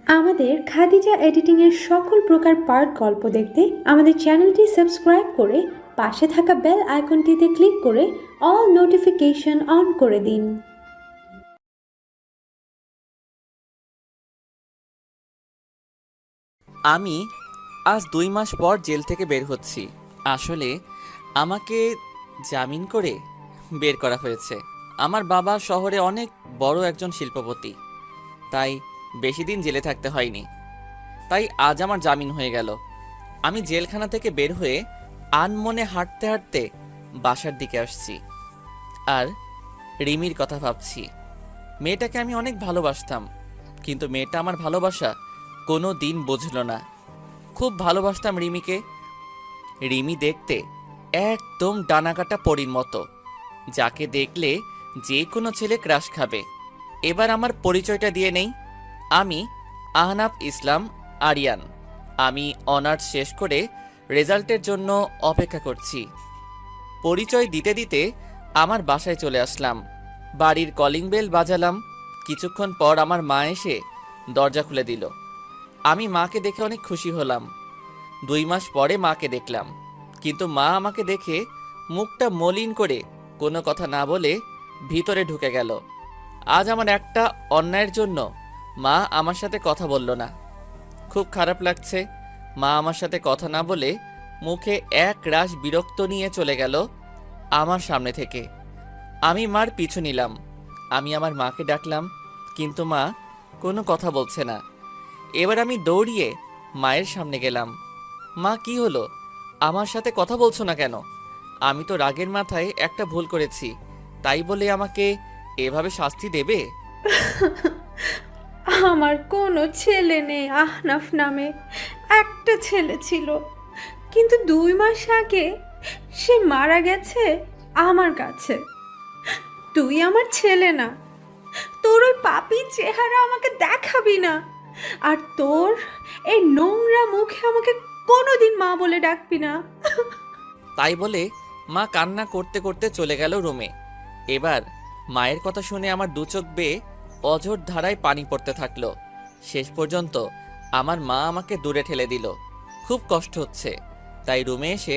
আমাদের খাদিজা এডিটিংয়ের সকল প্রকার পার্ট গল্প দেখতে আমাদের চ্যানেলটি সাবস্ক্রাইব করে পাশে থাকা বেল আইকনটিতে ক্লিক করে অল নোটিফিকেশন অন করে দিন। আমি আজ 2 মাস পর জেল থেকে বের হচ্ছি। আসলে আমাকে জামিন করে বের করা হয়েছে। আমার বাবা শহরে অনেক বড় একজন শিল্পপতি, তাই বেশি দিন জেলে থাকতে হয়নি। তাই আজ আমার জামিন হয়ে গেল। আমি জেলখানা থেকে বের হয়ে আনমনে হাঁটতে হাঁটতে বাসার দিকে আসছি আর রিমির কথা ভাবছি। মেয়েটাকে আমি অনেক ভালোবাসতাম, কিন্তু মেয়েটা আমার ভালোবাসা কোনো দিন বুঝল না। খুব ভালোবাসতাম রিমিকে। রিমি দেখতে একদম ডানাকাটা পরীর মতো, যাকে দেখলে যে কোনো ছেলে ক্রাশ খাবে। এবার আমার পরিচয়টা দিয়ে নেই। আমি আহনাফ ইসলাম আরিয়ান। আমি অনার্স শেষ করে রেজাল্টের জন্য অপেক্ষা করছি। পরিচয় দিতে দিতে আমার বাসায় চলে আসলাম। বাড়ির কলিং বেল বাজালাম। কিছুক্ষণ পর আমার মা এসে দরজা খুলে দিল। আমি মাকে দেখে অনেক খুশি হলাম। 2 মাস পরে মাকে দেখলাম, কিন্তু মা আমাকে দেখে মুখটা মলিন করে কোনো কথা না বলে ভিতরে ঢুকে গেল। আজ আমার একটা অন্যায়ের জন্য মা আমার সাথে কথা বলল না। খুব খারাপ লাগছে। মা আমার সাথে কথা না বলে মুখে এক রাশ বিরক্ত নিয়ে চলে গেল আমার সামনে থেকে। আমি মার পিছু নিলাম। আমি আমার মাকে ডাকলাম, কিন্তু মা কোনো কথা বলছে না। এবার আমি দৌড়িয়ে মায়ের সামনে গেলাম। মা, কি হলো? আমার সাথে কথা বলছো না কেন? আমি তো রাগের মাথায় একটা ভুল করেছি, তাই বলে আমাকে এভাবে শাস্তি দেবে? আমার কোনো ছেলে নেই। আহনাফ নামে একটা ছেলে ছিল, কিন্তু 2 মাস আগে সে মারা গেছে আমার কাছে। তুই আমার ছেলে না, তোর ওই পাপী চেহারা আমাকে দেখাবি না। আর তোর এই নোংরা মুখে আমাকে কোনোদিন মা বলে ডাকবি না। তাই বলে মা কান্না করতে করতে চলে গেল রুমে। এবার মায়ের কথা শুনে আমার দু চোখ বেয়ে অঝোর ধারায় পানি পড়তে থাকলো। শেষ পর্যন্ত আমার মা আমাকে দূরে ঠেলে দিল। খুব কষ্ট হচ্ছে, তাই রুমে এসে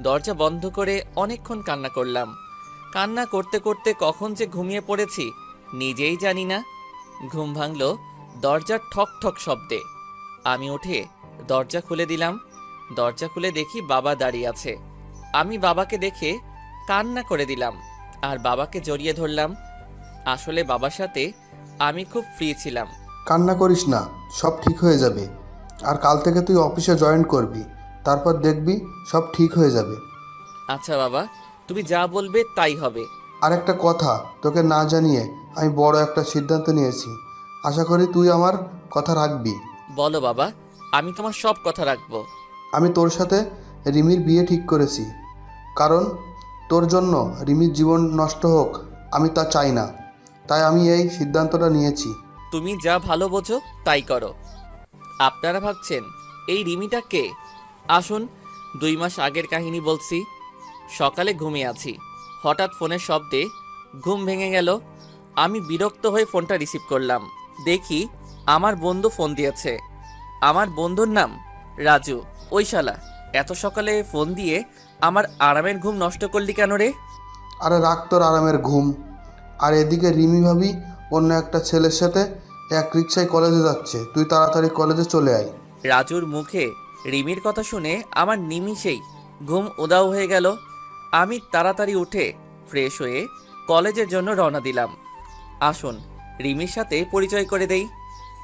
দরজা বন্ধ করে অনেকক্ষণ কান্না করলাম। কান্না করতে করতে কখন যে ঘুমিয়ে পড়েছি নিজেই জানি না। ঘুম ভাঙল দরজার ঠক ঠক শব্দে। আমি উঠে দরজা খুলে দিলাম। দরজা খুলে দেখি বাবা দাঁড়িয়ে আছে। আমি বাবাকে দেখে কান্না করে দিলাম আর বাবাকে জড়িয়ে ধরলাম। আসলে বাবার সাথে আমি খুব ফ্রি ছিলাম। কান্না করিস না, সব ঠিক হয়ে যাবে। আর কাল থেকে তুই অফিসে জয়েন করবি, তারপর দেখবি সব ঠিক হয়ে যাবে। আচ্ছা বাবা, তুমি যা বলবে তাই হবে। আর একটা কথা তোকে না জানিয়ে আমি বড় একটা সিদ্ধান্ত নিয়েছি। আশা করি তুই আমার কথা রাখবি। বলো বাবা, আমি তোমার সব কথা রাখবো। আমি তোর সাথে রিমির বিয়ে ঠিক করেছি, কারণ তোর জন্য রিমির জীবন নষ্ট হোক আমি তা চাই না। তাই আমি এই সিদ্ধান্তটা নিয়েছি। তুমি যা ভালো বোঝো তাই করো। আপনারা ভাবছেন এই রিমিটা কে? আসুন 2 মাস আগের কাহিনী বলছি। সকালে ঘুমিয়ে আছি, হঠাৎ ফোনের শব্দে ঘুম ভেঙে গেল। আমি বিরক্ত হয়ে ফোনটা রিসিভ করলাম। দেখি আমার বন্ধু ফোন দিয়েছে। আমার বন্ধুর নাম রাজু। ওই শালা এত সকালে ফোন দিয়ে আমার আরামের ঘুম নষ্ট করলি কেন রে? আরে রাখ তোর আরামের ঘুম। আর এদিকে রিমি ভাবি অন্য একটা ছেলের সাথে এক রিক্সায় কলেজে যাচ্ছে, তুই তাড়াতাড়ি কলেজে চলে আয়। রাজুর মুখে রিমির কথা শুনে আমার নিমিষেই ঘুম উধাও হয়ে গেল। আমি তাড়াতাড়ি উঠে ফ্রেশ হয়ে কলেজের জন্য রওনা দিলাম। আসুন রিমির সাথে পরিচয় করে দেই।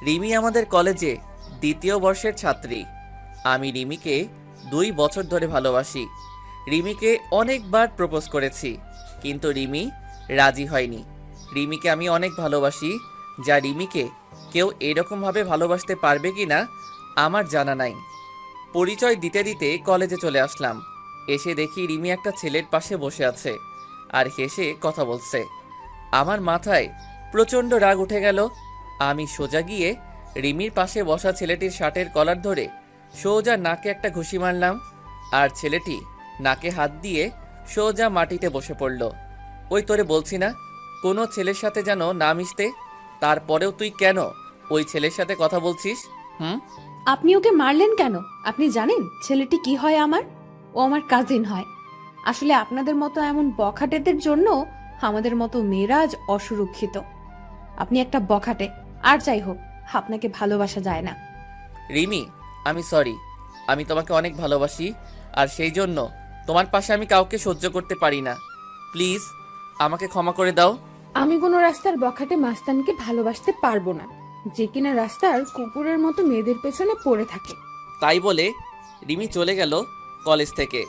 রিমি আমাদের কলেজে 2য় বর্ষের ছাত্রী। আমি রিমিকে 2 বছর ধরে ভালোবাসি। রিমিকে অনেকবার প্রপোজ করেছি, কিন্তু রিমি রাজি হয়নি। রিমিকে আমি অনেক ভালোবাসি, যা রিমিকে কেউ এরকমভাবে ভালোবাসতে পারবে কি না আমার জানা নাই। পরিচয় দিতে দিতে কলেজে চলে আসলাম। এসে দেখি রিমি একটা ছেলের পাশে বসে আছে আর হেসে কথা বলছে। আমার মাথায় প্রচণ্ড রাগ উঠে গেল। আমি সোজা গিয়ে রিমির পাশে বসা ছেলেটির শার্টের কলার ধরে সোজা নাকে একটা ঘুষি মারলাম, আর ছেলেটি নাকে হাত দিয়ে সোজা মাটিতে বসে পড়ল। ওই তোরে বলছি না কোনো ছেলের সাথে যেন না মিশতে, তারপরেও তুই কেন ওই ছেলের সাথে কথা বলছিস? হুম? আপনি ওকে মারলেন কেন? আপনি জানেন ছেলেটি কি হয় আমার? ও আমার কাজিন হয়। আসলে আপনাদের মতো এমন বখাটেদের জন্য আমাদের মতো মেয়েরা আজ অসুরক্ষিত। আপনি একটা বখাটে, আর যাই হোক আপনাকে ভালোবাসা যায় না। রিমি, আমি সরি। আমি তোমাকে অনেক ভালোবাসি, আর সেই জন্য তোমার পাশে আমি কাউকে সহ্য করতে পারি না। প্লিজ আমাকে ক্ষমা করে দাও। আমি কোনো রাস্তার বখাটে মাস্তানকে ভালোবাসতে পারবো না, যে কিনা রাস্তার কুকুরের মতো মেয়েদের পেছনে পড়ে থাকে। তাই বলে রিমি চলে গেল কলেজ থেকে।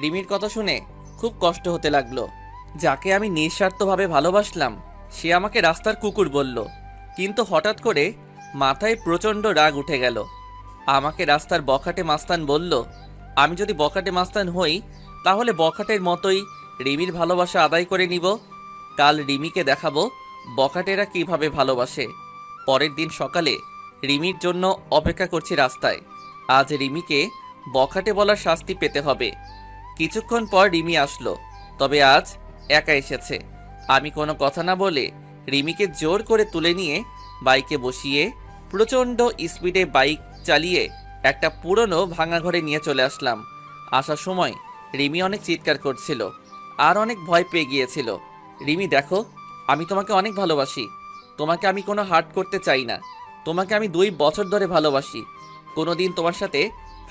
রিমির কথা শুনে খুব কষ্ট হতে লাগলো। যাকে আমি নিঃস্বার্থভাবে ভালোবাসলাম সে আমাকে রাস্তার কুকুর বলল। কিন্তু হঠাৎ করে মাথায় প্রচণ্ড রাগ উঠে গেল। আমাকে রাস্তার বখাটে মাস্তান বলল। আমি যদি বখাটে মাস্তান হই তাহলে বখাটের মতোই রিমির ভালোবাসা আদায় করে নিব। কাল রিমিকে দেখাবো বখাটেরা কিভাবে ভালোবাসে। পরের দিন সকালে রিমির জন্য অপেক্ষা করছি রাস্তায়। আজ রিমিকে বখাটে বলার শাস্তি পেতে হবে। কিছুক্ষণ পর রিমি আসলো, তবে আজ একা এসেছে। আমি কোনো কথা না বলে রিমিকে জোর করে তুলে নিয়ে বাইকে বসিয়ে প্রচণ্ড স্পিডে বাইক চালিয়ে একটা পুরনো ভাঙা ঘরে নিয়ে চলে আসলাম। আসার সময় রিমি অনেক চিৎকার করছিল আর অনেক ভয় পেয়ে গিয়েছিল। রিমি দেখো, আমি তোমাকে অনেক ভালোবাসি। তোমাকে আমি কোনো হার্ট করতে চাই না। তোমাকে আমি 2 বছর ধরে ভালোবাসি। কোনোদিন তোমার সাথে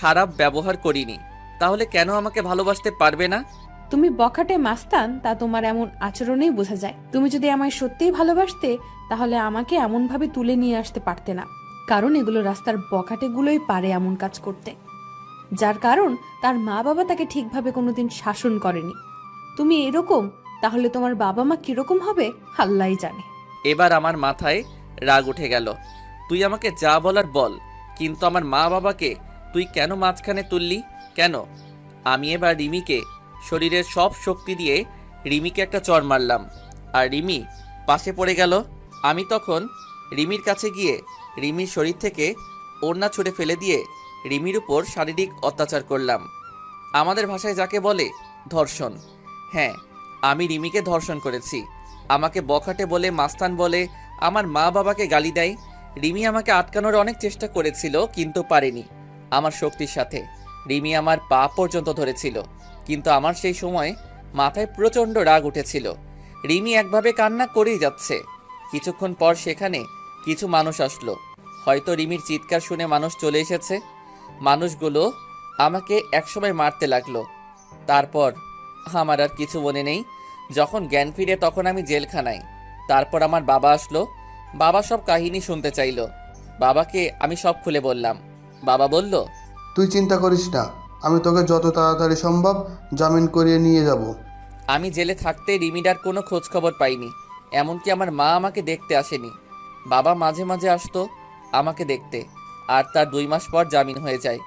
খারাপ ব্যবহার করিনি, তাহলে কেন আমাকে ভালোবাসতে পারবে না? তুমি বখাটে মাস্তান তা তোমার এমন আচরণেই বোঝা যায়। তুমি যদি আমায় সত্যিই ভালোবাসতে তাহলে আমাকে এমন ভাবে তুলে নিয়ে আসতে পারতে না, কারণ এগুলো রাস্তার বখাটেগুলোই পারে এমন কাজ করতে, যার কারণ তার মা বাবা তাকে ঠিকভাবে কোনোদিন শাসন করেনি। তুমি এরকম, তাহলে তোমার বাবা মা কিরকম হবে আল্লাহই জানে। এবার আমার মাথায় রাগ উঠে গেল। তুই আমাকে যা বলার বল, কিন্তু আমার মা বাবাকে তুই কেন মাঝখানে তুললি? কেন? আমি এবার রিমিকে শরীরের সব শক্তি দিয়ে রিমিকে একটা চড় মারলাম, আর রিমি পাশে পড়ে গেল। আমি তখন রিমির কাছে গিয়ে রিমির শরীর থেকে ওড়না ছুঁড়ে ফেলে দিয়ে রিমির উপর শারীরিক অত্যাচার করলাম। আমাদের ভাষায় যাকে বলে ধর্ষণ। হ্যাঁ, আমি রিমিকে ধর্ষণ করেছি। আমাকে বখাটে বলে, মাস্তান বলে আমার মা বাবাকে গালি দেয়। রিমি আমাকে আটকানোর অনেক চেষ্টা করেছিল, কিন্তু পারেনি। আমার শক্তির সাথে রিমি আমার পা পর্যন্ত ধরেছিল, কিন্তু আমার সেই সময় মাথায় প্রচণ্ড রাগ উঠেছিল। রিমি একভাবে কান্না করেই যাচ্ছে। কিছুক্ষণ পর সেখানে কিছু মানুষ আসলো। হয়তো রিমির চিৎকার শুনে মানুষ চলে এসেছে। মানুষগুলো আমাকে একসময় মারতে লাগলো। তারপর আমার আর কিছু মনে নেই। যখন জ্ঞান ফিরে তখন আমি জেলখানায়। তারপর আমার বাবা আসলো। বাবা সব কাহিনী শুনতে চাইলো। বাবাকে আমি সব খুলে বললাম। বাবা বলল, তুই চিন্তা করিস না, আমি তোকে যত তাড়াতাড়ি সম্ভব জামিন করিয়ে নিয়ে যাব। আমি জেলে থাকতে রিমিডার কোনো খোঁজ খবর পাইনি। এমনকি আমার মা আমাকে দেখতে আসেনি। বাবা মাঝে মাঝে আসতো আমাকে দেখতে, আর তার 2 মাস পর জামিন হয়ে যায়।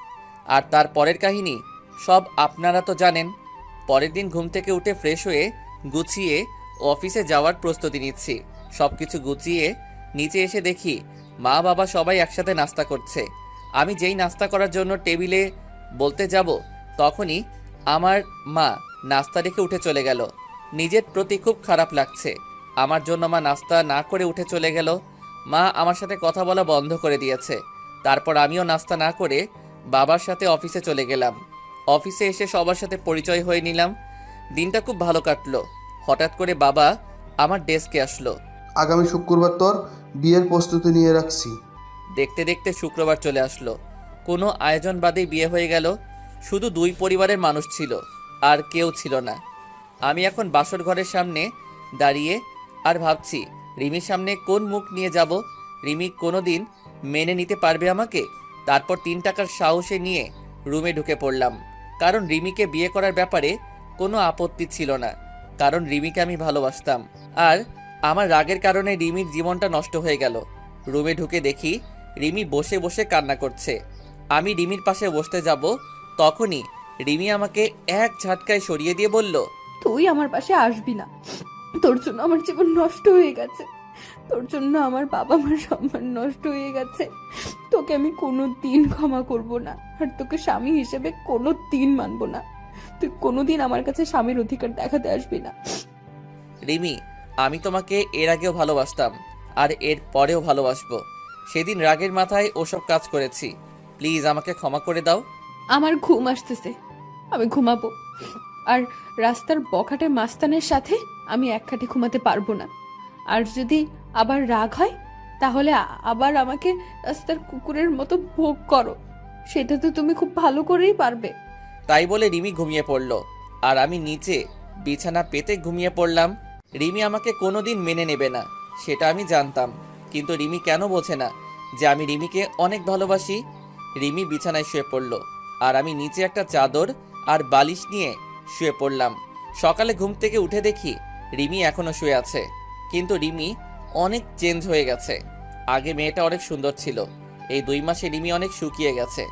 আর তার পরের কাহিনী সব আপনারা তো জানেন। পরের দিন ঘুম থেকে উঠে ফ্রেশ হয়ে গুছিয়ে অফিসে যাওয়ার প্রস্তুতি নিচ্ছি। সব কিছু গুছিয়ে নিচে এসে দেখি মা বাবা সবাই একসাথে নাস্তা করছে। আমি যেই নাস্তা করার জন্য টেবিলে বলতে যাব, তখনই আমার মা নাস্তা রেখে উঠে চলে গেল। নিজের প্রতি খুব খারাপ লাগছে। আমার জন্য মা নাস্তা না করে উঠে চলে গেল। মা আমার সাথে কথা বলা বন্ধ করে দিয়েছে। তারপর আমিও নাস্তা না করে বাবার সাথে অফিসে চলে গেলাম। অফিসে এসে সবার সাথে পরিচয় হয়ে নিলাম। দিনটা খুব ভালো কাটলো। হঠাৎ করে বাবা আমার ডেস্কে আসলো। আগামী শুক্রবার তোর বিয়ের প্রস্তুতি নিয়ে রাখছি। দেখতে দেখতে শুক্রবার চলে আসলো। কোনো আয়োজন বাদেই বিয়ে হয়ে গেল। শুধু 2 পরিবারের মানুষ ছিল, আর কেউ ছিল না। আমি এখন বাসর ঘরের সামনে দাঁড়িয়ে আর ভাবছি রিমির সামনে কোন মুখ নিয়ে যাব। রিমি কোনো দিন মেনে নিতে পারবে আমাকে? তারপর 3 টাকার সাহসে নিয়ে রুমে ঢুকে পড়লাম, কারণ রিমিকে বিয়ে করার ব্যাপারে কোনো আপত্তি ছিল না, কারণ রিমিকে আমি ভালোবাসতাম। আর আমার রাগের কারণে রিমির জীবনটা নষ্ট হয়ে গেল। রুমে ঢুকে দেখি রিমি বসে বসে কান্না করছে। আমি রিমির পাশে বসতে যাব, তখনই রিমি আমাকে এক ঝাটকায় সরিয়ে দিয়ে বলল, তুই আমার পাশে আসবি না। তোর জন্য আমার জীবন নষ্ট হয়ে গেছে, তোর জন্য আমার বাবা মার সম্মান নষ্ট হয়ে গেছে। তোকে আমি কোনো দিন ক্ষমা করব না, আর তোকে স্বামী হিসেবে কোনো দিন মানব না। তুই কোনোদিন আমার কাছে স্বামীর অধিকার দেখাতে আসবি না। রিমি, আমি তোমাকে এর আগেও ভালোবাসতাম, আর এর পরেও ভালোবাসবো। সেদিন রাগের মাথায় ওসব কাজ করেছি। প্লিজ আমাকে ক্ষমা করে দাও। আমার ঘুম আসতেছে, আমি ঘুমাবো। আর রাস্তার বখাটে মাস্তানের সাথে আমি এক খাটে ঘুমাতে পারবো না। আর যদি আবার রাগ হয় তাহলে আবার আমাকে রাস্তার কুকুরের মতো ভোগ করো, সেটা তো তুমি খুব ভালো করেই পারবে। তাই বলে রিমি ঘুমিয়ে পড়ল, আর আমি নিচে বিছানা পেতে ঘুমিয়ে পড়লাম। রিমি আমাকে কোনোদিন মেনে নেবে না, সেটা আমি জানতাম, কিন্তু রিমি কেন বোঝে না যে আমি রিমিকে অনেক ভালোবাসি। রিমি বিছানায় শুয়ে পড়ল, আর আমি নিচে একটা চাদর আর বালিশ নিয়ে শুয়ে পড়লাম। সকালে ঘুম থেকে উঠে দেখি রিমি এখনো শুয়ে আছে, কিন্তু রিমি অনেক চেঞ্জ হয়ে গেছে। আগে মেয়েটা অনেক সুন্দর ছিল, এই 2 মাসে রিমি অনেক শুকিয়ে গেছে।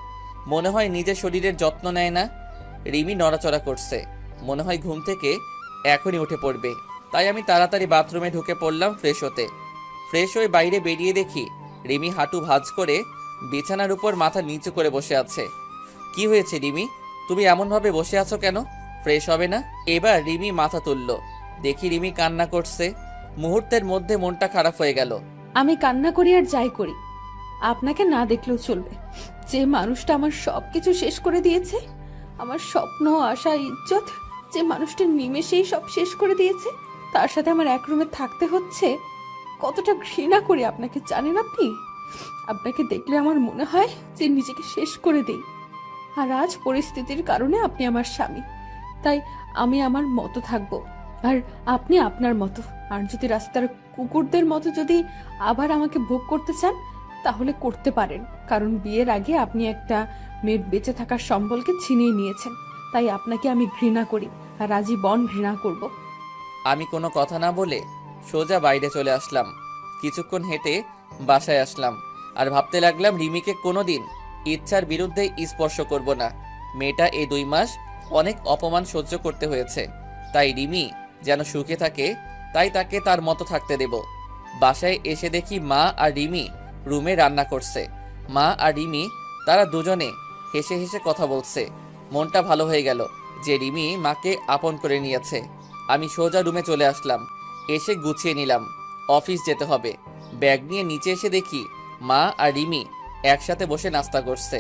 মনে হয় নিজের শরীরের যত্ন নেয় না। রিমি নড়াচড়া করছে, মনে হয় ঘুম থেকে এখনই উঠে পড়বে। তাই আমি তাড়াতাড়ি বাথরুমে ঢুকে পড়লাম ফ্রেশ হতে। ফ্রেশ হয়ে বাইরে বেরিয়ে দেখি রিমি হাঁটু ভাঁজ করে বিছানার উপর মাথা নিচু করে বসে আছে। কি হয়েছে রিমি, তুমি এমনভাবে বসে আছো কেন? ফ্রেশ হবে না? এবার রিমি মাথা তুলল, দেখি রিমি কান্না করছে। মুহূর্তের মধ্যে মনটা খারাপ হয়ে গেল। আমি কান্না করি আর যাই করি, আপনাকে না দেখলেও চলবে। যে মানুষটা আমার সবকিছু শেষ করে দিয়েছে, আমার স্বপ্ন, আশা, ইজ্জত, যে মানুষটা নিমেষেই সব শেষ করে দিয়েছে, তার সাথে আমার এক রুমে থাকতে হচ্ছে। কতটা ঘৃণা করি আপনাকে জানেন আপনি? আপনাকে দেখলে আমার মনে হয় যে নিজেকে শেষ করে দেই। আর আজ পরিস্থিতির কারণে আপনি আমার স্বামী, তাই আমি আমার মতো থাকবো, আর আপনি আপনার মতো। আর যদি রাস্তার কুকুরদের মতো যদি আবার আমাকে ভোগ করতে চান তাহলে করতে পারেন, কারণ বিয়ের আগে আপনি একটা মেয়ের বেঁচে থাকার সম্বলকে ছিনিয়ে নিয়েছেন। তাই আপনাকে আমি ঘৃণা করি, আর আজীবন ঘৃণা করব। আমি কোনো কথা না বলে সোজা বাইরে চলে আসলাম। কিছুক্ষণ হেঁটে বাসায় আসলাম, আর ভাবতে লাগলাম রিমিকে কোনোদিন ইচ্ছার বিরুদ্ধে স্পর্শ করব না। মেয়েটা এই 2 মাস অনেক অপমান সহ্য করতে হয়েছে, তাই রিমি যেন সুখে থাকে, তাই তাকে তার মতো থাকতে দেব। বাসায় এসে দেখি মা আর রিমি রুমে রান্না করছে। মা আর রিমি তারা দুজনে হেসে হেসে কথা বলছে। মনটা ভালো হয়ে গেল যে রিমি মাকে আপন করে নিয়েছে। আমি সোজা রুমে চলে আসলাম, এসে গুছিয়ে নিলাম, অফিস যেতে হবে। ব্যাগ নিয়ে নিচে এসে দেখি মা আর রিমি একসাথে বসে নাস্তা করছে।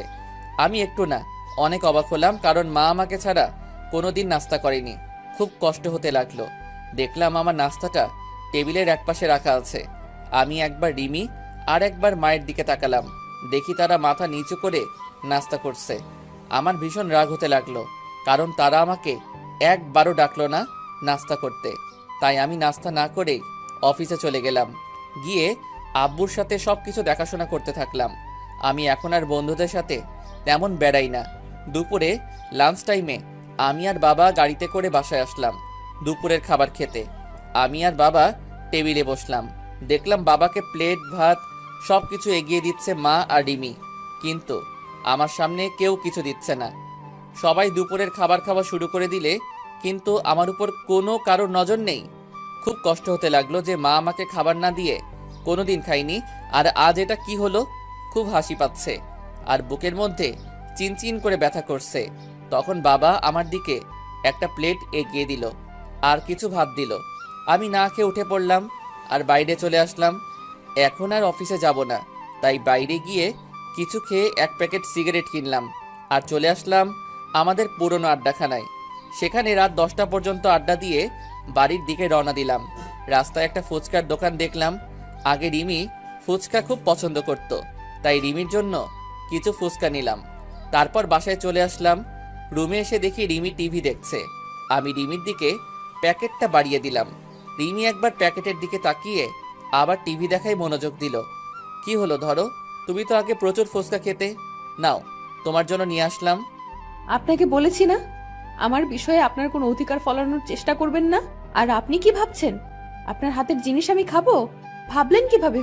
আমি একটু না অনেক অবাক হলাম, কারণ মা আমাকে ছাড়া কোনোদিন নাস্তা করেনি। খুব কষ্ট হতে লাগলো। দেখলাম আমার নাস্তাটা টেবিলের একপাশে রাখা আছে। আমি একবার রিমি আর একবার মায়ের দিকে তাকালাম, দেখি তারা মাথা নিচু করে নাস্তা করছে। আমার ভীষণ রাগ হতে লাগলো, কারণ তারা আমাকে একবারও ডাকলো না নাস্তা করতে। তাই আমি নাস্তা না করেই অফিসে চলে গেলাম। গিয়ে আব্বুর সাথে সব কিছু দেখাশোনা করতে থাকলাম। আমি এখন আর বন্ধুদের সাথে তেমন বেড়াই না। দুপুরে লাঞ্চ টাইমে আমি আর বাবা গাড়িতে করে বাসায় আসলাম দুপুরের খাবার খেতে। আমি আর বাবা টেবিলে বসলাম, দেখলাম বাবাকে প্লেট ভাত সব কিছু এগিয়ে দিচ্ছে মা আর রিমি, কিন্তু আমার সামনে কেউ কিছু দিচ্ছে না। সবাই দুপুরের খাবার খাওয়া শুরু করে দিলে কিন্তু আমার উপর কোনো কারোর নজর নেই। খুব কষ্ট হতে লাগলো যে মা আমাকে খাবার না দিয়ে কোনোদিন খাইনি, আর আজ এটা কি হলো। খুব হাসি পাচ্ছে আর বুকের মধ্যে চিনচিন করে ব্যথা করছে। তখন বাবা আমার দিকে একটা প্লেট এগিয়ে দিল আর কিছু ভাত দিল। আমি না খেয়ে উঠে পড়লাম আর বাইরে চলে আসলাম। এখন আর অফিসে যাব না, তাই বাইরে গিয়ে কিছু খেয়ে 1 প্যাকেট সিগারেট কিনলাম আর চলে আসলাম আমাদের পুরনো আড্ডাখানায়। সেখানে রাত 10টা পর্যন্ত আড্ডা দিয়ে বাড়ির দিকে রওনা দিলাম। রাস্তায় একটা ফুচকার দোকান দেখলাম। আগে রিমি ফুচকা খুব পছন্দ করত, তাই রিমির জন্য কিছু ফুচকা নিলাম। তারপর বাসায় চলে আসলাম। রুমে এসে দেখি রিমি টিভি দেখছে। আমি রিমির দিকে প্যাকেটটা বাড়িয়ে দিলাম। রিমি একবার প্যাকেটের দিকে তাকিয়ে আবার টিভি দেখায় মনোযোগ দিল। কি হলো ধরো, তুমি তো আগে প্রচুর ফুচকা খেতে, নাও তোমার জন্য নিয়ে আসলাম। আপনাকে বলেছি না আমার বিষয়ে আপনার কোনো অধিকার ফলানোর চেষ্টা করবেন না। আর আপনি কি ভাবছেন আপনার হাতের জিনিস আমি খাবো? ভাবলেন কিভাবে?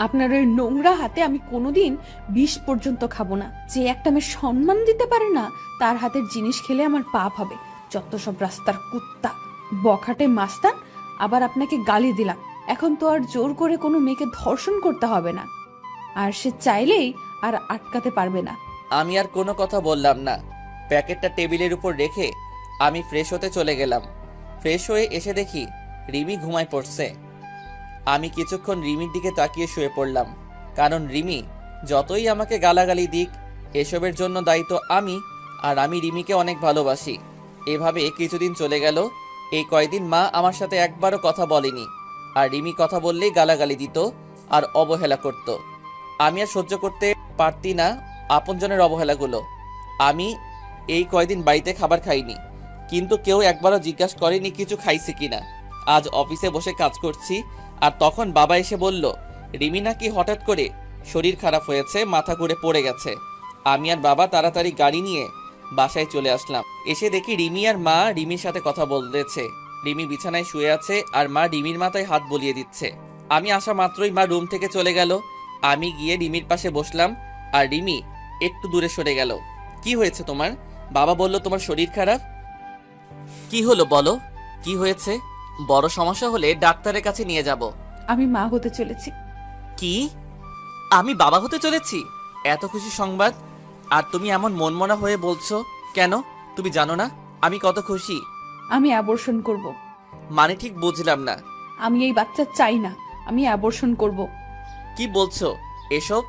আপনার ওই নোংরা হাতে আমি কোনোদিন 20 পর্যন্ত খাবো না। যে একটা মেয়ে সম্মান দিতে পারে না তার হাতের জিনিস খেলে আমার পাপ হবে। যত সব রাস্তার কুত্তা, বখাটে মাস্তান। আবার আপনাকে গালি দিলাম, এখন তো আর জোর করে কোনো মেয়েকে ধর্ষণ করতে হবে না, আর সে চাইলেই আর আটকাতে পারবে না। আমি আর কোনো কথা বললাম না। প্যাকেটটা টেবিলের উপর রেখে আমি ফ্রেশ হতে চলে গেলাম। ফ্রেশ হয়ে এসে দেখি রিমি ঘুমায় পড়ছে। আমি কিছুক্ষণ রিমির দিকে তাকিয়ে শুয়ে পড়লাম। কারণ রিমি যতই আমাকে গালাগালি দিক, এসবের জন্য দায়ী তো আমি, আর আমি রিমিকে অনেক ভালোবাসি। এভাবে কিছুদিন চলে গেল। এই কয়দিন মা আমার সাথে একবারও কথা বলেনি, আর রিমি কথা বললেই গালাগালি দিত আর অবহেলা করত। আমি আর সহ্য করতে পারতি না আপনজনের অবহেলাগুলো। আমি এই কয়দিন বাড়িতে খাবার খাইনি, কিন্তু কেউ একবারও জিজ্ঞাসা করেনি কিছু খাইছে কিনা। আজ অফিসে বসে কাজ করছি, আর তখন বাবা এসে বলল রিমি নাকি হঠাৎ করে শরীর খারাপ হয়েছে, মাথা ঘুরে পড়ে গেছে। আমি আর বাবা তাড়াতাড়ি গাড়ি নিয়ে বাসায় চলে আসলাম। এসে দেখি রিমি আর মা রিমির সাথে কথা বলতেছে। রিমি বিছানায় শুয়ে আছে আর মা রিমির মাথায় হাত বুলিয়ে দিচ্ছে। আমি আসা মাত্রই মা রুম থেকে চলে গেল। আমি গিয়ে রিমির পাশে বসলাম, আর রিমি একটু দূরে সরে গেল। কি হয়েছে তোমার? বাবা বলল তোমার শরীর খারাপ। কি হলো বলো, কি হয়েছে? বড় সমস্যা হলে ডাক্তারের কাছে নিয়ে যাব। আমি মা হতে চলেছি। কি? আমি বাবা হতে চলেছি? এত খুশি সংবাদ, আর তুমি এমন মনমরা হয়ে বলছো কেন? তুমি জানো না আমি কত খুশি। আমি অ্যাবর্শন করব। মানে ঠিক বুঝলাম না। আমি এই বাচ্চা চাই না, আমি অ্যাবর্শন করব। কি বলছো এসব?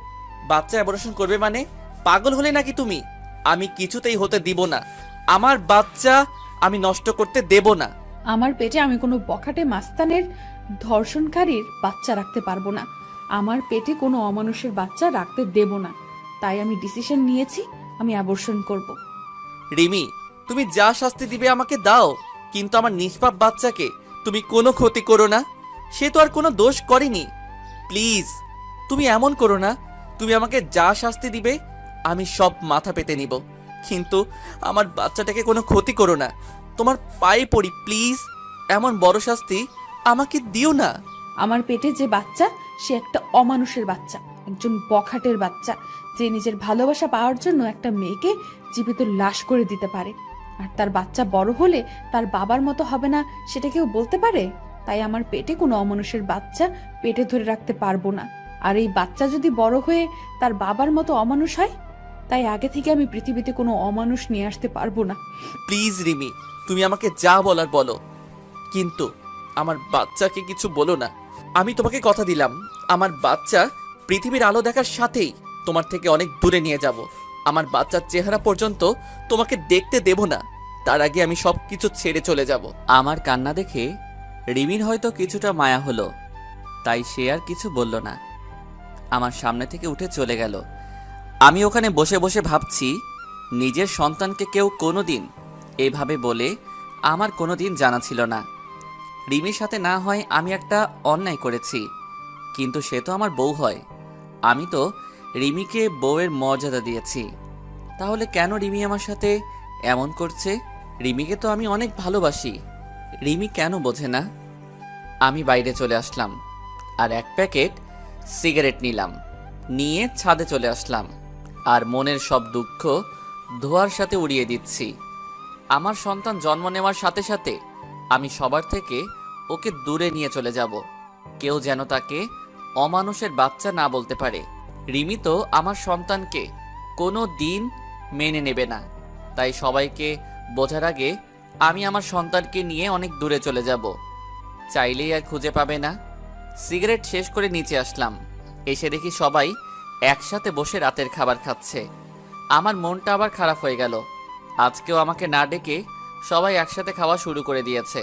বাচ্চা অ্যাবর্শন করবে মানে? পাগল হলে নাকি তুমি? আমি কিছুতেই হতে দিব না। আমার বাচ্চা আমি নষ্ট করতে দেব না। আমার পেটে আমি কোনো বখাটে মাস্তানের ধর্ষণকারীর বাচ্চা রাখতে পারবো না। আমার পেটে কোনো অমানুষের বাচ্চা রাখতে দেব না। তাই আমি ডিসিশন নিয়েছি, আমি অ্যাবর্শন করব। রিমি, তুমি যা শাস্তি দিবে আমাকে দাও, কিন্তু আমার নিষ্পাপ বাচ্চাকে তুমি কোনো ক্ষতি করো না। সে তো আর কোনো দোষ করেনি। প্লিজ তুমি এমন করো না। তুমি আমাকে যা শাস্তি দিবে আমি সব মাথা পেতে নিব, কিন্তু আমার বাচ্চাটাকে কোনো ক্ষতি করো না। তোমার পায়ে পড়ি প্লিজ, এমন বড় শাস্তি আমাকে দিও না। আমার পেটে যে বাচ্চা, সে একটা অমানুষের বাচ্চা, একজন বখাটের বাচ্চা, যে নিজের ভালোবাসা পাওয়ার জন্য একটা মেয়েকে জীবিত লাশ করে দিতে পারে। আর তার বাচ্চা বড় হলে তার বাবার মতো হবে না, সেটা কেউ বলতে পারে? তাই আমার পেটে কোনো অমানুষের বাচ্চা পেটে ধরে রাখতে পারবো না। আর এই বাচ্চা যদি বড় হয়ে তার বাবার মতো অমানুষ হয়, তাই আগে থেকে আমি পৃথিবীতে কোনো অমানুষ নিয়ে আসতে পারবো না। প্লিজ রিমি, তুমি আমাকে যা বলার বলো, কিন্তু আমার বাচ্চাকে কিছু বলো না। আমি তোমাকে কথা দিলাম, আমার বাচ্চা পৃথিবীর আলো দেখার সাথেই তোমার থেকে অনেক দূরে নিয়ে যাব। আমার বাচ্চার চেহারা পর্যন্ত তোমাকে দেখতে দেব না। তার আগে আমি সব কিছু ছেড়ে চলে যাব। আমার কান্না দেখে রিমির হয়তো কিছুটা মায়া হলো, তাই সে আর কিছু বলল না। আমার সামনে থেকে উঠে চলে গেল। আমি ওখানে বসে বসে ভাবছি, নিজের সন্তানকে কেউ কোনোদিন এভাবে বলে আমার কোনোদিন জানা ছিল না। রিমির সাথে না হয় আমি একটা অন্যায় করেছি, কিন্তু সে তো আমার বউ হয়। আমি তো রিমিকে বউয়ের মর্যাদা দিয়েছি, তাহলে কেন রিমি আমার সাথে এমন করছে? রিমিকে তো আমি অনেক ভালোবাসি, রিমি কেন বোঝে না? আমি বাইরে চলে আসলাম আর এক প্যাকেট সিগারেট নিলাম, নিয়ে ছাদে চলে আসলাম, আর মনের সব দুঃখ ধোঁয়ার সাথে উড়িয়ে দিচ্ছি। আমার সন্তান জন্ম নেওয়ার সাথে সাথে আমি সবার থেকে ওকে দূরে নিয়ে চলে যাব। কেউ যেন তাকে অমানুষের বাচ্চা না বলতে পারে। রিমি তো আমার সন্তানকে কোনো দিন মেনে নেবে না, তাই সবাইকে বোঝার আগে আমি আমার সন্তানকে নিয়ে অনেক দূরে চলে যাব। চাইলেই আর খুঁজে পাবে না। সিগারেট শেষ করে নিচে আসলাম। এসে দেখি সবাই একসাথে বসে রাতের খাবার খাচ্ছে। আমার মনটা আবার খারাপ হয়ে গেল। আজকেও আমাকে না ডেকে সবাই একসাথে খাওয়া শুরু করে দিয়েছে।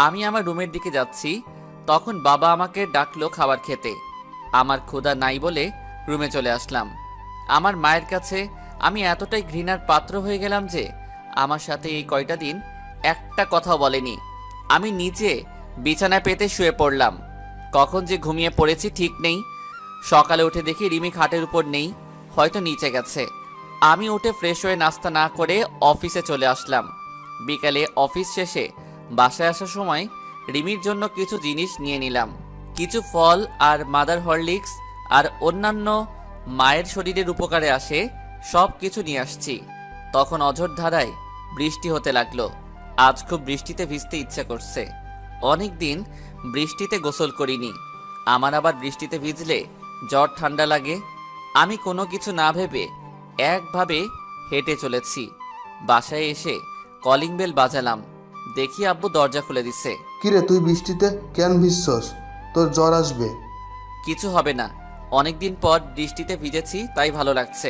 আমি আমার রুমের দিকে যাচ্ছি, তখন বাবা আমাকে ডাকলো খাবার খেতে। আমার ক্ষুধা নাই বলে রুমে চলে আসলাম। আমার মায়ের কাছে আমি এতটাই ঘৃণার পাত্র হয়ে গেলাম যে আমার সাথে এই কয়টা দিন একটা কথাও বলেনি। আমি নিচে বিছানায় পেতে শুয়ে পড়লাম। কখন যে ঘুমিয়ে পড়েছি ঠিক নেই। সকালে উঠে দেখি রিমি খাটের উপর নেই, হয়তো নিচে গেছে। আমি উঠে ফ্রেশ হয়ে নাস্তা না করে অফিসে চলে আসলাম। বিকালে অফিস শেষে বাসায় আসার সময় রিমির জন্য কিছু জিনিস নিয়ে নিলাম। কিছু ফল আর মাদার হরলিক্স আর অন্যান্য মায়ের শরীরের উপকারে আসে সব কিছু নিয়ে আসছি। তখন অঝোর ধারায় বৃষ্টি হতে লাগলো। আজ খুব বৃষ্টিতে ভিজতে ইচ্ছা করছে। অনেক দিন বৃষ্টিতে গোসল করিনি। আমার আবার বৃষ্টিতে ভিজলে জ্বর ঠান্ডা লাগে। আমি কোনো কিছু না ভেবে একভাবে হেঁটে চলেছি। বাসায় এসে কলিং বেল বাজালাম, দেখি আব্বু দরজা খুলে দিছে। কিরে তুই বৃষ্টিতে কেন ভিজছস? তোর জ্বর আসবে। কিছু হবে না, অনেকদিন পর বৃষ্টিতে ভিজেছি, তাই ভালো লাগছে।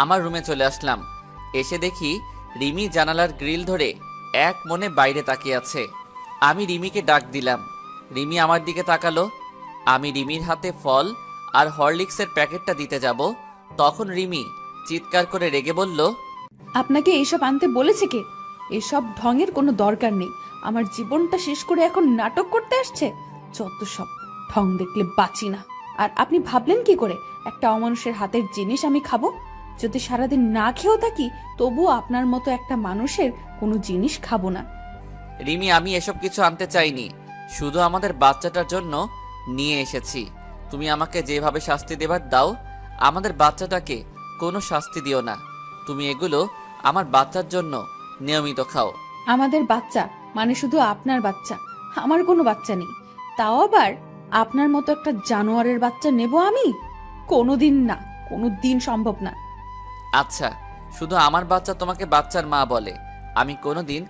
আমার রুমে চলে আসলাম। এসে দেখি রিমি জানালার গ্রিল ধরে এক মনে বাইরে তাকিয়ে আছে। আমি রিমিকে ডাক দিলাম। রিমি আমার দিকে তাকালো। আমি রিমির হাতে ফল আর হরলিক্সের প্যাকেটটা দিতে যাব, তখন রিমি চিৎকার করে রেগে বলল, আপনাকে এইসব আনতে বলেছে কে? এসব ঢঙের কোনো দরকার নেই। আমার জীবনটা শেষ করে এখন নাটক করতে আসছে। যত সব ঢং দেখলে বাঁচি না। আর আপনি ভাবলেন কি করে একটা অমানুষের হাতের জিনিস আমি খাবো? যদি সারাদিন না খেয়েও থাকি তবুও আপনার মতো একটা মানুষের কোনো জিনিস খাবো না। রিমি, আমি এসব কিছু আনতে চাইনি, শুধু আমাদের বাচ্চাটার জন্য নিয়ে এসেছি। তুমি আমাকে যেভাবে শাস্তি দেবার দাও, আমাদের বাচ্চাটাকে কোনো শাস্তি দিও না। তুমি এগুলো আমার বাচ্চার জন্য নিয়মিত খাও। আমাদের বাচ্চা মানে শুধু আপনার বাচ্চা, আমার কোনো বাচ্চা নেই। তাও আবার আপনার মতো একটা জানোয়ারের বাচ্চা নেব আমি? কোনোদিন না, কোনো দিন সম্ভব না। আচ্ছা, শুধু আমার বাচ্চা তোমাকে বাচ্চার মা বলে, আমি কোনোদিন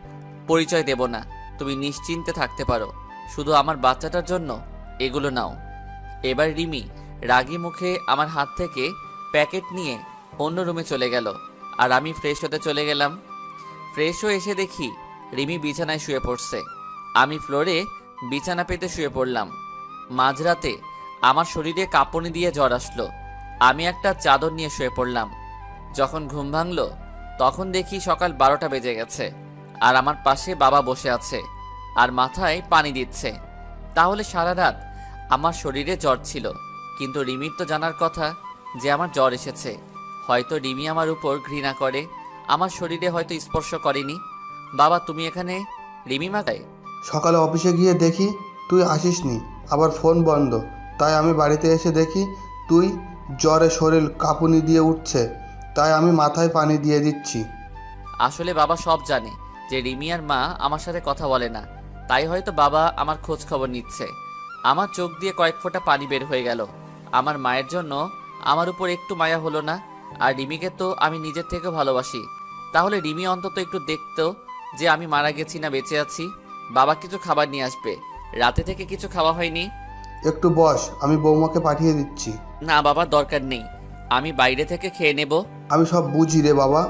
পরিচয় দেব না। তুমি নিশ্চিন্তে থাকতে পারো। শুধু আমার বাচ্চাটার জন্য এগুলো নাও। এবার রিমি রাগী মুখে আমার হাত থেকে প্যাকেট নিয়ে অন্য রুমে চলে গেল, আর আমি ফ্রেশ হতে চলে গেলাম। ফ্রেশ হয়ে এসে দেখি রিমি বিছানায় শুয়ে পড়ছে। আমি ফ্লোরে বিছানা পেতে শুয়ে পড়লাম। মাঝরাতে আমার শরীরে কাঁপুনি দিয়ে জ্বর আসলো। আমি একটা চাদর নিয়ে শুয়ে পড়লাম। যখন ঘুম ভাঙল তখন দেখি সকাল 12টা বেজে গেছে, আর আমার পাশে বাবা বসে আছে আর মাথায় পানি দিচ্ছে। তাহলে সারা রাত আমার শরীরে জ্বর ছিল, কিন্তু রিমির তো জানার কথা যে আমার জ্বর এসেছে। হয়তো রিমি আমার উপর ঘৃণা করে, আমার শরীরে হয়তো স্পর্শ করেনি। বাবা, তুমি এখানে? রিমি মাগায়। সকালে অফিসে গিয়ে দেখি তুই আসিসনি, আবার ফোন বন্ধ। তাই আমি বাড়িতে এসে দেখি তুই জ্বরে শরীর কাঁপুনি দিয়ে উঠছে, তাই আমি মাথায় পানি দিয়ে দিচ্ছি। আসলে বাবা সব জানে যে রিমি আর মা আমার সাথে কথা বলে না, তাই হয়তো বাবা আমার খোঁজ খবর নিচ্ছে। আমার চোখ দিয়ে কয়েক ফোঁটা পানি বের হয়ে গেল। আমার মায়ের জন্য আমার উপর একটু মায়া হলো না। আর রিমিকে তো আমি নিজের থেকেও ভালোবাসি। তাহলে রিমি অন্তত একটু দেখতো যে আমি মারা গেছি না বেঁচে আছি। বাবা কিছু খাবার নিয়ে আসবে, রাতে থেকে কিছু খাওয়া হয়নি। একটু বস, আমি বৌমাকে পাঠিয়ে দিচ্ছি। না বাবা, দরকার নেই, আমি বাইরে থেকে খেয়ে নেব। আমি সব বুঝি রে বাবা,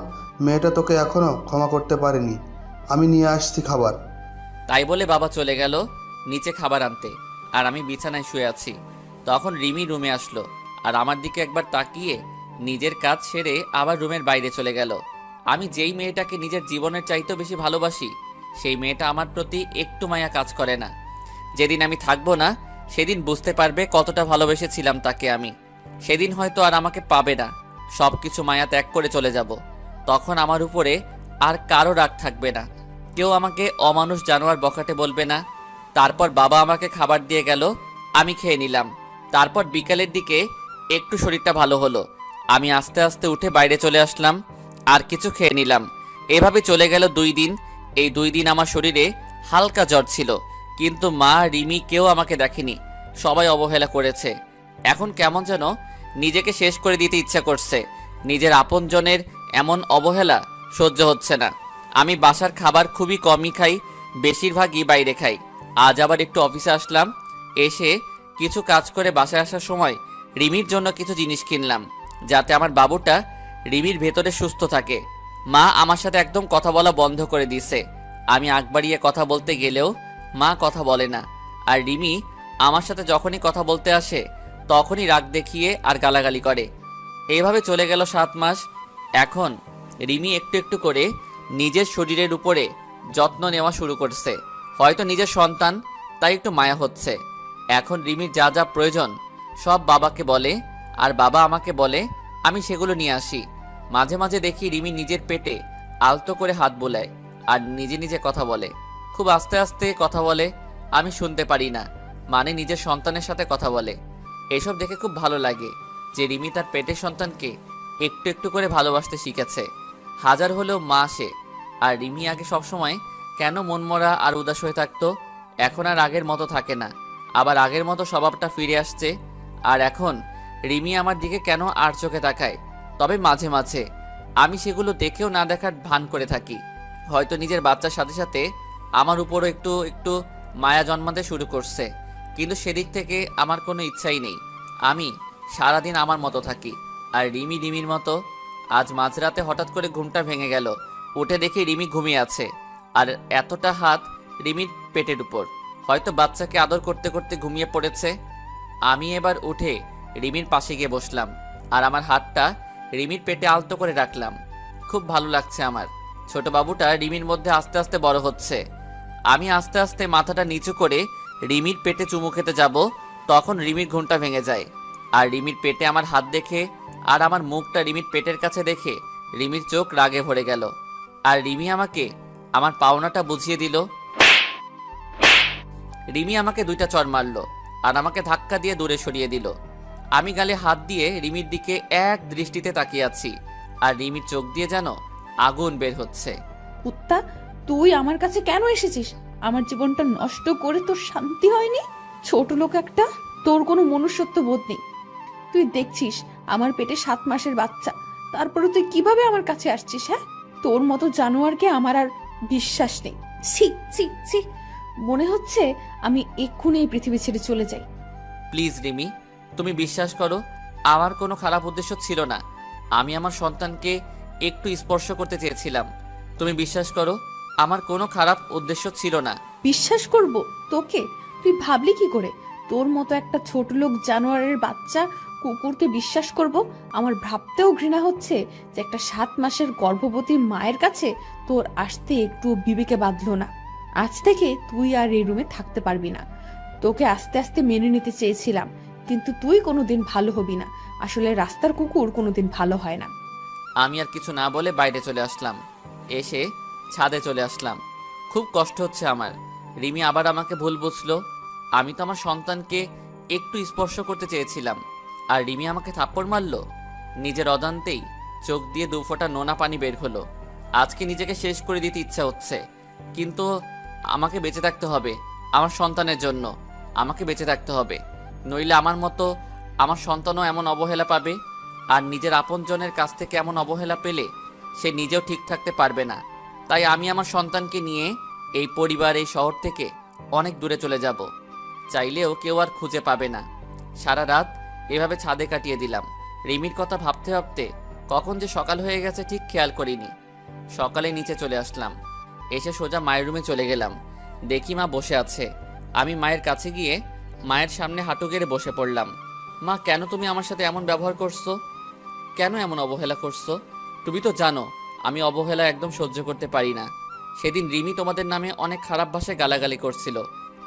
মেয়েটা তোকে এখনও ক্ষমা করতে পারেনি। আমি নিয়ে আসছি খাবার। তাই বলে বাবা চলে গেল নিচে খাবার আনতে, আর আমি বিছানায় শুয়ে আছি। তখন রিমি রুমে আসলো, আর আমার দিকে একবার তাকিয়ে নিজের কাজ সেরে আবার রুমের বাইরে চলে গেল। আমি যেই মেয়েটাকে নিজের জীবনের চাইতেও বেশি ভালোবাসি, সেই মেয়েটা আমার প্রতি একটু মায়া কাজ করে না। যেদিন আমি থাকবো না সেদিন বুঝতে পারবে কতটা ভালোবেসেছিলাম তাকে আমি। সেদিন হয়তো আর আমাকে পাবে না, সব কিছু মায়া ত্যাগ করে চলে যাব। তখন আমার উপরে আর কারো রাগ থাকবে না, কেউ আমাকে অমানুষ জানোয়ার বখাটে বলবে না। তারপর বাবা আমাকে খাবার দিয়ে গেল, আমি খেয়ে নিলাম। তারপর বিকালের দিকে একটু শরীরটা ভালো হলো, আমি আস্তে আস্তে উঠে বাইরে চলে আসলাম আর কিছু খেয়ে নিলাম। এভাবে চলে গেল 2 দিন। এই 2 দিন আমার শরীরে হালকা জ্বর ছিল, কিন্তু মা, রিমি কেউ আমাকে দেখেনি, সবাই অবহেলা করেছে। এখন কেমন যেন নিজেকে শেষ করে দিতে ইচ্ছা করছে। নিজের আপনজনের এমন অবহেলা সহ্য হচ্ছে না। আমি বাসার খাবার খুবই কমই খাই, বেশিরভাগই বাইরে খাই। আজ আবার একটু অফিসে আসলাম, এসে কিছু কাজ করে বাসায় আসার সময় রিমির জন্য কিছু জিনিস কিনলাম, যাতে আমার বাবুটা রিমির ভেতরে সুস্থ থাকে। মা আমার সাথে একদম কথা বলা বন্ধ করে দিয়েছে। আমি আগ বাড়িয়ে কথা বলতে গেলেও মা কথা বলে না, আর রিমি আমার সাথে যখনই কথা বলতে আসে তখনই রাগ দেখিয়ে আর গালাগালি করে। এইভাবে চলে গেল 7 মাস। এখন রিমি একটু একটু করে নিজের শরীরের উপরে যত্ন নেওয়া শুরু করছে। হয়তো নিজের সন্তান, তাই একটু মায়া হচ্ছে। এখন রিমির যা যা প্রয়োজন সব বাবাকে বলে, আর বাবা আমাকে বলে আমি সেগুলো নিয়ে আসি। মাঝে মাঝে দেখি রিমি নিজের পেটে আলতো করে হাত বোলায় আর নিজে নিজে কথা বলে। খুব আস্তে আস্তে কথা বলে, আমি শুনতে পারি না, মানে নিজের সন্তানের সাথে কথা বলে। এসব দেখে খুব ভালো লাগে যে রিমি তার পেটের সন্তানকে একটু একটু করে ভালোবাসতে শিখেছে। হাজার হলেও মা সে। আর রিমি আগে সবসময় কেন মনমরা আর উদাস হয়ে থাকতো, এখন আর আগের মতো থাকে না, আবার আগের মতো স্বভাবটা ফিরে আসছে। আর এখন রিমি আমার দিকে কেন আর চোখে তাকায়, তবে মাঝে মাঝে আমি সেগুলো দেখেও না দেখার ভান করে থাকি। হয়তো নিজের বাচ্চার সাথে সাথে আমার উপরও একটু একটু মায়া জন্মাতে শুরু করছে, কিন্তু সেদিক থেকে আমার কোনো ইচ্ছাই নেই। আমি সারাদিন আমার মতো থাকি। আর রিমি রিমির মতো। আজ মাঝরাতে হঠাৎ করে ঘুমটা ভেঙে গেল। উঠে দেখি রিমি ঘুমিয়ে আছে, আর এতটা হাত রিমির পেটের উপর। হয়তো বাচ্চাকে আদর করতে করতে ঘুমিয়ে পড়েছে। আমি এবার উঠে রিমির পাশে গিয়ে বসলাম, আর আমার হাতটা রিমির পেটে আলতো করে রাখলাম। খুব ভালো লাগছে আমার। ছোট বাবুটা রিমির মধ্যে আস্তে আস্তে বড় হচ্ছে। আমি আস্তে আস্তে মাথাটা নিচু করে রিমির পেটে চুমু খেতে যাব, তখন রিমির ঘুমটা ভেঙে যায়। আর রিমির পেটে আমার হাত দেখে আর আমার মুখটা রিমির পেটের কাছে দেখে রিমির চোখ রাগে ভরে গেল। আর রিমি আমাকে আমার পাওনাটা বুঝিয়ে দিল। রিমি আমাকে 2টা চড় মারলো আর আমাকে ধাক্কা দিয়ে দূরে সরিয়ে দিল। আমি গালে হাত দিয়ে রিমির দিকে এক দৃষ্টিতে তাকিয়ে আছি, আর রিমির চোখ দিয়ে যেন আগুন বের হচ্ছে। কুত্তা, তুই আমার কাছে কেন এসেছিস? আমার জীবনটা নষ্ট করে তোর শান্তি হয়নি? ছোট লোক একটা, তোর কোনো মনুষ্যত্ব বোধ নেই। তুই দেখছিস আমার পেটে 7 মাসের বাচ্চা, তারপরে তুই কিভাবে আমার কাছে আসছিস? হ্যাঁ, তোর মতো জানোয়ারকে আমার আর বিশ্বাস নেই। ছি ছি ছি, মনে হচ্ছে আমি এক্ষুনি এই পৃথিবী ছেড়ে চলে যাই। প্লিজ রিমি, তুমি বিশ্বাস করো, আমার কোনো খারাপ উদ্দেশ্য ছিল না। আমি আমার সন্তানকে একটু স্পর্শ করতে চেয়েছিলাম। তুমি বিশ্বাস করো, আমার কোনো খারাপ উদ্দেশ্য ছিল না। বিশ্বাস করব তোকে? তুই ভাবলি কি করে তোর মতো একটা ছোট লোক জানোয়ারের বাচ্চা কুকুরকে বিশ্বাস করব? আমার ভাবতেও ঘৃণা হচ্ছে যে একটা 7 মাসের গর্ভবতী মায়ের কাছে তোর আসতে একটু বিবেকে বাঁধলো না। আজ থেকে তুই আর এই রুমে থাকতে পারবি না। তোকে আস্তে আস্তে মেনে নিতে চেয়েছিলাম, কিন্তু তুই কোনোদিন ভালো হবি না। আসলে রাস্তার কুকুর কোনোদিন ভালো হয় না। আমি আর কিছু না বলে বাইরে চলে আসলাম। এসে ছাদে চলে আসলাম। খুব কষ্ট হচ্ছে আমার। রিমি আবার আমাকে ভুল বুঝলো। আমি তো আমার সন্তানকে একটু স্পর্শ করতে চেয়েছিলাম, আর রিমি আমাকে থাপ্পড় মারলো। নিজের অজান্তেই চোখ দিয়ে 2 ফোঁটা নোনা পানি বের হলো। আজকে নিজেকে শেষ করে দিতে ইচ্ছা হচ্ছে, কিন্তু আমাকে বেঁচে থাকতে হবে। আমার সন্তানের জন্য আমাকে বেঁচে থাকতে হবে, নইলে আমার মতো আমার সন্তানও এমন অবহেলা পাবে। আর নিজের আপনজনের কাছ থেকে এমন অবহেলা পেলে সে নিজেও ঠিক থাকতে পারবে না। তাই আমি আমার সন্তানকে নিয়ে এই পরিবার, এই শহর থেকে অনেক দূরে চলে যাব। চাইলেও কেউ আর খুঁজে পাবে না। সারা রাত এভাবে ছাদে কাটিয়ে দিলাম। রিমির কথা ভাবতে ভাবতে কখন যে সকাল হয়ে গেছে ঠিক খেয়াল করিনি। সকালে নিচে চলে আসলাম। এসে সোজা মায়ের রুমে চলে গেলাম। দেখি মা বসে আছে। আমি মায়ের কাছে গিয়ে মায়ের সামনে হাঁটু গেড়ে বসে পড়লাম। মা, কেন তুমি আমার সাথে এমন ব্যবহার করছো? কেন এমন অবহেলা করছো? তুমি তো জানো আমি অবহেলা একদম সহ্য করতে পারি না। সেদিন রিমি তোমাদের নামে অনেক খারাপ ভাষায় গালাগালি করছিল,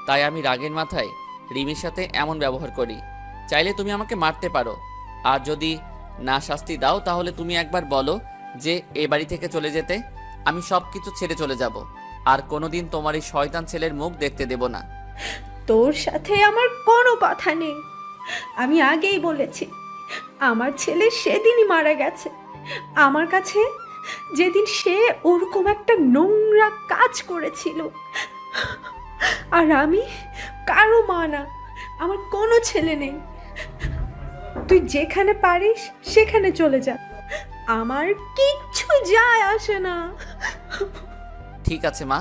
তাই আমি রাগের মাথায় রিমির সাথে এমন ব্যবহার করি। চাইলে তুমি আমাকে মারতে পারো, আর যদি না শাস্তি দাও তাহলে তুমি একবার বলো যে এ বাড়ি থেকে চলে যেতে। আমি সব কিছু ছেড়ে চলে যাব, আর কোনোদিন তোমার এই শয়তান ছেলের মুখ দেখতে দেব না। তোর সাথে আমার কোনো কথা নেই। আমি আগেই বলেছি, আমার ছেলে সেদিনই মারা গেছে আমার কাছে, যেদিন সে ওরকম একটা নোংরা কাজ করেছিল। আর আমি কারো মা না, আমার কোনো ছেলে নেই। তুই যেখানে পারিস সেখানে চলে যা, আমার কিচ্ছু যায় আসে না। ঠিক আছে মা,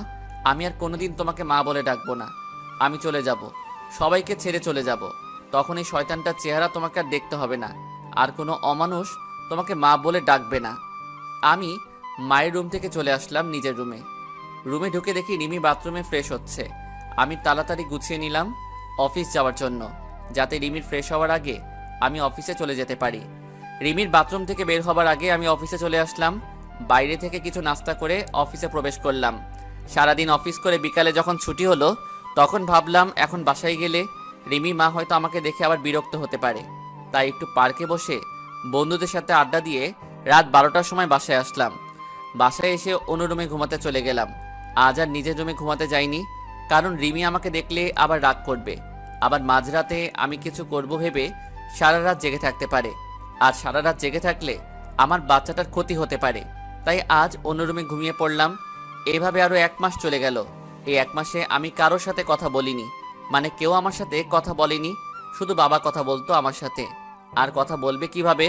আমি আর কোনোদিন তোমাকে মা বলে ডাকবো না। আমি চলে যাব, সবাইকে ছেড়ে চলে যাব। তখন এই শয়তানটার চেহারা তোমাকে আর দেখতে হবে না, আর কোনো অমানুষ তোমাকে মা বলে ডাকবে না। আমি মায়ের রুম থেকে চলে আসলাম নিজের রুমে। রুমে ঢুকে দেখি রিমি বাথরুমে ফ্রেশ হচ্ছে। আমি তাড়াতাড়ি গুছিয়ে নিলাম অফিস যাওয়ার জন্য, যাতে রিমির ফ্রেশ হওয়ার আগে আমি অফিসে চলে যেতে পারি। রিমির বাথরুম থেকে বের হবার আগে আমি অফিসে চলে আসলাম। বাইরে থেকে কিছু নাস্তা করে অফিসে প্রবেশ করলাম। সারাদিন অফিস করে বিকালে যখন ছুটি হলো, তখন ভাবলাম এখন বাসায় গেলে রিমি মা হয়তো আমাকে দেখে আবার বিরক্ত হতে পারে। তাই একটু পার্কে বসে বন্ধুদের সাথে আড্ডা দিয়ে রাত 12টার সময় বাসায় আসলাম। বাসায় এসে অন্য রুমে ঘুমাতে চলে গেলাম। আজ আর নিজের রুমে ঘুমাতে যাইনি, কারণ রিমি আমাকে দেখলে আবার রাগ করবে। আবার মাঝরাতে আমি কিছু করব ভেবে সারা রাত জেগে থাকতে পারে, আর সারা রাত জেগে থাকলে আমার বাচ্চাটার ক্ষতি হতে পারে। তাই আজ অন্য রুমে ঘুমিয়ে পড়লাম। এভাবে আরও 1 মাস চলে গেল। এই 1 মাসে আমি কারোর সাথে কথা বলিনি, মানে কেউ আমার সাথে কথা বলেনি। শুধু বাবা কথা বলতো আমার সাথে, আর কথা বলবে কিভাবে?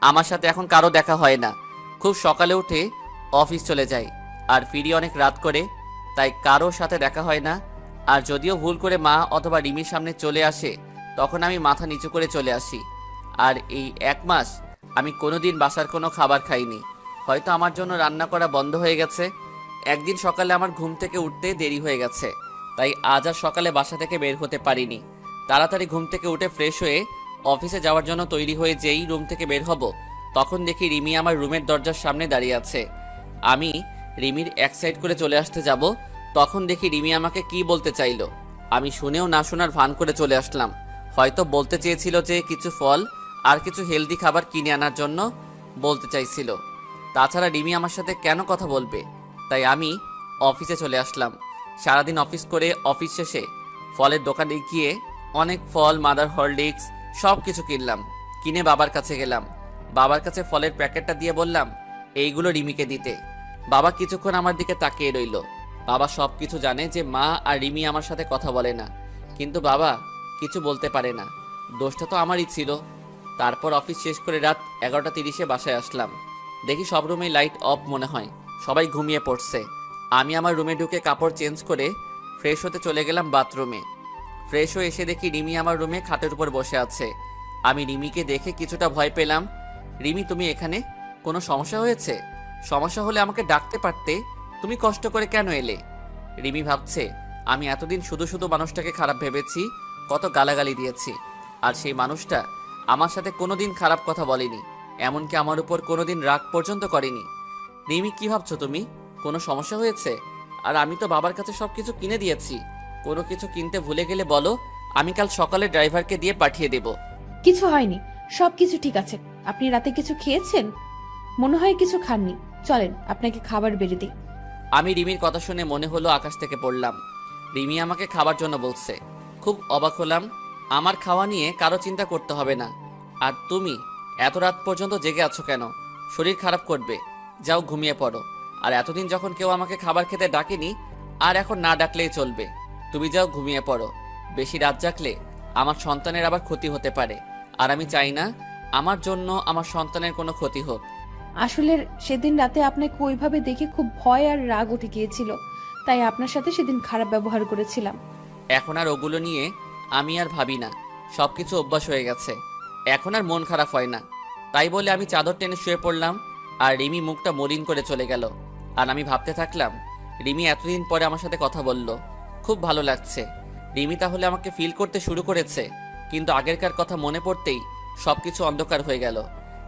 আমার সাথে এখন কারো দেখা হয় না। খুব সকালে উঠে অফিস চলে যাই, আর ফিরি অনেক রাত করে, তাই কারোর সাথে দেখা হয় না। আর যদিও ভুল করে মা অথবা রিমির সামনে চলে আসে, তখন আমি মাথা নিচু করে চলে আসি। আর এই 1 মাস আমি কোনোদিন বাসার কোনো খাবার খাইনি। হয়তো আমার জন্য রান্না করা বন্ধ হয়ে গেছে। একদিন সকালে আমার ঘুম থেকে উঠতে দেরি হয়ে গেছে, তাই আজ আর সকালে বাসা থেকে বের হতে পারিনি। তাড়াতাড়ি ঘুম থেকে উঠে ফ্রেশ হয়ে অফিসে যাওয়ার জন্য তৈরি হয়ে যেই রুম থেকে বের হব, তখন দেখি রিমি আমার রুমের দরজার সামনে দাঁড়িয়ে আছে। আমি রিমির এক সাইড করে চলে আসতে যাব, তখন দেখি রিমি আমাকে কি বলতে চাইলো। আমি শুনেও না শোনার ভান করে চলে আসলাম। হয়তো বলতে চেয়েছিল যে কিছু ফল আর কিছু হেলদি খাবার কিনে আনার জন্য বলতে চাইছিল। তাছাড়া রিমি আমার সাথে কেন কথা বলবে, তাই আমি অফিসে চলে আসলাম। সারাদিন অফিস করে অফিস শেষে ফলের দোকানে গিয়ে অনেক ফল, মাদার হরলিক্স সব কিছু কিনলাম। কিনে বাবার কাছে গেলাম। বাবার কাছে ফলের প্যাকেটটা দিয়ে বললাম এইগুলো রিমিকে দিতে। বাবা কিছুক্ষণ আমার দিকে তাকিয়ে রইল। বাবা সব কিছু জানে যে মা আর রিমি আমার সাথে কথা বলে না, কিন্তু বাবা কিছু বলতে পারে না। দোষটা তো আমারই ছিল। তারপর অফিস শেষ করে রাত 11:30-এ বাসায় আসলাম। দেখি সব রুমে লাইট অফ মনে হয়, সবাই ঘুমিয়ে পড়ছে। আমি আমার রুমে ঢুকে কাপড় চেঞ্জ করে ফ্রেশ হতে চলে গেলাম বাথরুমে। ফ্রেশ হয়ে এসে দেখি রিমি আমার রুমে খাটের উপর বসে আছে। আমি রিমিকে দেখে কিছুটা ভয় পেলাম। রিমি, তুমি এখানে? কোনো সমস্যা হয়েছে? সমস্যা হলে আমাকে ডাকতে পারতে, তুমি কষ্ট করে কেন এলে? রিমি ভাবছে আমি এতদিন শুধু শুধু মানুষটাকে খারাপ ভেবেছি, কত গালাগালি দিয়েছি, আর সেই মানুষটা আমার সাথে কোনোদিন খারাপ কথা বলেনি, এমনকি আমার উপর কোনোদিন রাগ পর্যন্ত করেনি। রিমি, কি ভাবছো তুমি? কোনো সমস্যা হয়েছে? আর আমি তো বাবার কাছে সব কিছু কিনে দিয়েছি। কোনো কিছু কিনতে ভুলে গেলে বলো, আমি কাল সকালে ড্রাইভারকে দিয়ে পাঠিয়ে দেব। কিছু হয়নি, সব কিছু ঠিক আছে। আপনি রাতে কিছু খেয়েছেন? মনে হয় কিছু খাননি। চলেন আপনাকে খাবার বেড়ে দিই। আমি রিমির কথা শুনে মনে হলো আকাশ থেকে পড়লাম। রিমি আমাকে খাবার জন্য বলছে। খুব অবাক হলাম। আমার খাওয়া নিয়ে কারো চিন্তা করতে হবে না। আর তুমি এত রাত পর্যন্ত জেগে আছো কেন? শরীর খারাপ করবে, যাও ঘুমিয়ে পড়ো। আর এতদিন যখন কেউ আমাকে খাবার খেতে ডাকেনি, আর এখন না ডাকলেই চলবে। তুমি যাও ঘুমিয়ে পড়ো। বেশি রাত জাগলে আমার সন্তানের আবার ক্ষতি হতে পারে, আর আমি চাই না আমার জন্য আমার সন্তানের কোনো ক্ষতি হোক। আসলে সেদিন রাতে আপনাকে ওইভাবে দেখে খুব ভয় আর রাগ উঠে গিয়েছিল, তাই আপনার সাথে সেদিন খারাপ ব্যবহার করেছিলাম। এখন আর ওগুলো নিয়ে আমি আর ভাবি না, সব কিছু অভ্যাস হয়ে গেছে। এখন আর মন খারাপ হয় না। তাই বলে আমি চাদর টেনে শুয়ে পড়লাম, আর রিমি মুখটা মলিন করে চলে গেল। আর আমি ভাবতে থাকলাম, রিমি এতদিন পরে আমার সাথে কথা বলল, খুব ভালো লাগছে। রিমি তাহলে আমাকে ফিল করতে শুরু করেছে। কিন্তু আগেরকার কথা মনে পড়তেই সব কিছু অন্ধকার হয়ে গেল।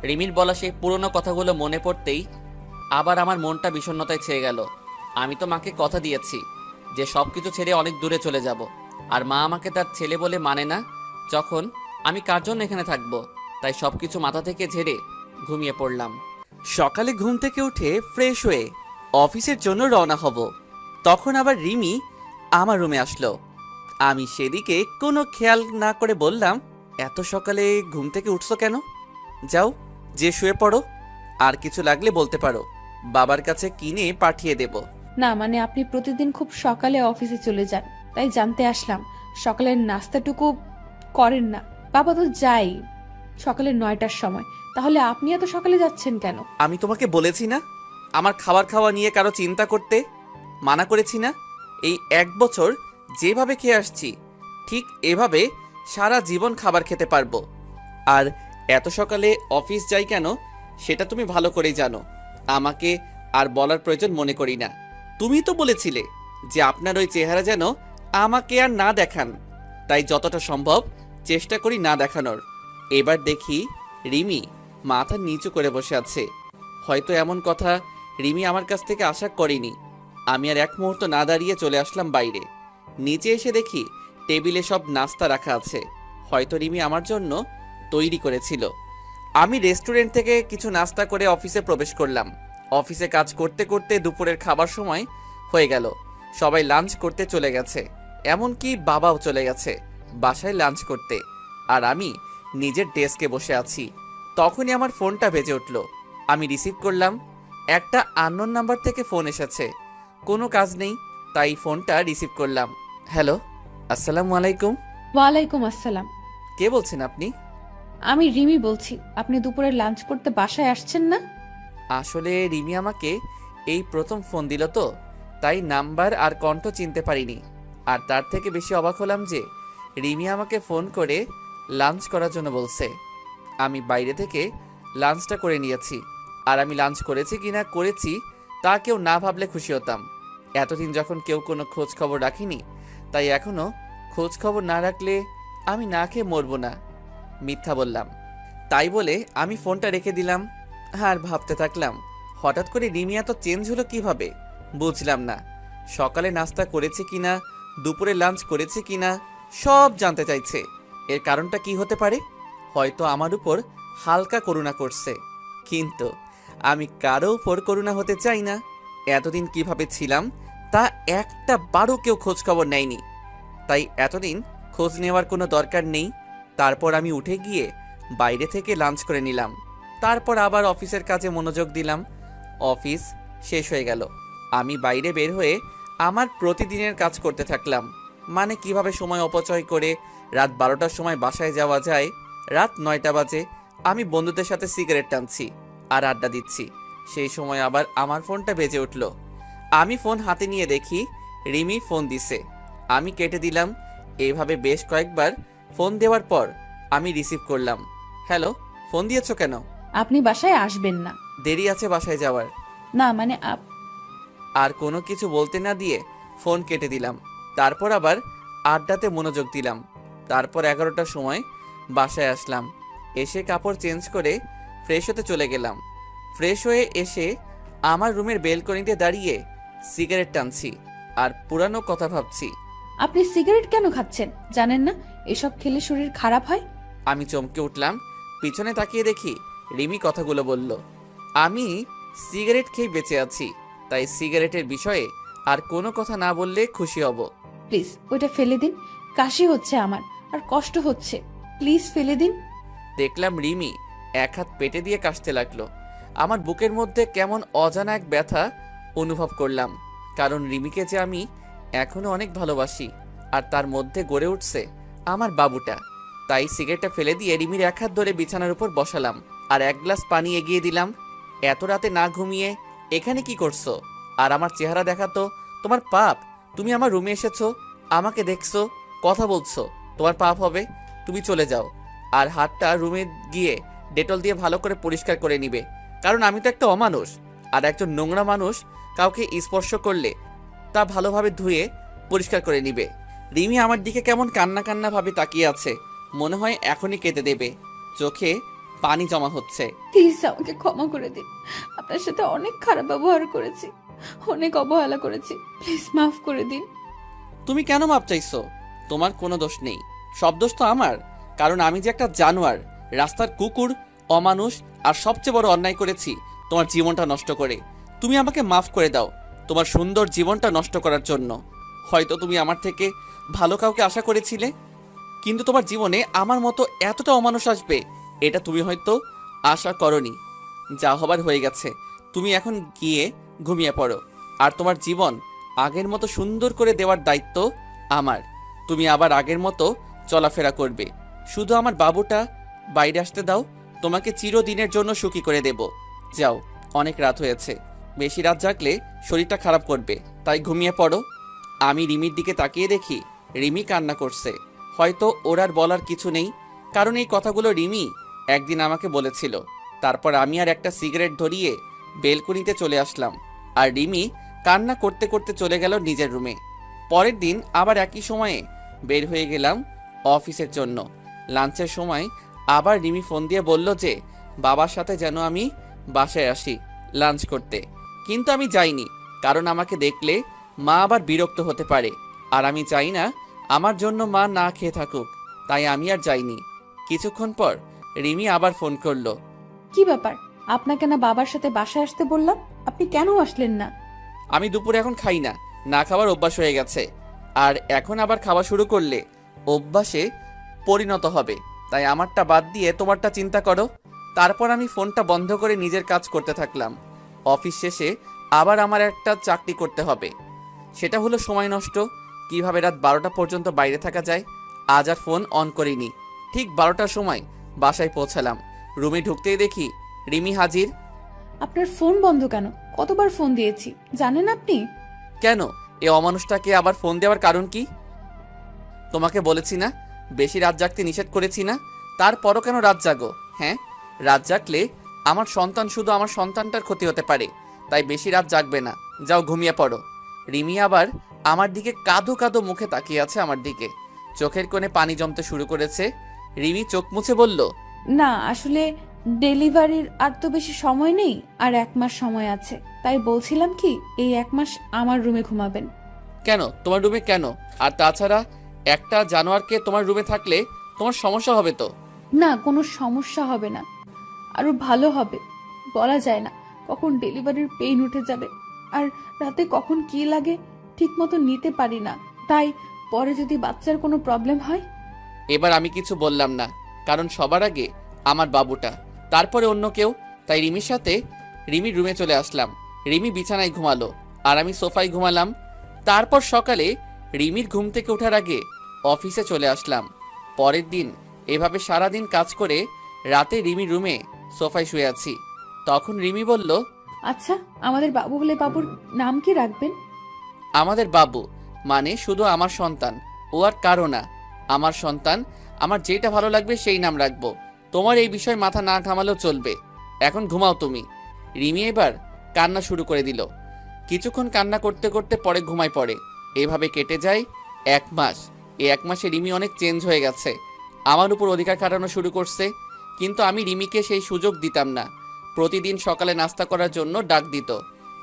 রিমির বলা সেই পুরনো কথাগুলো মনে পড়তেই আবার আমার মনটা বিষণ্ণতায় ছেয়ে গেল। আমি তো মাকে কথা দিয়েছি যে সব কিছু ছেড়ে অনেক দূরে চলে যাব, আর মা আমাকে তার ছেলে বলে মানে না। যখন আমি কার জন্য এখানে থাকবো? তাই সব কিছু মাথা থেকে ঝেড়ে ঘুমিয়ে পড়লাম। সকালে ঘুম থেকে উঠে ফ্রেশ হয়ে অফিসের জন্য রওনা হব, তখন আবার রিমি আমার রুমে আসলো। আমি সেদিকে কোনো খেয়াল না করে বললাম, এত সকালে ঘুম থেকে উঠছো কেন? যাও, যে শুয়ে পড়ো। আর কিছু লাগলে বলতে পারো, বাবার কাছে কিনে পাঠিয়ে দেব। না মানে আপনি প্রতিদিন খুব সকালে অফিসে চলে যান, তাই জানতে আসলাম সকালের নাস্তাটুকু করেন না। বাবা তো যাই সকালে 9টার সময়, তাহলে আপনি এত সকালে যাচ্ছেন কেন? আমি তোমাকে বলেছি না আমার খাবার খাওয়া নিয়ে কারো চিন্তা করতে? মানা করেছি না? এই 1 বছর যেভাবে খেয়ে আসছি, ঠিক এভাবে সারা জীবন খাবার খেতে পারবো। আর এত সকালে অফিস যাই কেন সেটা তুমি ভালো করেই জানো। আমাকে আর বলার প্রয়োজন মনে করি না। তুমি তো বলেছিলে যে আপনার ওই চেহারা যেন আমাকে আর না দেখান, তাই যতটা সম্ভব চেষ্টা করি না দেখানোর। এবার দেখি রিমি মাথা নিচু করে বসে আছে। হয়তো এমন কথা রিমি আমার কাছ থেকে আশা করেনি। আমি আর এক মুহূর্ত না দাঁড়িয়ে চলে আসলাম বাইরে। নিচে এসে দেখি টেবিলে সব নাস্তা রাখা আছে, হয়তো রিমি আমার জন্য তৈরি করেছিল। আমি রেস্টুরেন্ট থেকে কিছু নাস্তা করে অফিসে প্রবেশ করলাম। অফিসে কাজ করতে করতে দুপুরের খাবার সময় হয়ে গেল। সবাই লাঞ্চ করতে চলে গেছে, এমনকি বাবাও চলে গেছে বাসায় লাঞ্চ করতে। আর আমি নিজের ডেস্কে বসে আছি। তখনই আমার ফোনটা বেজে উঠল। আমি রিসিভ করলাম। একটা আননোন নাম্বার থেকে ফোন এসেছে। কোনো কাজ নেই, তাই ফোনটা রিসিভ করলাম। হ্যালো, আসসালামু আলাইকুম। ওয়ালাইকুম আসসালাম। কে বলছেন আপনি? আমি রিমি বলছি। আপনি দুপুরে লাঞ্চ করতে বাসায় আসছেন না? আসলে রিমি আমাকে এই প্রথম ফোন দিল তো, তাই নাম্বার আর কণ্ঠ চিনতে পারিনি। আর তার থেকে বেশি অবাক হলাম যে রিমি আমাকে ফোন করে লাঞ্চ করার জন্য বলছে। আমি বাইরে থেকে লাঞ্চটা করে নিয়েছি। আর আমি লাঞ্চ করেছি কিনা করেছি তা কেউ না ভাবলে খুশি হতাম। এতদিন যখন কেউ কোনো খোঁজ খবর রাখিনি, তাই এখনও খোঁজ খবর না রাখলে আমি না খেয়ে মরবো না। মিথ্যা বললাম। তাই বলে আমি ফোনটা রেখে দিলাম আর ভাবতে থাকলাম, হঠাৎ করে রিমি এত চেঞ্জ হলো কিভাবে? বুঝলাম না। সকালে নাস্তা করেছে কিনা, দুপুরে লাঞ্চ করেছে কিনা, সব জানতে চাইছে। এর কারণটা কি হতে পারে? হয়তো আমার উপর হালকা করুণা করছে, কিন্তু আমি কারো উপর করুণা হতে চাই না। এতদিন কিভাবে ছিলাম তা একটা বারও কেউ খোঁজ খবর নেয়নি, তাই এতদিন খোঁজ নেওয়ার কোনো দরকার নেই। তারপর আমি উঠে গিয়ে বাইরে থেকে লাঞ্চ করে নিলাম। তারপর আবার অফিসের কাজে মনোযোগ দিলাম। অফিস শেষ হয়ে গেল। আমি বাইরে বের হয়ে আমার প্রতিদিনের কাজ করতে থাকলাম। মানে কিভাবে সময় অপচয় করে রাত 12টার সময় বাসায় যাওয়া যায়। রাত 9টা বাজে, আমি বন্ধুদের সাথে সিগারেট টানছি আর আড্ডা দিচ্ছি। সেই সময় আবার আমার ফোনটা বেজে উঠল। আমি ফোন হাতে নিয়ে দেখি রিমি ফোন দিছে। আমি কেটে দিলাম। এইভাবে বেশ কয়েকবার ফোন দেওয়ার পর আমি রিসিভ করলাম। হ্যালো, ফোন দিয়েছো কেন? আপনি বাসায় আসবেন না। দেরি আছে বাসায় যাওয়ার। না মানে আর কোনো কিছু বলতে না দিয়ে ফোন কেটে দিলাম। তারপর আবার আড্ডাতে মনোযোগ দিলাম। তারপর 11টার সময় বাসায় আসলাম। এসে কাপড় চেঞ্জ করে ফ্রেশ হতে চলে গেলাম। ফ্রেশ হয়ে এসে আমার রুমের বেলকনিতে দাঁড়িয়ে সিগারেট টানছি আর পুরানো কথা ভাবছি। আপনি সিগারেট কেন খাচ্ছেন? জানেন না এসব খেলে শরীর খারাপ হয়? আমি চমকে উঠলাম। পিছনে তাকিয়ে দেখি রিমি কথাগুলো বলল। আমি সিগারেট খেয়ে বেঁচে আছি, তাই সিগারেটের বিষয়ে আর কোনো কথা না বললে খুশি হব। প্লিজ ওইটা ফেলে দিন, কাশি হচ্ছে আমার আর কষ্ট হচ্ছে, প্লিজ ফেলে দিন। দেখলাম রিমি এক হাত পেটে দিয়ে কাশতে লাগলো। আমার বুকের মধ্যে কেমন অজানা এক ব্যথা অনুভব করলাম, কারণ রিমিকে যে আমি এখনো অনেক ভালোবাসি আর তার মধ্যে গড়ে উঠছে আমার বাবুটা। তাই সিগারেটটা ফেলে দিয়ে রিমির এক হাত ধরে বিছানার উপর বসালাম আর এক গ্লাস পানি এগিয়ে দিলাম। এত রাতে না ঘুমিয়ে এখানে কি করছো? আর আমার চেহারা দেখাতো। তোমার পাপ। তুমি আমার রুমে এসেছো, আমাকে দেখছো, কথা বলছো, তোমার পাপ হবে। তুমি চলে যাও আর হাতটা রুমে গিয়ে ডেটল দিয়ে ভালো করে পরিষ্কার করে নিবে, কারণ আমি তো একটা অমানুষ। আর একজন নোংরা মানুষ কাউকে স্পর্শ করলে তা ভালোভাবে ধুয়ে পরিষ্কার করে নিবে। রিমি আমার দিকে কেমন কান্না কান্না ভাবে তাকিয়ে আছে, মনে হয় এখনই কেঁদে দেবে। চোখে পানি জমা হচ্ছে। প্লিজ আমাকে ক্ষমা করে দিন, আপনার সাথে অনেক খারাপ ব্যবহার করেছি, অনেক অবহেলা করেছি, প্লিজ মাফ করে দিন। তুমি কেন মাপ চাইছো? তোমার কোনো দোষ নেই, সব দোষ তো আমার। কারণ আমি যে একটা জানোয়ার, রাস্তার কুকুর, অমানুষ আর সবচেয়ে বড় অন্যায় করেছি তোমার জীবনটা নষ্ট করে। তুমি আমাকে মাফ করে দাও তোমার সুন্দর জীবনটা নষ্ট করার জন্য। হয়তো তুমি আমার থেকে ভালো কাউকে আশা করেছিলে, কিন্তু তোমার জীবনে আমার মতো এতটা অমানুষ আসবে এটা তুমি হয়তো আশা করনি। যা হবার হয়ে গেছে, তুমি এখন গিয়ে ঘুমিয়ে পড়ো। আর তোমার জীবন আগের মতো সুন্দর করে দেওয়ার দায়িত্ব আমার। তুমি আবার আগের মতো চলাফেরা করবে। শুধু আমার বাবুটা বাইরে আসতে দাও, তোমাকে চিরদিনের জন্য সুখী করে দেব। যাও, অনেক রাত হয়েছে, বেশি রাত জাগলে শরীরটা খারাপ করবে, তাই ঘুমিয়ে পড়ো। আমি রিমির দিকে তাকিয়ে দেখি রিমি কান্না করছে। হয়তো ওর আর বলার কিছু নেই, কারণ এই কথাগুলো রিমি একদিন আমাকে বলেছিল। তারপর আমি আর একটা সিগারেট ধরিয়ে বেলকনিতে চলে আসলাম, আর রিমি কান্না করতে করতে চলে গেল নিজের রুমে। পরের দিন আবার একই সময়ে বের হয়ে গেলাম অফিসের জন্য। লাঞ্চের সময় আবার রিমি ফোন দিয়ে বলল যে বাবার সাথে যেন আমি বাসায় আসি লাঞ্চ করতে, কিন্তু আমি যাইনি, কারণ আমাকে দেখলে মা আবার বিরক্ত হতে পারে, আর আমি চাই না আমার জন্য মা না খেয়ে থাকুক, তাই আমি আর যাইনি। কিছুক্ষণ পর রিমি আবার ফোন করলো। কি ব্যাপার, আপনাকে না বাবার সাথে বাসায় আসতে বললাম, আপনি কেন আসলেন না? আমি দুপুরে এখন খাই না, না খাওয়ার অভ্যাস হয়ে গেছে, আর এখন আবার খাওয়া শুরু করলে অভ্যাসে পরিণত হবে, তাই আমারটা বাদ দিয়ে তোমারটা চিন্তা করো। তারপর আমি ফোনটা বন্ধ করে নিজের কাজ করতে থাকলাম। অফিস শেষে আবার আমার একটা চাকরি করতে হবে, সেটা হলো সময় নষ্ট। কিভাবে রাত 12টা পর্যন্ত বাইরে থাকা যায়। আজ আর ফোন অন করিনি। ঠিক 12টার সময় বাসায় পৌঁছালাম। রুমে ঢুকতেই দেখি রিমি হাজির। আপনার ফোন বন্ধ কেন? কতবার ফোন দিয়েছি জানেন আপনি? কেন, এ অমানুষটাকে আবার ফোন দেওয়ার কারণ কি? তোমাকে বলেছি না বেশি রাত জাগতে নিষেধ করেছি না, তারপরও কেন রাত জাগো? হ্যাঁ, রাত জাগলে আমার সন্তান, শুধু আমার সন্তানটার ক্ষতি হতে পারে, তাই বেশি রাত জাগবে না, যাও ঘুমিয়ে পড়ো। রিমি আবার আমার দিকে কাঁদো কাঁদো মুখে তাকিয়ে আছে আমার দিকে, চোখের কোণে পানি জমতে শুরু করেছে। রিমি চোখ মুছে বলল, না আসলে ডেলিভারির আর তো বেশি সময় নেই, আর 1 মাস সময় আছে, তাই বলছিলাম কি এই 1 মাস আমার রুমে ঘুমাবেন। কেন তোমার রুমে কেন? আর তাছাড়া একটা জানোয়ারকে তোমার রুমে থাকলে তোমার সমস্যা হবে তো। না কোনো সমস্যা হবে না, আরো ভালো হবে। বলা যায় না কখন ডেলিভারির পেইন উঠে যাবে, আর রাতে কখন কি লাগে ঠিক মতো নিতে পারি না, তাই পরে যদি বাচ্চার কোনো প্রবলেম হয়। এবার আমি কিছু বললাম না, কারণ সবার আগে আমার বাবুটা, তারপরে অন্য কেউ। তাই রিমির সাথে রিমির রুমে চলে আসলাম। রিমি বিছানায় ঘুমালো আর আমি সোফায় ঘুমালাম। তারপর সকালে রিমির ঘুম থেকে ওঠার আগে অফিসে চলে আসলাম। পরের দিন এভাবে সারাদিন কাজ করে রাতে রিমির রুমে সোফায় শুয়ে আছি। তখন রিমি বলল, আচ্ছা আমাদের বাবু হলে বাবুর নাম কি রাখবেন? আমাদের বাবু মানে শুধু আমার সন্তান, ও আর কারো না। আমার সন্তান, আমার যেটা ভালো লাগবে সেই নাম রাখবো। তোমার এই বিষয় মাথা না ঘামালেও চলবে। এখন ঘুমাও তুমি। রিমি এবার কান্না শুরু করে দিল। কিছুক্ষণ কান্না করতে করতে পরে ঘুমায় পড়ে। এভাবে কেটে যায় 1 মাস। এই 1 মাসে রিমি অনেক চেঞ্জ হয়ে গেছে, আমার উপর অধিকার খাটানো শুরু করছে। কিন্তু আমি রিমিকে সেই সুযোগ দিতাম না। প্রতিদিন সকালে নাস্তা করার জন্য ডাক দিত,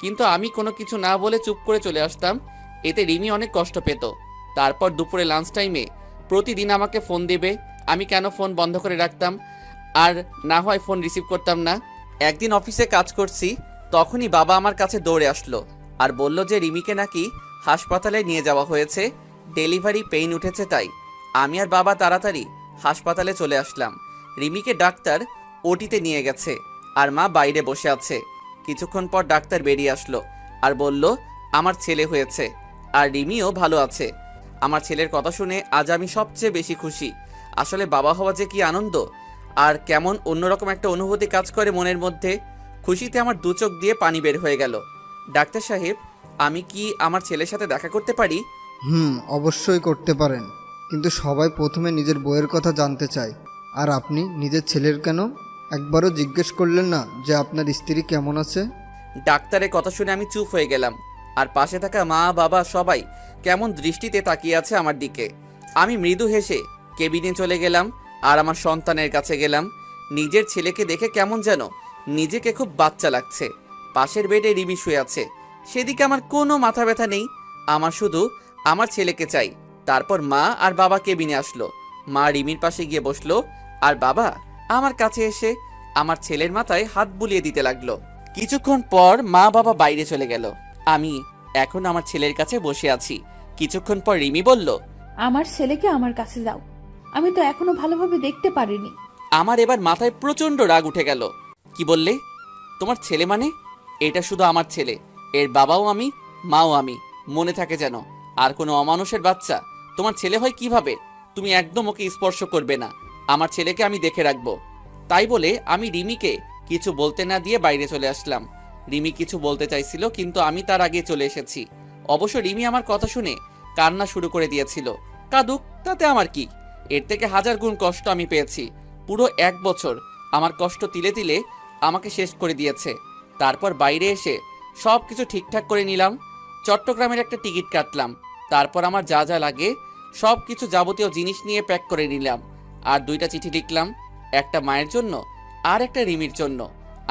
কিন্তু আমি কোনো কিছু না বলে চুপ করে চলে আসতাম। এতে রিমি অনেক কষ্ট পেত। তারপর দুপুরে লাঞ্চ টাইমে প্রতিদিন আমাকে ফোন দেবে। আমি কেন ফোন বন্ধ করে রাখতাম, আর না হয় ফোন রিসিভ করতাম না। একদিন অফিসে কাজ করছি, তখনই বাবা আমার কাছে দৌড়ে আসলো আর বলল যে রিমিকে নাকি হাসপাতালে নিয়ে যাওয়া হয়েছে, ডেলিভারি পেইন উঠেছে। তাই আমি আর বাবা তাড়াতাড়ি হাসপাতালে চলে আসলাম। রিমিকে ডাক্তার ওটিতে নিয়ে গেছে আর মা বাইরে বসে আছে। কিছুক্ষণ পর ডাক্তার বেরিয়ে আসলো আর বলল আমার ছেলে হয়েছে আর রিমিও ভালো আছে। আমার ছেলের কথা শুনে আজ আমি সবচেয়ে বেশি খুশি। আসলে বাবা হওয়া যে কি আনন্দ, আর কেমন অন্যরকম একটা অনুভূতি কাজ করে মনের মধ্যে। খুশিতে আমার দু চোখ দিয়ে পানি বের হয়ে গেল। ডাক্তার সাহেব, আমি কি আমার ছেলের সাথে দেখা করতে পারি? অবশ্যই করতে পারেন, কিন্তু সবাই প্রথমে নিজের বইয়ের কথা জানতে চায়। আর আপনি নিজের ছেলের কেন একবারও জিজ্ঞেস করলেন না যে আপনার স্ত্রী কেমন আছে? ডাক্তারের কথা শুনে আমি চুপ হয়ে গেলাম, আর পাশে থাকা মা বাবা সবাই কেমন দৃষ্টিতে তাকিয়ে আছে আমার দিকে। আমি মৃদু হেসে কেবিনে চলে গেলাম আর আমার সন্তানের কাছে গেলাম। নিজের ছেলেকে দেখে কেমন যেন নিজেকে খুব বাচ্চা লাগছে। পাশের বেডে রিমি শুয়ে আছে, সেদিকে আমার কোনো মাথা ব্যথা নেই। আমার শুধু আমার ছেলেকে চাই। তারপর মা আর বাবা কেবিনে আসলো। মা রিমির পাশে গিয়ে বসলো আর বাবা আমার কাছে এসে আমার ছেলের মাথায় হাত বুলিয়ে দিতে লাগলো। কিছুক্ষণ পর মা বাবা বাইরে চলে গেল। আমি এখন আমার ছেলের কাছে বসে আছি। কিছুক্ষণ পর রিমি বলল, আমার ছেলেকে আমার কাছে দাও, আমি তো এখনো ভালোভাবে দেখতে পারিনি। আমার এবার মাথায় প্রচন্ড রাগ উঠে গেল। কি বললে? তোমার ছেলে মানে? এটা শুধু আমার ছেলে, এর বাবাও আমি, মাও আমি। মনে থাকে যেন। আর কোনো অমানুষের বাচ্চা তোমার ছেলে হয় কিভাবে? তুমি একদম ওকে স্পর্শ করবে না। আমার ছেলেকে আমি দেখে রাখবো। তাই বলে আমি রিমিকে কিছু বলতে না দিয়ে বাইরে চলে আসলাম। রিমি কিছু বলতে চাইছিল, কিন্তু আমি তার আগে চলে এসেছি। অবশ্য রিমি আমার কথা শুনে কান্না শুরু করে দিয়েছিল। কাঁদুক, তাতে আমার কি? এর থেকে 1000 গুণ কষ্ট আমি পেয়েছি। পুরো 1 বছর আমার কষ্ট তিলে তিলে আমাকে শেষ করে দিয়েছে। তারপর বাইরে এসে সব কিছু ঠিকঠাক করে নিলাম। চট্টগ্রামের একটা টিকিট কাটলাম। তারপর আমার যা যা লাগে সব কিছু যাবতীয় জিনিস নিয়ে প্যাক করে নিলাম। আর 2টা চিঠি লিখলাম, একটা মায়ের জন্য আর একটা রিমির জন্য।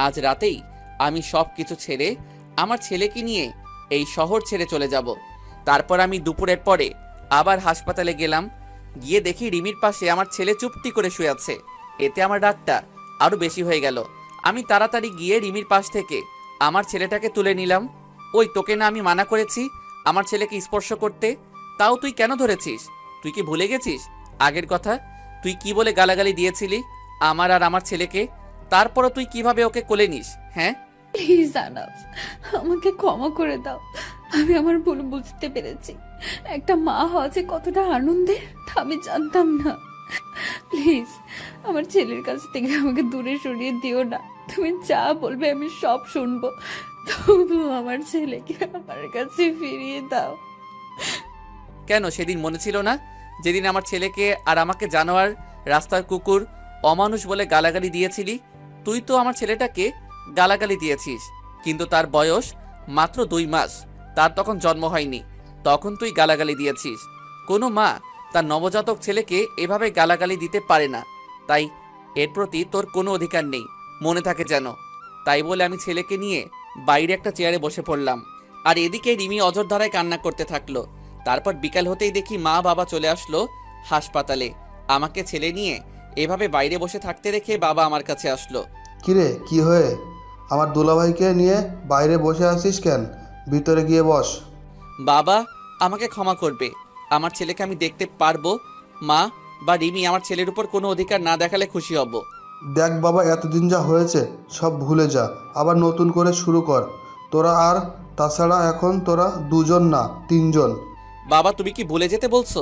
আজ রাতেই আমি সব কিছু ছেড়ে আমার ছেলেকে নিয়ে এই শহর ছেড়ে চলে যাব। তারপর আমি দুপুরের পরে আবার হাসপাতালে গেলাম। গিয়ে দেখি রিমির পাশে আমার ছেলে চুপটি করে শুয়ে আছে। এতে আমার রাগটা আরো বেশি হয়ে গেল। আমি তাড়াতাড়ি গিয়ে রিমির পাশ থেকে আমার ছেলেটাকে তুলে নিলাম। ওই, তোকে না আমি মানা করেছি আমার ছেলেকে স্পর্শ করতে? তাও তুই কেন ধরেছিস? তুই কি ভুলে গেছিস আগের কথা? তুই কি বলে গালাগালি দিয়েছিলি আমার আর আমার ছেলেকে? তারপরও তুই কিভাবে ওকে কোলে নিস? হ্যাঁ, প্লিজ আনাফ, আমাকে ক্ষমা করে দাও। আমি আমার ভুল বুঝতে পেরেছি। একটা মা হওয়া যে কতটা আনন্দের তা আমি জানতাম না। প্লিজ আমার ছেলের কাছ থেকে আমাকে দূরে সরিয়ে দিও না। তুমি যা বলবে আমি সব শুনবো, তবু আমার ছেলেকে আমার কাছে ফিরিয়ে দাও। কেন সেদিন মনে ছিল না যেদিন আমার ছেলেকে আর আমাকে জানোয়ার, রাস্তার কুকুর অমানুষ বলে গালাগালি দিয়েছিলি। তুই তো আমার ছেলেটাকে গালাগালি দিয়েছিস, কিন্তু তার বয়স মাত্র 2 মাস, তার তখন জন্ম হয়নি, তখন তুই গালাগালি দিয়েছিস। কোনো মা তার নবজাতক ছেলেকে এভাবে গালাগালি দিতে পারে না, তাই এর প্রতি তোর কোনো অধিকার নেই, মনে থাকে যেন। তাই বলে আমি ছেলেকে নিয়ে বাইরে একটা চেয়ারে বসে পড়লাম, আর এদিকে রিমি অঝোরধারায় কান্না করতে থাকলো। তারপর বিকাল হতেই দেখি মা বাবা চলে আসলো হাসপাতালে। আমাকে ছেলে নিয়ে এভাবে বাইরে বসে থাকতে রেখে বাবা আমার কাছে আসলো। কিরে কি হয়ে আমার দুলাভাইকে নিয়ে বাইরে বসে আছিস কেন? ভিতরে গিয়ে বস। বাবা আমাকে ক্ষমা করবে, আমার ছেলেকে আমি দেখতে পারবো। মা বা রিমি আমার ছেলের উপর কোনো অধিকার না দেখালে খুশি হব। দেখ বাবা, এতদিন যা হয়েছে সব ভুলে যা, আবার নতুন করে শুরু কর তোরা। আর তাছাড়া এখন তোরা 2 জন না 3 জন। বাবা তুমি কি ভুলে যেতে বলছো?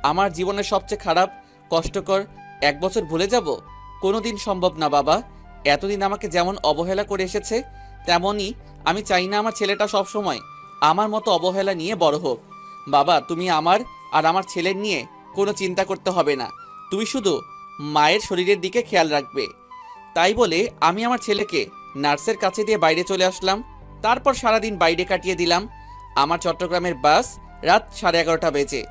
আমার জীবনের সবচেয়ে খারাপ কষ্টকর 1 বছর ভুলে যাব? কোনোদিন সম্ভব না বাবা। এতদিন আমাকে যেমন অবহেলা করে এসেছে, তেমনই আমি চাই না আমার ছেলেটা সব সময় আমার মতো অবহেলা নিয়ে বড় হোক। বাবা তুমি আমার আর আমার ছেলের নিয়ে কোনো চিন্তা করতে হবে না, তুমি শুধু মায়ের শরীরের দিকে খেয়াল রাখবে। তাই বলে আমি আমার ছেলেকে নার্সের কাছে দিয়ে বাইরে চলে আসলাম। তারপর সারাদিন বাইরে কাটিয়ে দিলাম। আমার চট্টগ্রামের বাস রাত 11:30 বেজে।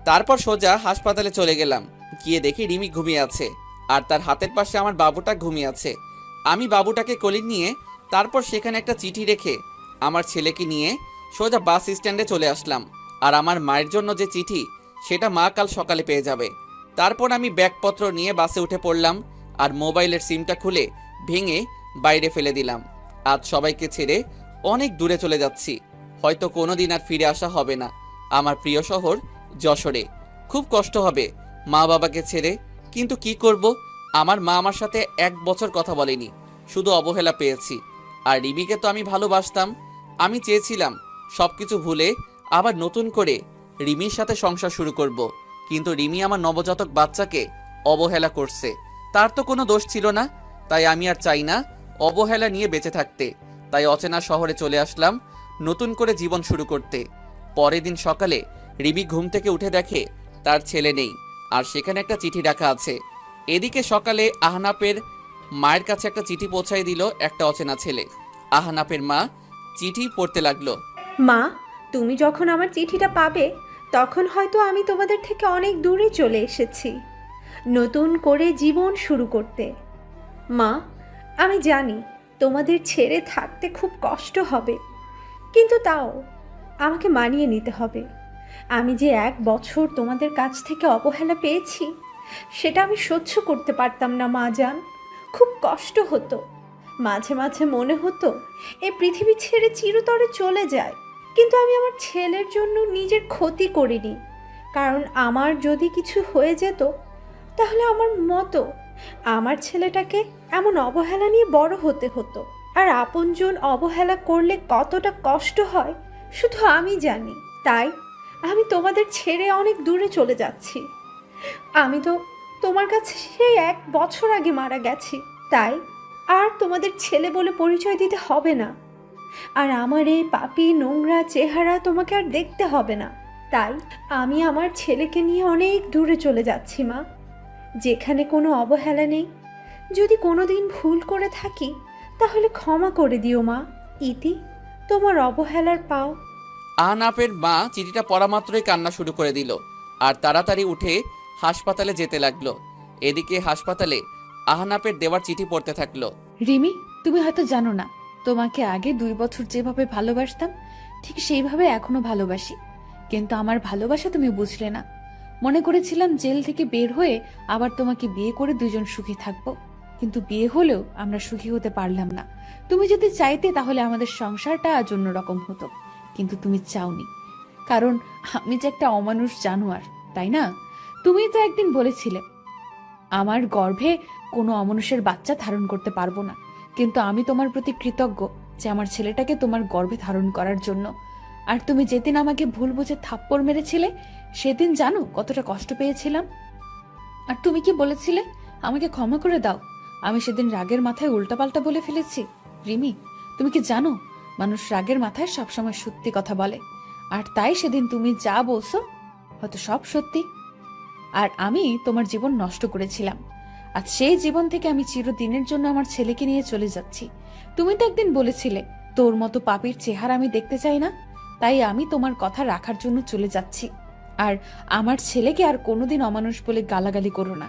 তারপর সোজা হাসপাতালে চলে গেলাম। গিয়ে দেখি রিমি ঘুমিয়ে আছে, আর তার হাতের পাশে আমার বাবুটা ঘুমিয়ে আছে। আমি বাবুটাকে কোলে নিয়ে তারপর সেখানে একটা চিঠি রেখে আমার ছেলেকে নিয়ে সোজা বাস স্ট্যান্ডে চলে আসলাম। আর আমার মায়ের জন্য যে চিঠি, সেটা মা কাল সকালে পেয়ে যাবে। তারপর আমি ব্যাগপত্র নিয়ে বাসে উঠে পড়লাম, আর মোবাইলের সিমটা খুলে ভেঙে বাইরে ফেলে দিলাম। আজ সবাইকে ছেড়ে অনেক দূরে চলে যাচ্ছি, হয়তো কোনোদিন আর ফিরে আসা হবে না আমার প্রিয় শহর যশোরে। খুব কষ্ট হবে মা বাবাকে ছেড়ে, কিন্তু কি করব, আমার মা আমার সাথে 1 বছর কথা বলেনি, শুধু অবহেলা পেয়েছি। আর রিমিকে তো আমি ভালোবাসতাম, আমি চেয়েছিলাম সবকিছু ভুলে আবার নতুন করে রিমির সাথে সংসার শুরু করব, কিন্তু রিমি আমার নবজাতক বাচ্চাকে অবহেলা করছে। তার তো কোনো দোষ ছিল না, তাই আমি আর চাই না অবহেলা নিয়ে বেঁচে থাকতে। তাই অচেনা শহরে চলে আসলাম নতুন করে জীবন শুরু করতে। পরের দিন সকালে রিমি ঘুম থেকে উঠে দেখে তার ছেলে নেই, আর সেখানে একটা চিঠি রাখা আছে। এদিকে সকালে আহনাপের মায়ের কাছে একটা চিঠি পৌঁছায় দিল একটা অচেনা ছেলে। আহনাপের মা চিঠি পড়তে লাগলো। মা, তুমি যখন আমার চিঠিটা পাবে তখন হয়তো আমি তোমাদের থেকে অনেক দূরে চলে এসেছি নতুন করে জীবন শুরু করতে। মা, আমি জানি তোমাদের ছেড়ে থাকতে খুব কষ্ট হবে, কিন্তু তাও আমাকে মানিয়ে নিতে হবে। আমি যে 1 বছর তোমাদের কাছ থেকে অবহেলা পেয়েছি, সেটা আমি সহ্য করতে পারতাম না মা জান। খুব কষ্ট হতো, মাঝে মাঝে মনে হতো এই পৃথিবী ছেড়ে চিরতরে চলে যায়। কিন্তু আমি আমার ছেলের জন্য নিজের ক্ষতি করিনি, কারণ আমার যদি কিছু হয়ে যেত তাহলে আমার মতো আমার ছেলেটাকে এমন অবহেলা নিয়ে বড় হতে হতো। আর আপনজন অবহেলা করলে কতটা কষ্ট হয় শুধু আমি জানি। তাই আমি তোমাদের ছেড়ে অনেক দূরে চলে যাচ্ছি। আমি তো তোমার কাছে সেই 1 বছর আগে মারা গেছি, তাই আর তোমাদের ছেলে বলে পরিচয় দিতে হবে না। আর আমার এই পাপী নোংরা চেহারা তোমাকে আর দেখতে হবে না। তাই আমি আমার ছেলেকে নিয়ে অনেক দূরে চলে যাচ্ছি মা, যেখানে কোনো অবহেলা নেই। যদি কোনো দিন ভুল করে থাকি তাহলে ক্ষমা করে দিও মা। ইতি, তোমার অবহেলার পাও। আহনাপের মা চিঠিটা পড়া মাত্রই কান্না শুরু করে দিল, আর তাড়াতাড়ি উঠে হাসপাতালে যেতে লাগলো। এদিকে হাসপাতালে আহনাপের দেওয়ার চিঠি পড়তে থাকলো। রিমি, তুমি হয়তো জানো না, তোমাকে আগে 2 বছর যেভাবে ভালোবাসতাম ঠিক সেইভাবে এখনো ভালোবাসি, কিন্তু আমার ভালোবাসা তুমি বুঝলে না। মনে করেছিলাম জেল থেকে বের হয়ে আবার তোমাকে বিয়ে করে 2 জন সুখী থাকবো, কিন্তু বিয়ে হলেও আমরা সুখী হতে পারলাম না। তুমি যদি চাইতে তাহলে আমাদের সংসারটা আজ অন্যরকম হতো, কিন্তু তুমি চাওনি, কারণ আমি যে একটা অমানুষ জানোয়ার, তাই না? তুমি তো একদিন বলেছিলে আমার গর্ভে কোনো অমানুষের বাচ্চা ধারণ করতে পারবো না, কিন্তু আমি তোমার প্রতি কৃতজ্ঞ যে আমার ছেলেটাকে তোমার গর্ভে ধারণ করার জন্য। আর তুমি যেদিন আমাকে ভুল বুঝে থাপ্পড় মেরেছিলে সেদিন জানো কতটা কষ্ট পেয়েছিলাম। আর তুমি কি বলেছিলে? আমাকে ক্ষমা করে দাও। আমি সেদিন রাগের মাথায় উল্টাপাল্টা বলে ফেলেছি। রিমি, তুমি কি জানো মানুষ রাগের মাথায় সবসময় সত্যি কথা বলে, আর তাই সেদিন তুমি যা বলছো হয়তো সব সত্যি। আর আমি তোমার জীবন নষ্ট করেছিলাম, আর সেই জীবন থেকে আমি চিরদিনের জন্য আমার ছেলেকে নিয়ে চলে যাচ্ছি। তুমি তো একদিন বলেছিলে তোর মতো পাপীর চেহারা আমি দেখতে চাই না, তাই আমি তোমার কথা রাখার জন্য চলে যাচ্ছি। আর আমার ছেলেকে আর কোনোদিন অমানুষ বলে গালাগালি করো না।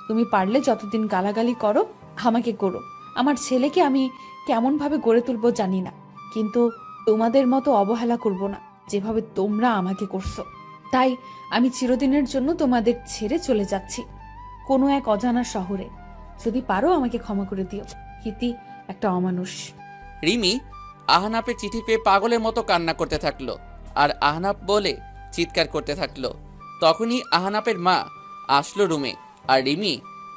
তুমি পারলে যতদিন গালাগালি করো আমাকে করো, আমার ছেলেকে আমি কেমন ভাবে গড়ে তুলবো জানি না, কিন্তু তোমাদের মতো অবহেলা করব না যেভাবে তোমরা আমাকে করছো। তাই আমি চিরদিনের জন্য তোমাদের ছেড়ে চলে যাচ্ছি কোনো এক অজানা শহরে। যদি পারো আমাকে ক্ষমা করে দিও, হিতি একটা অমানুষ। রিমি আহনাফের চিঠি পেয়ে পাগলের মতো কান্না করতে থাকলো আর আহনাফ বলে চিৎকার করতে থাকলো। তখনই আহনাফের মা আসলো রুমে, আর রিমি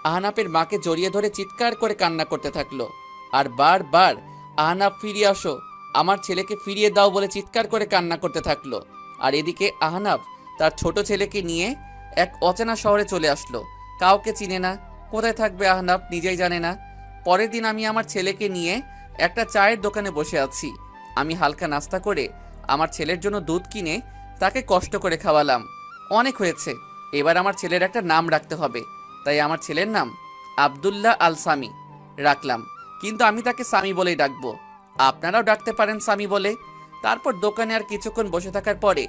আহনাফের মাকে জড়িয়ে ধরে চিৎকার করে কান্না করতে থাকলো আর বারবার আহনাফ ফিরিয়ে আসো, আমার ছেলেকে ফিরিয়ে দাও বলে চিৎকার করে কান্না করতে থাকলো। আর এদিকে আহনাফ তার ছোট ছেলেকে নিয়ে এক অচেনা শহরে চলে আসলো। কাউকে চিনে না, কোথায় থাকবে আহনাফ নিজেই জানে না। পরের দিন আমি আমার ছেলেকে নিয়ে একটা চায়ের দোকানে বসে আছি। আমি হালকা নাস্তা করে আমার ছেলের জন্য দুধ কিনে তাকে কষ্ট করে খাওয়ালাম। অনেক হয়েছে, এবার আমার ছেলের একটা নাম রাখতে হবে, তাই আমার ছেলের নাম আব্দুল্লাহ আল সামি রাখলাম, কিন্তু আমি তাকে সামি বলেই ডাকবো, আপনারাও ডাকতে পারেন সামি বলে। তারপর দোকানে আর কিছুক্ষণ বসে থাকার পরে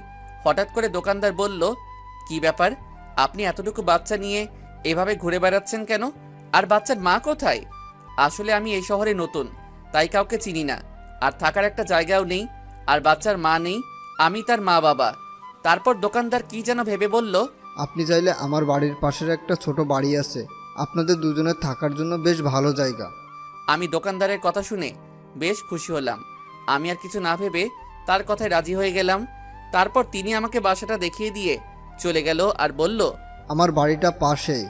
হঠাৎ করে দোকানদার বলল, কি ব্যাপার, আপনি এতটুকু বাচ্চা নিয়ে এভাবে ঘুরে বেড়াচ্ছেন কেন? আর বাচ্চার মা কোথায়? আসলে আমি এই শহরে নতুন, তাই কাউকে চিনি না, আর থাকার একটা জায়গাও নেই, আর বাচ্চার মা নেই, আমি তার মা বাবা। তারপর দোকানদার কি যেন ভেবে বলল, আপনি চাইলে আমার বাড়ির পাশের একটা ছোট বাড়ি আছে, আপনাদের দুজনের থাকার জন্য বেশ ভালো জায়গা। আমি দোকানদারের কথা শুনে বেশ খুশি হলাম। আমি আর কিছু না ভেবে তার কথায় রাজি হয়ে গেলাম। তারপর তিনি আমাকে বাসাটা দেখিয়ে দিয়ে চলে গেল আর বলল, আমার বাড়িটা পাশেই,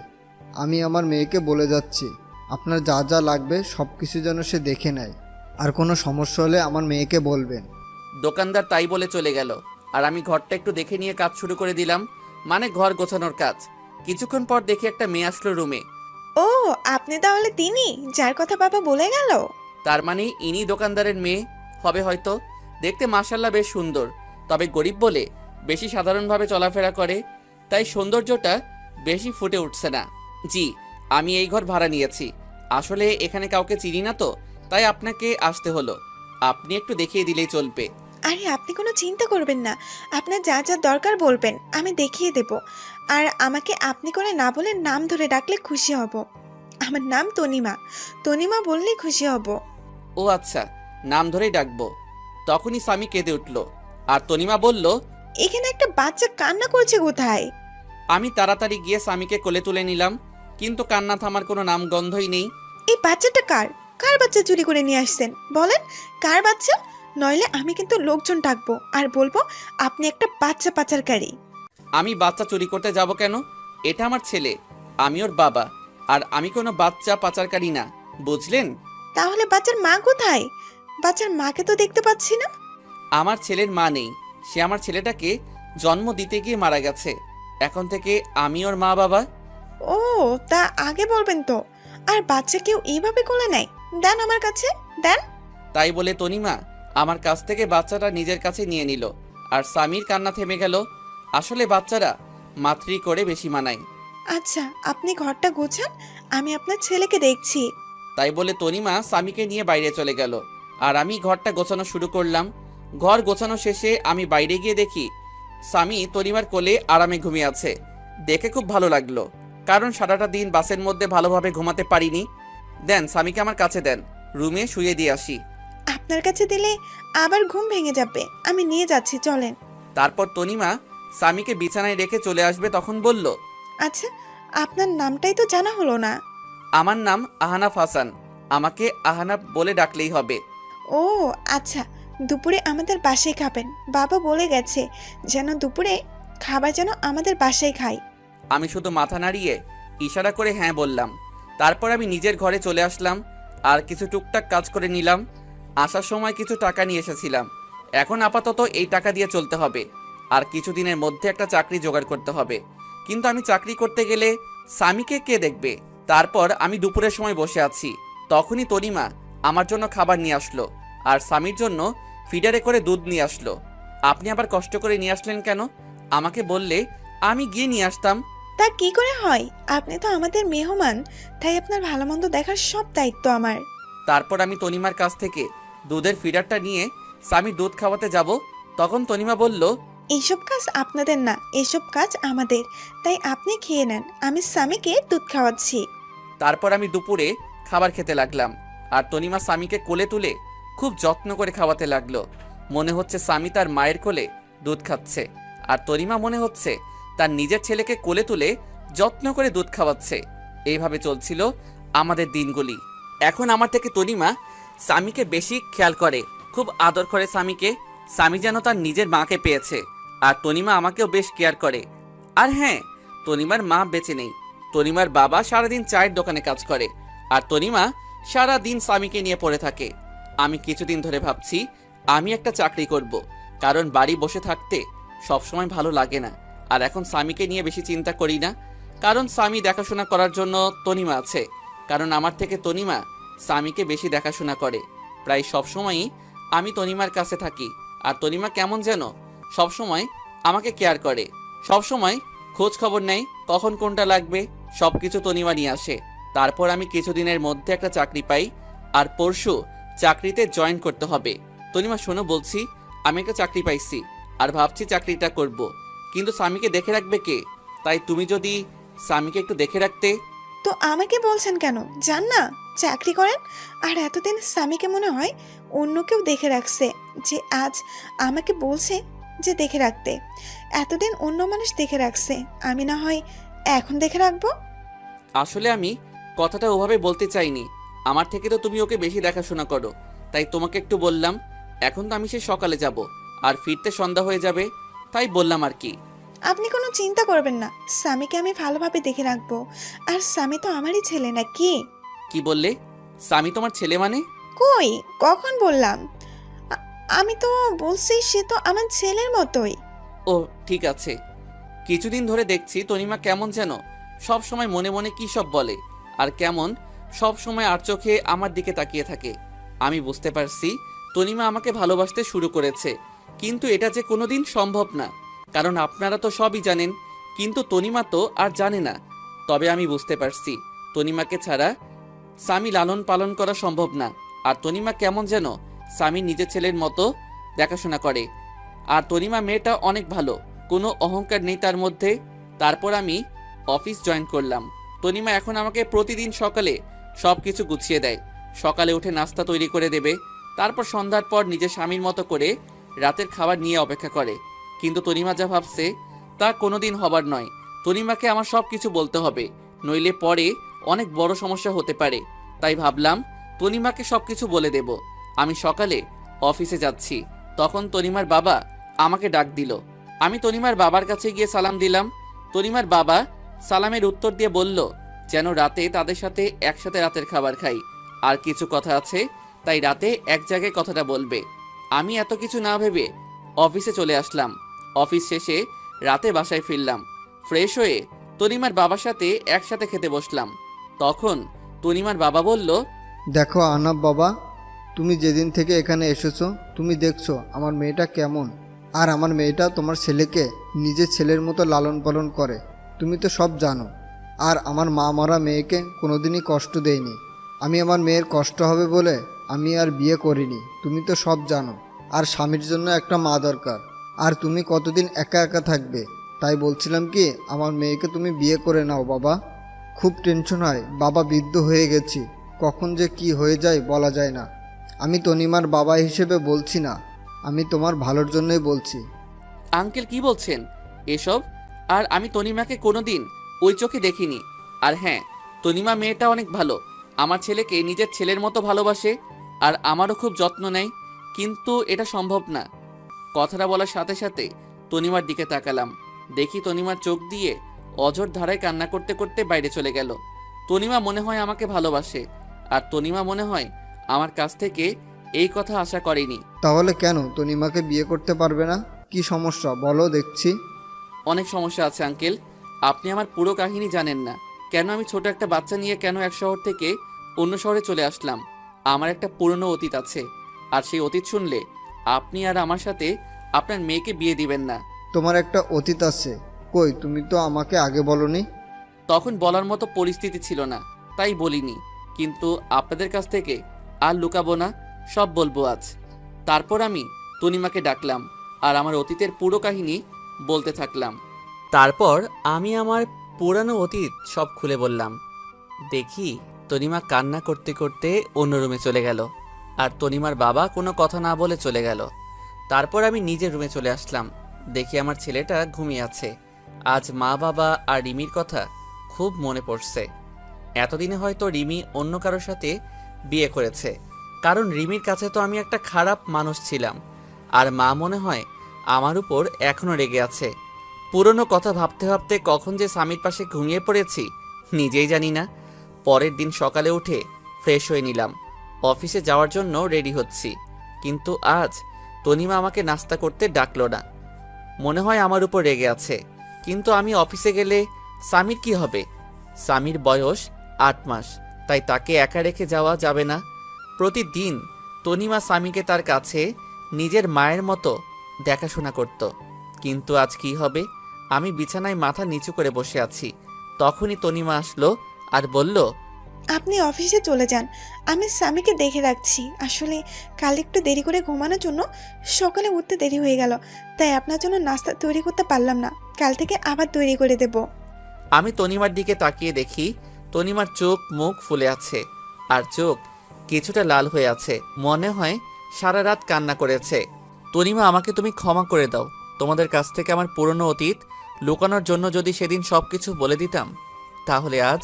আমি আমার মেয়েকে বলে যাচ্ছি আপনার যা যা লাগবে সব কিছু যেন সে দেখে নেয়, আর কোনো সমস্যা হলে আমার মেয়েকে বলবেন। দোকানদার তাই বলে চলে গেল আর আমি ঘরটা একটু দেখে নিয়ে কাজ শুরু করে দিলাম, মানে ঘর গোছানোর কাজ। কিছুক্ষণ পর দেখি একটা মেয়ে আসলো রুমে। ও, আপনি তাহলে তিনি যার কথা বাবা বলে গেল? তার মানে ইনি দোকানদারের মেয়ে হবে হয়তো। দেখতে মাশাল্লাহ বেশ সুন্দর, তবে গরিব বলে বেশি সাধারণভাবে চলাফেরা করে, তাই সৌন্দর্যটা বেশি ফুটে উঠছে না। জি, আমি এই ঘর ভাড়া নিয়েছি, আসলে এখানে কাউকে চিনি না তো, তাই আপনাকে আসতে হলো। আপনি একটু দেখিয়ে দিলেই চলবে। আরে আপনি কোনো চিন্তা করবেন না, আপনার যা যা দরকার বলবেন, আমি দেখিয়ে দেব। আর আমাকে আপনি করে না বলে নাম ধরে ডাকলে খুশি হব। আমার নাম তনিমা, তনিমা বললেই খুশি হব। ও আচ্ছা, নাম ধরেই ডাকবো। তখনই স্বামী কেঁদে উঠল আর তনিমা বলল, এখানে একটা বাচ্চা কান্না করছে কোথায়? আমি তাড়াতাড়ি গিয়ে স্বামীকে কোলে তুলে নিলাম, কিন্তু কান্না থামার কোনো নাম গন্ধই নেই। এই বাচ্চাটা কার? কার বাচ্চা চুরি করে নিয়ে আসছেন? বলেন কার বাচ্চা, নইলে আমি কিন্তু লোকজন ডাকবো আর বলবো আপনি একটা বাচ্চা পাচারকারী। আমি বাচ্চা চুরি করতে যাব কেন? এটা আমার ছেলে, আমি ওর বাবা, আর আমি কোনো বাচ্চা পাচারকারী না, বুঝলেন? তাহলে বাচ্চার মা কোথায়? বাচ্চার মাকে তো দেখতে পাচ্ছি না। আমার ছেলের মা নেই, সে আমার ছেলেটাকে জন্ম দিতে গিয়ে মারা গেছে। এখন থেকে আমি ওর মা বাবা। ও, তা আগে বলবেন তো। আর বাচ্চা কেউ এইভাবে কোলে নেয়? দেন আমার কাছে, দেন। তাই বলে তনিমা আমার কাছ থেকে বাচ্চাটা নিজের কাছে নিয়ে নিল আর স্বামীর কান্না থেমে গেল। আসলে বাচ্চারা মাতৃ করে বেশি মানায়। আচ্ছা, আপনি ঘরটা গোছান, আমি আপনার ছেলেকে দেখছি। তাই বলে তনিমা স্বামীকে নিয়ে বাইরে চলে গেল আর আমি ঘরটা গোছানো শুরু করলাম। ঘর গোছানো শেষে আমি বাইরে গিয়ে দেখি স্বামী তনিমার কোলে আরামে ঘুমিয়ে আছে। দেখে খুব ভালো লাগলো, কারণ সারাটা দিন বাসের মধ্যে ভালোভাবে ঘুমাতে পারিনি। দেন স্বামীকে আমার কাছে দেন, রুমে শুয়ে দিয়ে আসি। আপনার কাছে দিলে আবার ঘুম ভেঙে যাবে, আমি নিয়ে যাচ্ছি, চলেন। তারপর তনিমা স্বামীকে বিছানায় রেখে চলে আসবে, তখন বলল, আচ্ছা, আপনার নামটাই তো জানা হলো না। আমার নাম আহনাফ হাসান, আমাকে আহনাফ বলে ডাকলেই হবে। ও আচ্ছা, দুপুরে আমাদের বাসায় খাবেন, বাবা বলে গেছে যেন দুপুরে খাবার যেন আমাদের বাসায় খাই। আমি শুধু মাথা নাড়িয়ে ইশারা করে হ্যাঁ বললাম। তারপর আমি নিজের ঘরে চলে আসলাম আর কিছু টুকটাক কাজ করে নিলাম। আসার সময় কিছু টাকা নিয়ে এসেছিলাম, এখন আপাতত এই টাকা দিয়ে চলতে হবে, আর কিছুদিনের মধ্যে একটা চাকরি জোগাড় করতে হবে। কিন্তু আমি চাকরি করতে গেলে স্বামীকে কে দেখবে? তারপর আমি দুপুরের সময় বসে আছি, তখনই তনিমা আমার জন্য খাবার নিয়ে আসলো আর স্বামীর জন্য ফিডারে করে দুধ নিয়ে আসলো। আপনি আবার কষ্ট করে নিয়ে আসলেন কেন? আমাকে বললে আমি গিয়ে নিয়ে আসতাম। তা কি করে হয়? আপনি তো আমাদের মেহমান, তাই আপনার ভালো মন্দ দেখার সব দায়িত্ব আমার। তারপর আমি তনিমার কাছ থেকে দুধের ফিডারটা নিয়ে স্বামীর দুধ খাওয়াতে যাব। তখন তনিমা বলল, এইসব কাজ আপনাদের না, এসব কাজ আমাদের, তাই আপনি খেয়ে নেন, আমি স্বামীকে দুধ খাওয়াচ্ছি। তারপর আমি দুপুরে খাবার খেতে লাগলাম। আর তনিমা স্বামীকে কোলে তুলে খুব যত্ন করে খাওয়াতে লাগলো। মনে হচ্ছে স্বামী তার মায়ের কোলে দুধ খাচ্ছে, আর তনিমা মনে হচ্ছে তার নিজের ছেলেকে কোলে তুলে যত্ন করে দুধ খাওয়াচ্ছে। এইভাবে চলছিল আমাদের দিনগুলি। এখন আমার থেকে তনিমা স্বামীকে বেশি খেয়াল করে, খুব আদর করে স্বামীকে। স্বামী যেন তার নিজের মাকে পেয়েছে। আর তনিমা আমাকেও বেশ কেয়ার করে। আর হ্যাঁ, তনিমার মা বেঁচে নেই। তনিমার বাবা সারাদিন চায়ের দোকানে কাজ করে, আর তনিমা সারাদিন স্বামীকে নিয়ে পড়ে থাকে। আমি কিছুদিন ধরে ভাবছি আমি একটা চাকরি করব, কারণ বাড়ি বসে থাকতে সবসময় ভালো লাগে না। আর এখন স্বামীকে নিয়ে বেশি চিন্তা করি না, কারণ স্বামী দেখাশোনা করার জন্য তনিমা আছে। কারণ আমার থেকে তনিমা স্বামীকে বেশি দেখাশোনা করে। প্রায় সবসময়ই আমি তনিমার কাছে থাকি, আর তনিমা কেমন যেন সবসময় আমাকে কেয়ার করে, সবসময় খোঁজ খবর নেয় কখন কোনটা লাগবে, সব কিছু তনিমা নিয়ে আসে। তারপর আমি কিছুদিনের মধ্যে একটা চাকরি পাই, আর পরশু চাকরিতে জয়েন করতে হবে। তনিমা শোনো, বলছি আমি একটা চাকরি পাইছি, আর ভাবছি চাকরিটা করব, কিন্তু স্বামীকে দেখে রাখবে কে? তাই তুমি যদি স্বামীকে একটু দেখে রাখতে। তো আমাকে বলছেন কেন? যান না, চাকরি করেন। আর এতদিন স্বামীকে মনে হয় অন্য কেউ দেখে রাখছে, যে আজ আমাকে বলছে যে দেখে রাখতে। এতদিন অন্য মানুষ দেখে রাখছে, আমি না হয় এখন দেখে রাখবো। আসলে আমি কথাটা ওভাবে বলতে চাইনি। আমার থেকে তো তুমি ওকে বেশি দেখাশোনা করো, তাই তোমাকে একটু বললাম। এখন তো আমি সে সকালে যাব, আর ফিরতে সন্ধ্যা হয়ে যাবে, তাই বললাম আর কি। আপনি কোনো চিন্তা করবেন না, স্বামীকে আমি ভালোভাবে দেখে রাখবো। আর স্বামী তো আমারই ছেলে নাকি? কি বললে? স্বামী তোমার ছেলে মানে? কই, কখন বললাম? আমি তো বলছি সে তো আমার ছেলের মতোই। ও ঠিক আছে। কিছুদিন ধরে দেখছি তনিমা কেমন যেন সব সময় মনে মনে কী সব বলে, আর কেমন সব সময় আর চোখে আমার দিকে তাকিয়ে থাকে। আমি বুঝতে পারছি তনিমা আমাকে ভালোবাসতে শুরু করেছে, কিন্তু এটা যে কোনোদিন সম্ভব না, কারণ আপনারা তো সবই জানেন, কিন্তু তনিমা তো আর জানে না। তবে আমি বুঝতে পারছি তনিমাকে ছাড়া স্বামী লালন পালন করা সম্ভব না। আর তনিমা কেমন যেন স্বামীর নিজের ছেলের মতো দেখাশোনা করে। আর তনিমা মেয়েটা অনেক ভালো, কোনো অহংকার নেই তার মধ্যে। তারপর আমি অফিস জয়েন করলাম। তনিমা এখন আমাকে প্রতিদিন সকালে সব কিছু গুছিয়ে দেয়। সকালে উঠে নাস্তা তৈরি করে দেবে, তারপর সন্ধ্যার পর নিজের স্বামীর মতো করে রাতের খাবার নিয়ে অপেক্ষা করে। কিন্তু তনিমা যা ভাবছে তা কোনোদিন হবার নয়। তনিমাকে আমার সব কিছু বলতে হবে, নইলে পরে অনেক বড় সমস্যা হতে পারে। তাই ভাবলাম তনিমাকে সব কিছু বলে দেব। আমি সকালে অফিসে যাচ্ছি, তখন তনিমার বাবা আমাকে ডাক দিল। আমি তনিমার বাবার কাছে গিয়ে সালাম দিলাম। তনিমার বাবা সালামের উত্তর দিয়ে বলল যেন রাতে তাদের সাথে একসাথে রাতের খাবার খাই, আর কিছু কথা আছে, তাই রাতে এক জায়গায় কথাটা বলবে। আমি এত কিছু না ভেবে অফিসে চলে আসলাম। অফিস শেষে রাতে বাসায় ফিরলাম। ফ্রেশ হয়ে তনিমার বাবার সাথে একসাথে খেতে বসলাম। তখন তনিমার বাবা বলল, দেখো আনাব বাবা, তুমি যেদিন থেকে এখানে এসেছো তুমি দেখছো আমার মেয়েটা কেমন। আর আমার মেয়েটা তোমার ছেলেকে নিজের ছেলের মতো লালন পালন করে, তুমি তো সব জানো। আর আমার মা মারা মেয়েকে কোনোদিনই কষ্ট দেয়নি। আমি আমার মেয়ের কষ্ট হবে বলে আমি আর বিয়ে করিনি, তুমি তো সব জানো। আর স্বামীর জন্য একটা মা দরকার, আর তুমি কতদিন একা একা থাকবে। তাই বলছিলাম কি আমার মেয়েকে তুমি বিয়ে করে নাও বাবা। খুব টেনশন হয় বাবা, বৃদ্ধ হয়ে গেছি, কখন যে কি হয়ে যায় বলা যায় না। আমি তনিমার বাবা হিসেবে বলছি না, আমি তোমার ভালোর জন্যই বলছি। আঙ্কেল কি বলছেন এসব? আর আমি তনিমাকে কোনোদিন ওই চোখে দেখিনি। আর হ্যাঁ, তনিমা মেয়েটা অনেক ভালো, আমার ছেলেকে নিজের ছেলের মতো ভালোবাসে, আর আমারও খুব যত্ন নেয়। কিন্তু এটা সম্ভব না। কথাটা বলার সাথে সাথে তনিমার দিকে তাকালাম, দেখি তনিমার চোখ দিয়ে অঝোর ধারায় কান্না করতে করতে বাইরে চলে গেল। তনিমা মনে হয় আমাকে ভালোবাসে, আর তনিমা মনে হয় আমার কাছ থেকে এই কথা আশা করেনি। তাহলে কেন তনিমাকে বিয়ে করতে পারবে না? কি সমস্যা বলো দেখছি। অনেক সমস্যা আছে আঙ্কেল, আপনি আমার পুরো কাহিনী জানেন না। কেন আমি ছোট একটা বাচ্চা নিয়ে কেন এক শহর থেকে অন্য শহরে চলে আসলাম। আমার একটা পুরনো অতীত আছে, আর সেই অতীত শুনলে আপনি আর আমার সাথে আপনার মেয়েকে বিয়ে দিবেন না। তোমার একটা অতীত আছে, কই তুমি তো আমাকে আগে বলনি। তখন বলার মতো পরিস্থিতি ছিল না, তাই বলিনি। কিন্তু আপনাদের কাছ থেকে আর লুকাবো না, সব বলবো আজ। তারপর আমি তনিমাকে ডাকলাম আর আমার অতীতের পুরো কাহিনী বলতে থাকলাম। তারপর আমি আমার পুরানো অতীত সব খুলে বললাম। দেখি তনিমা কান্না করতে করতে অন্য রুমে চলে গেল, আর তনিমার বাবা কোনো কথা না বলে চলে গেল। তারপর আমি নিজের রুমে চলে আসলাম, দেখি আমার ছেলেটা ঘুমিয়ে আছে। আজ মা বাবা আর রিমির কথা খুব মনে পড়ছে। এতদিনে হয়তো রিমি অন্য কারোর সাথে বিয়ে করেছে, কারণ রিমির কাছে তো আমি একটা খারাপ মানুষ ছিলাম। আর মা মনে হয় আমার উপর এখনও রেগে আছে। পুরনো কথা ভাবতে ভাবতে কখন যে স্বামীর পাশে ঘুমিয়ে পড়েছি নিজেই জানি না। পরের দিন সকালে উঠে ফ্রেশ হয়ে নিলাম, অফিসে যাওয়ার জন্য রেডি হচ্ছি। কিন্তু আজ তনিমা আমাকে নাস্তা করতে ডাকলো না, মনে হয় আমার উপর রেগে আছে। কিন্তু আমি অফিসে গেলে স্বামীর কি হবে? স্বামীর বয়স 8 মাস, তাই তাকে একা রেখে যাওয়া যাবে না। প্রতিদিন তনিমা স্বামীকে তার কাছে নিজের মায়ের মতো দেখাশোনা করত। কিন্তু আজ কি হবে? আমি বিছানায় মাথা নিচু করে বসে আছি, তখনই তনিমা আসলো আর বলল, আপনি অফিসে চলে যান, আমি স্বামীকে দেখে রাখছি। আসলে কাল একটু দেরি করে ঘুমানোর জন্য সকালে উঠতে দেরি হয়ে গেল, তাই আপনার জন্য নাস্তা তৈরি করতে পারলাম না। কাল থেকে আবার তৈরি করে দেব। আমি তনিমার দিকে তাকিয়ে দেখি তনিমার চোখ মুখ ফুলে আছে, আর চোখ কিছুটা লাল হয়ে আছে, মনে হয় সারা রাত কান্না করেছে। তনিমা, আমাকে তুমি ক্ষমা করে দাও। তোমাদের কাছ থেকে আমার পুরনো অতীত লুকানোর জন্য যদি সেদিন সবকিছু বলে দিতাম, তাহলে আজ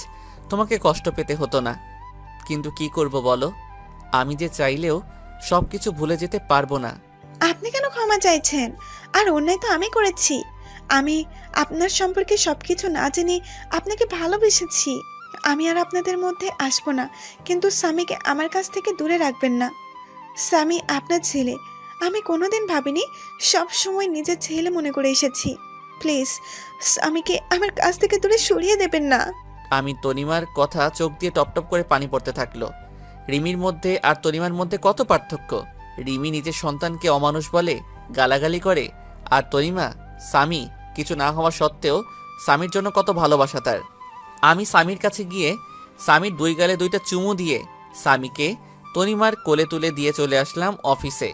তোমাকে কষ্ট পেতে হতো না। কিন্তু কি করব বলো, আমি যে চাইলেও সবকিছু ভুলে যেতে পারবো না। আপনি কেন ক্ষমা চাইছেন? আর অন্যায় তো আমি করেছি। আমি আপনার সম্পর্কে সবকিছু না জেনে আপনাকে ভালোবেসেছি। আমি আর আপনাদের মধ্যে আসবো না, কিন্তু স্বামীকে আমার কাছ থেকে দূরে রাখবেন না। স্বামী আপনার ছেলে, আমি কোনোদিন ভাবিনি, সব সময় নিজের ছেলে মনে করে এসেছি। প্লিজ স্বামীকে আমার কাছ থেকে দূরে সরিয়ে দেবেন না। আমি তনিমার কথা চোখ দিয়ে টপটপ করে পানি পড়তে থাকলো। রিমির মধ্যে আর তনিমার মধ্যে কত পার্থক্য! রিমি নিজের সন্তানকে অমানুষ বলে, গালাগালি করে, আর তনিমা স্বামী কিছু না হওয়া সত্ত্বেও স্বামীর জন্য কত ভালোবাসা তার। আমি স্বামীর কাছে গিয়ে স্বামীর 2 গালে 2টা চুমু দিয়ে স্বামীকে তনিমার কোলে তুলে দিয়ে চলে আসলাম অফিসে।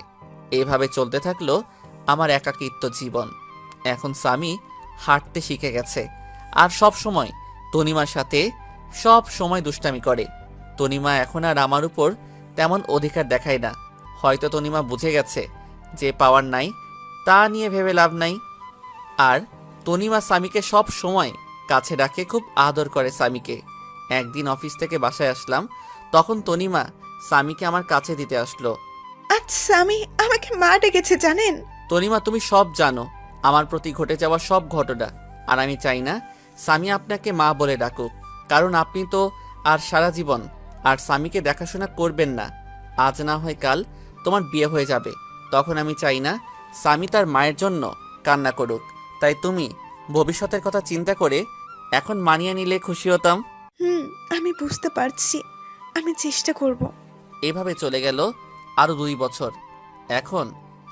এভাবে চলতে থাকলো আমার একাকিত্ব জীবন। এখন স্বামী হাঁটতে শিখে গেছে, আর সব সময় তনিমার সাথে সব সময় দুষ্টামি করে। তনিমা এখন আর আমার উপর তেমন অধিকার দেখায় না। হয়তো তনিমা বুঝে গেছে যে পাওয়ার নাই তা নিয়ে ভেবে লাভ নাই। আর তনিমা স্বামীকে সব সময় কাছে রাখে, খুব আদর করে স্বামীকে। একদিন অফিস থেকে বাসায় আসলাম, তখন তনিমা স্বামীকে আমার কাছে দিতে আসলো। আজ স্বামী আমাকে মা ডেকেছে জানেন? তনিমা, তুমি সব জানো আমার প্রতি ঘটে যাওয়া সব ঘটনা, আর আমি চাই না স্বামী আপনাকে মা বলে ডাকুক, কারণ আপনি তো আর সারা জীবন আর স্বামীকে দেখাশোনা করবেন না। আজ না হয় কাল তোমার বিয়ে হয়ে যাবে, তখন আমি চাই না স্বামী তার মায়ের জন্য কান্না করুক। তাই তুমি ভবিষ্যতের কথা চিন্তা করে এখন মানিয়ে নিলে খুশি হতাম। আমি বুঝতে পারছি, আমি চেষ্টা করব। এভাবে চলে গেল আরও 2 বছর। এখন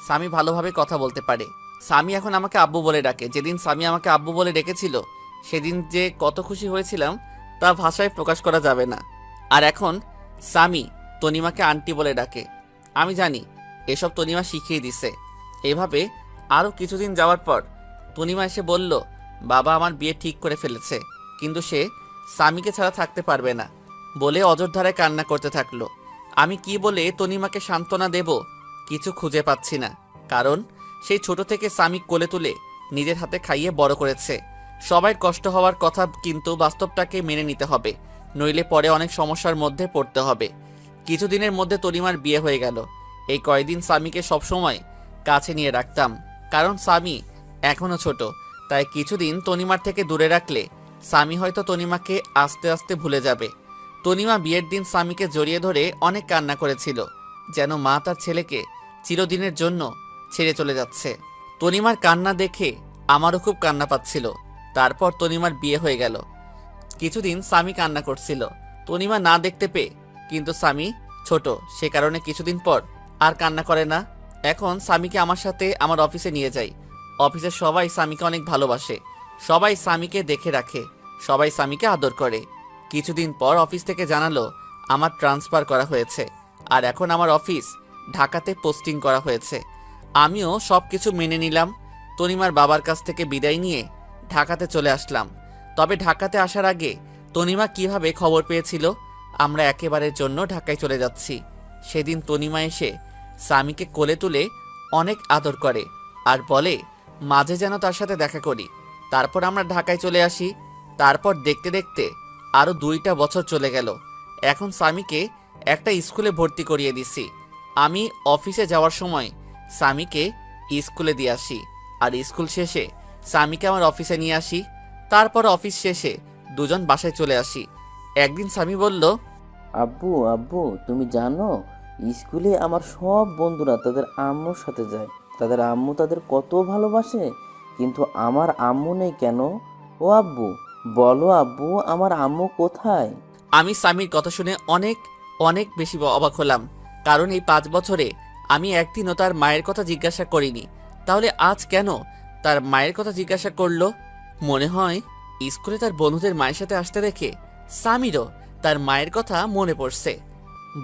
স্বামী ভালোভাবে কথা বলতে পারে। স্বামী এখন আমাকে আব্বু বলে ডাকে। যেদিন স্বামী আমাকে আব্বু বলে ডেকেছিল সেদিন যে কত খুশি হয়েছিলাম তা ভাষায় প্রকাশ করা যাবে না। আর এখন স্বামী তনিমাকে আন্টি বলে ডাকে। আমি জানি এসব তনিমা শিখিয়ে দিছে। এভাবে আরও কিছুদিন যাওয়ার পর তনিমা এসে বলল, বাবা আমার বিয়ে ঠিক করে ফেলেছে, কিন্তু সে স্বামীকে ছাড়া থাকতে পারবে না বলে অযোধ্যারায় কান্না করতে থাকলো। আমি কি বলে তনিমাকে সান্ত্বনা দেব কিছু খুঁজে পাচ্ছি না, কারণ সেই ছোট থেকে স্বামী কোলে তুলে নিজের হাতে খাইয়ে বড় করেছে। সবাই কষ্ট হওয়ার কথা, কিন্তু বাস্তবটাকে মেনে নিতে হবে, নইলে পরে অনেক সমস্যার মধ্যে পড়তে হবে। কিছুদিনের মধ্যে তনিমার বিয়ে হয়ে গেল। এই কয়দিন স্বামীকে সবসময় কাছে নিয়ে রাখতাম, কারণ স্বামী এখনও ছোট। তাই কিছুদিন তনিমার থেকে দূরে রাখলে স্বামী হয়তো তনিমাকে আস্তে আস্তে ভুলে যাবে। তনিমা বিয়ের দিন স্বামীকে জড়িয়ে ধরে অনেক কান্না করেছিল, যেন মা তার ছেলেকে চিরদিনের জন্য ছেড়ে চলে যাচ্ছে। তনিমার কান্না দেখে আমারও খুব কান্না পাচ্ছিল। তারপর তনিমার বিয়ে হয়ে গেল। কিছুদিন স্বামী কান্না করছিল তনিমা না দেখতে পেয়ে, কিন্তু স্বামী ছোট, সে কারণে কিছুদিন পর আর কান্না করে না। এখন স্বামীকে আমার সাথে আমার অফিসে নিয়ে যাই। অফিসের সবাই স্বামীকে অনেক ভালোবাসে। সবাই স্বামীকে দেখে রাখে, সবাই স্বামীকে আদর করে। কিছুদিন পর অফিস থেকে জানালো আমার ট্রান্সফার করা হয়েছে, আর এখন আমার অফিস ঢাকাতে পোস্টিং করা হয়েছে। আমিও সব কিছু মেনে নিলাম। তনিমার বাবার কাছ থেকে বিদায় নিয়ে ঢাকাতে চলে আসলাম। তবে ঢাকাতে আসার আগে তনিমা কিভাবে খবর পেয়েছিল আমরা একেবারের জন্য ঢাকায় চলে যাচ্ছি, সেদিন তনিমা এসে স্বামীকে কোলে তুলে অনেক আদর করে আর বলে মাঝে যেন তার সাথে দেখা করি। তারপর আমরা ঢাকায় চলে আসি। তারপর দেখতে দেখতে আরও 2টা বছর চলে গেল। এখন স্বামীকে একটা স্কুলে ভর্তি করিয়ে দিছি। আমি অফিসে যাওয়ার সময় স্বামীকে স্কুলে দিয়ে আসি, আর স্কুল শেষে স্বামীকে আমার অফিসে নিয়ে আসি। তারপর অফিস শেষে দুজন বাসায় চলে আসি। একদিন স্বামী বলল, আব্বু আব্বু তুমি জানো স্কুলে আমার সব বন্ধুরা তাদের আম্মুর সাথে যায়, তাদের আম্মু তাদের কত ভালোবাসে, কিন্তু আমার আম্মু নেই কেন? ও আব্বু বলো আব্বু, আমার আম্মু কোথায়? আমি স্বামীর কথা শুনে অনেক অনেক বেশি অবাক হলাম, কারণ এই 5 বছরে আমি একদিনও তার মায়ের কথা জিজ্ঞাসা করিনি। তাহলে আজ কেন তার মায়ের কথা জিজ্ঞাসা করলো? মনে হয় স্কুলে তার বন্ধুদের মায়ের সাথে আসতে দেখে স্বামীরও তার মায়ের কথা মনে পড়ছে।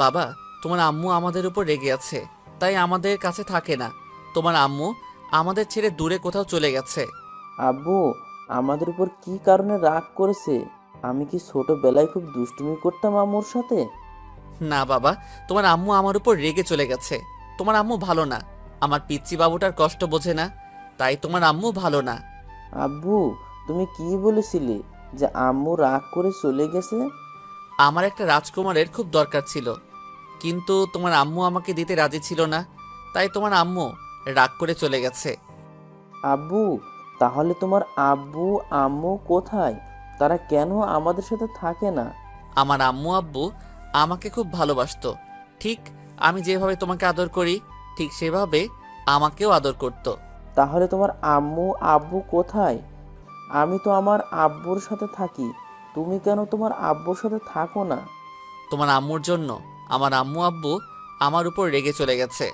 বাবা, তোমার আম্মু আমাদের উপর রেগে আছে, তাই আমাদের কাছে থাকে না। তোমার আম্মু আমাদের ছেড়ে দূরে কোথাও চলে গেছে। আব্বু আমাদের উপর কি কারণে রাগ করেছে? আমি কি ছোটবেলায় খুব দুষ্টুমি করতাম আম্মুর সাথে? না বাবা, তোমার আম্মু আমার উপর রেগে চলে গেছে। তোমার আম্মু ভালো না, আমার পিচ্চি বাবুটার কষ্ট বোঝে না, তাই তোমার আম্মু ভালো না। আব্বু তুমি কি বলেছিলে যে আম্মু রাগ করে চলে গেছে? আমার একটা রাজকুমারের খুব দরকার ছিল, কিন্তু তোমার আম্মু আমাকে দিতে রাজি ছিল না, তাই তোমার আম্মু রাগ করে চলে গেছে। আব্বু তাহলে তোমার আব্বু আম্মু কোথায়? তারা কেন আমাদের সাথে থাকে না? আমার আম্মু আব্বু আমাকে খুব ভালোবাসতো। ঠিক আমি যেভাবে তোমাকে আদর করি, ঠিক সেভাবে আমাকেও আদর করত। তাহলে তোমার আম্মু আব্বু কোথায়? আমি তো আমার আব্বুর সাথে থাকি, তুমি কেন তোমার আব্বুর সাথে থাকো না? তোমার আম্মুর জন্য আমার আম্মু আব্বু আমার উপর রেগে চলে গেছে।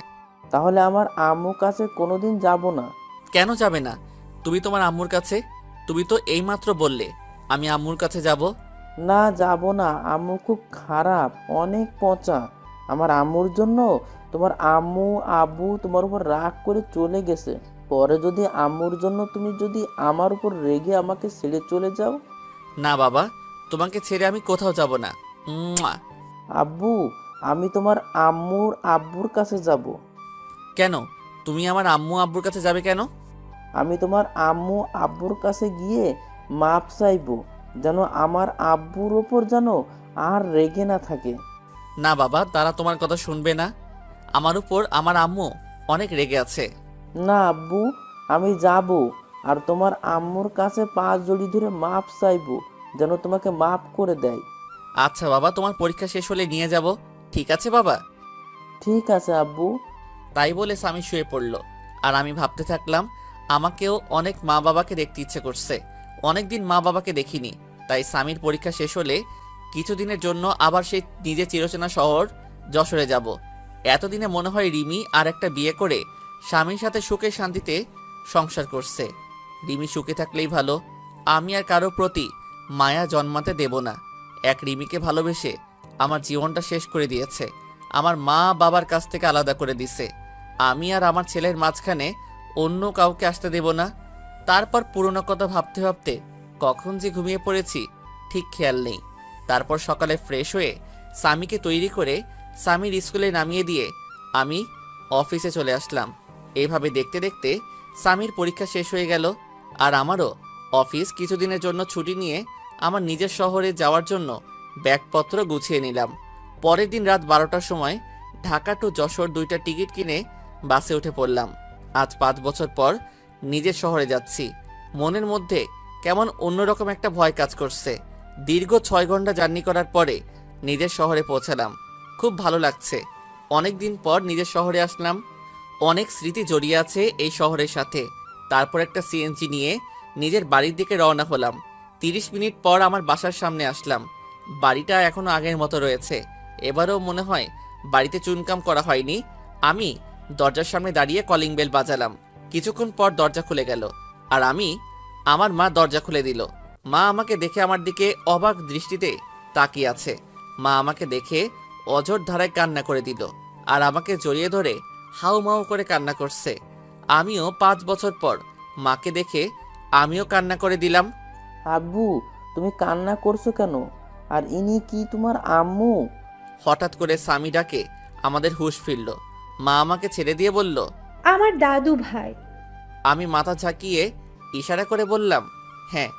তাহলে আমার আম্মুর কাছে কোনোদিন যাব না। কেন যাবে না? তুমি তোমার আম্মুর কাছে, তুমি তো এইমাত্র বললে আমি আম্মুর কাছে যাব। না যাব না, আম্মু খুব খারাপ, অনেক পচা। আমার আম্মুর জন্য তোমার আম্মু আব্বু তোমার উপর রাগ করে চলে গেছে। পরে যদি আম্মুর জন্য তুমি যদি আমার উপর রেগে আমাকে ছেড়ে চলে যাও? না বাবা, তোমাকে ছেড়ে আমি কোথাও যাব না। মুয়া। আব্বু আমি তোমার আম্মুর আব্বুর কাছে যাব। কেন? তুমি আমার আম্মু আব্বুর কাছে যাবে কেন? আমি তোমার আম্মু আব্বুর কাছে গিয়ে মাপ চাইবো, যেন আমার আব্বুর ওপর যেন আর রেগে না থাকে। না বাবা, তারা তোমার কথা শুনবে না। আমার উপর আমার আম্মু অনেক রেগে আছে। না আব্বু, আমি যাব আর তোমার আম্মুর কাছে পা জড়ি ধরে মাপ চাইবো, যেন তোমাকে মাপ করে দেয়। আচ্ছা বাবা, তোমার পরীক্ষা শেষ হলে নিয়ে যাব, ঠিক আছে বাবা? ঠিক আছে আব্বু। তাই বলে স্বামী শুয়ে পড়ল, আর আমি ভাবতে থাকলাম আমাকেও অনেক মা বাবাকে দেখতে ইচ্ছে করছে। অনেকদিন মা বাবাকে দেখিনি, তাই স্বামীর পরীক্ষা শেষ হলে কিছুদিনের জন্য আবার সেই নিজের চিরচেনা শহর যশোরে যাব। এতদিনে মনে হয় রিমি আর একটা বিয়ে করে স্বামীর সাথে সুখে শান্তিতে সংসার করছে। রিমি সুখে থাকলেই ভালো, আমি আর কারো প্রতি মায়া জন্মাতে দেব না। এক রিমিকে ভালোবেসে আমার জীবনটা শেষ করে দিয়েছে, আমার মা বাবার কাছ থেকে আলাদা করে দিছে। আমি আর আমার ছেলের মাঝখানে অন্য কাউকে আসতে দেব না। তারপর পুরনো কথা ভাবতে ভাবতে কখন যে ঘুমিয়ে পড়েছি ঠিক খেয়াল নেই। তারপর সকালে ফ্রেশ হয়ে স্বামীকে তৈরি করে স্বামীর স্কুলে নামিয়ে দিয়ে আমি অফিসে চলে আসলাম। এইভাবে দেখতে দেখতে স্বামীর পরীক্ষা শেষ হয়ে গেল, আর আমারও অফিস কিছুদিনের জন্য ছুটি নিয়ে আমার নিজের শহরে যাওয়ার জন্য ব্যাগপত্র গুছিয়ে নিলাম। পরের দিন রাত 12টার সময় ঢাকা টু যশোর 2টা টিকিট কিনে বাসে উঠে পড়লাম। আজ 5 বছর পর নিজের শহরে যাচ্ছি। মনের মধ্যে কেমন অন্যরকম একটা ভয় কাজ করছে। দীর্ঘ 6 ঘন্টা জার্নি করার পরে নিজের শহরে পৌঁছালাম। খুব ভালো লাগছে। অনেক দিন পর নিজের শহরে আসলাম। অনেক স্মৃতি জড়িয়ে আছে এই শহরের সাথে। তারপর একটা সিএনজি নিয়ে নিজের বাড়ির দিকে রওনা হলাম। 30 মিনিট পর আমার বাসার সামনে আসলাম। বাড়িটা এখনো আগের মতো রয়েছে। এবারও মনে হয় বাড়িতে চুনকাম করা হয়নি। আমি দরজার সামনে দাঁড়িয়ে কলিং বেল বাজালাম। কিছুক্ষণ পর দরজা খুলে গেল, আর আমি আমার মা দরজা খুলে দিল। মা আমাকে দেখে আমার দিকে অবাক দৃষ্টিতে তাকিয়ে আছে। মা আমাকে দেখে অঝোর ধারায় কান্না করে দিল আর আমাকে জড়িয়ে ধরে হাউমাউ করে কান্না করছে। আমিও 5 বছর পর মাকে দেখে আমিও কান্না করে দিলাম। আব্বু, তুমি কান্না করছো কেন? আর ইনি কি তোমার আম্মু? হঠাৎ করে স্বামী ডাকে আমাদের হুঁশ ফিরল। মা আমাকে ছেড়ে দিয়ে বলল, আমার দাদু ভাই। আমি মাথা ঝাঁকিয়ে ইশারা করে বললাম, হ্যাঁ।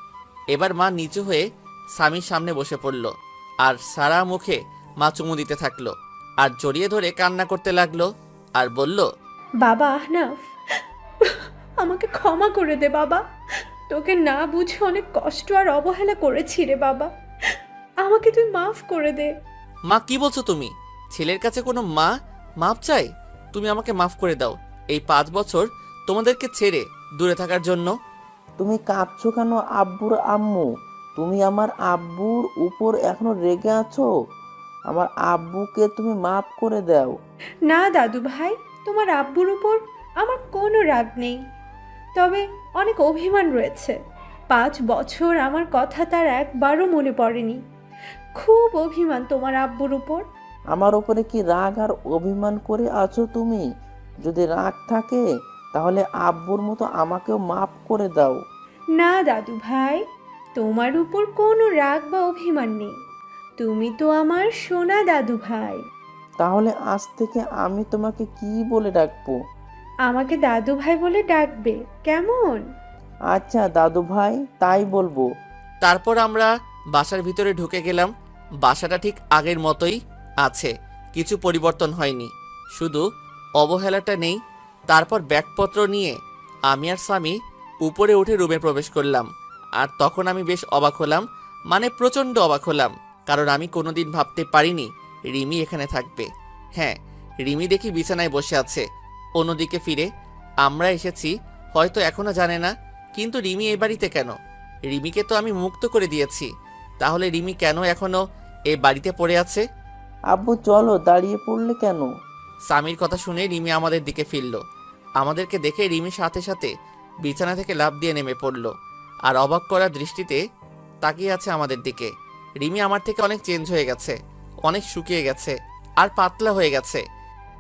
এবার মা নিচু হয়ে স্বামীর সামনে বসে পড়ল আর সারা মুখে মা চুমু দিতে থাকলো আর জড়িয়ে ধরে কান্না করতে লাগলো আর বলল, বাবা আহনাফ, আমাকে ক্ষমা করে দে বাবা। তোকে না বুঝে অনেক কষ্ট আর অবহেলা করেছি রে বাবা। আমাকে তুই মাফ করে দে। মা কি বলছো তুমি? ছেলের কাছে কোনো মা মাপ চাই? তুমি আমাকে মাফ করে দাও এই 5 বছর তোমাদেরকে ছেড়ে দূরে থাকার জন্য। তুমি কাঁদছো কেন আব্বুর আম্মু? তুমি আমার আব্বুর উপর এখনো রেগে আছো? আমার আব্বুকে তুমি মাফ করে দাও। না দাদু ভাই, তোমার আব্বুর উপর আমার কোনো রাগ নেই, তবে অনেক অভিমান রয়েছে। 5 বছর আমার কথা তার একবারও মনে পড়েনি। খুব অভিমান তোমার আব্বুর উপর। আমার উপরে কি রাগ আর অভিমান করে আছো তুমি? যদি রাগ থাকে তাহলে আব্বুর মতো আমাকেও মাফ করে দাও। না দাদু ভাই, তোমার উপর কোনো রাগ বা অভিমান নেই। তুমি তো আমার সোনা দাদু ভাই। তাহলে আজ থেকে আমি তোমাকে কি বলে ডাকবো? আমাকে দাদু ভাই বলে ডাকবে কেমন? আচ্ছা দাদু ভাই, তাই বলবো। তারপর আমরা বাসার ভিতরে ঢুকে গেলাম। বাসাটা ঠিক আগের মতোই আছে, কিছু পরিবর্তন হয়নি, শুধু অবহেলাটা নেই। তারপর ব্যাগপত্র নিয়ে আমি আর স্বামী উপরে উঠে রুমে প্রবেশ করলাম। আর তখন আমি বেশ অবাক হলাম, মানে প্রচণ্ড অবাক হলাম, কারণ আমি কোনোদিন ভাবতে পারিনি রিমি এখানে থাকবে। হ্যাঁ, রিমি দেখি বিছানায় বসে আছে। অন্যদিকে ফিরে আমরা এসেছি হয়তো এখনো জানে না, কিন্তু রিমি এই বাড়িতে কেন? রিমিকে তো আমি মুক্ত করে দিয়েছি, তাহলে রিমি কেন এখনো এই বাড়িতে পড়ে আছে? আব্বু চলো, দাঁড়িয়ে পড়লে কেন? স্বামীর কথা শুনে রিমি আমাদের দিকে ফিরল। আমাদেরকে দেখে রিমির সাথে সাথে বিছানা থেকে লাফ দিয়ে নেমে পড়ল আর অবাক করা দৃষ্টিতে তাকিয়ে আছে আমাদের দিকে। রিমি আমার থেকে অনেক চেঞ্জ হয়ে গেছে, অনেক শুকিয়ে গেছে আর পাতলা হয়ে গেছে।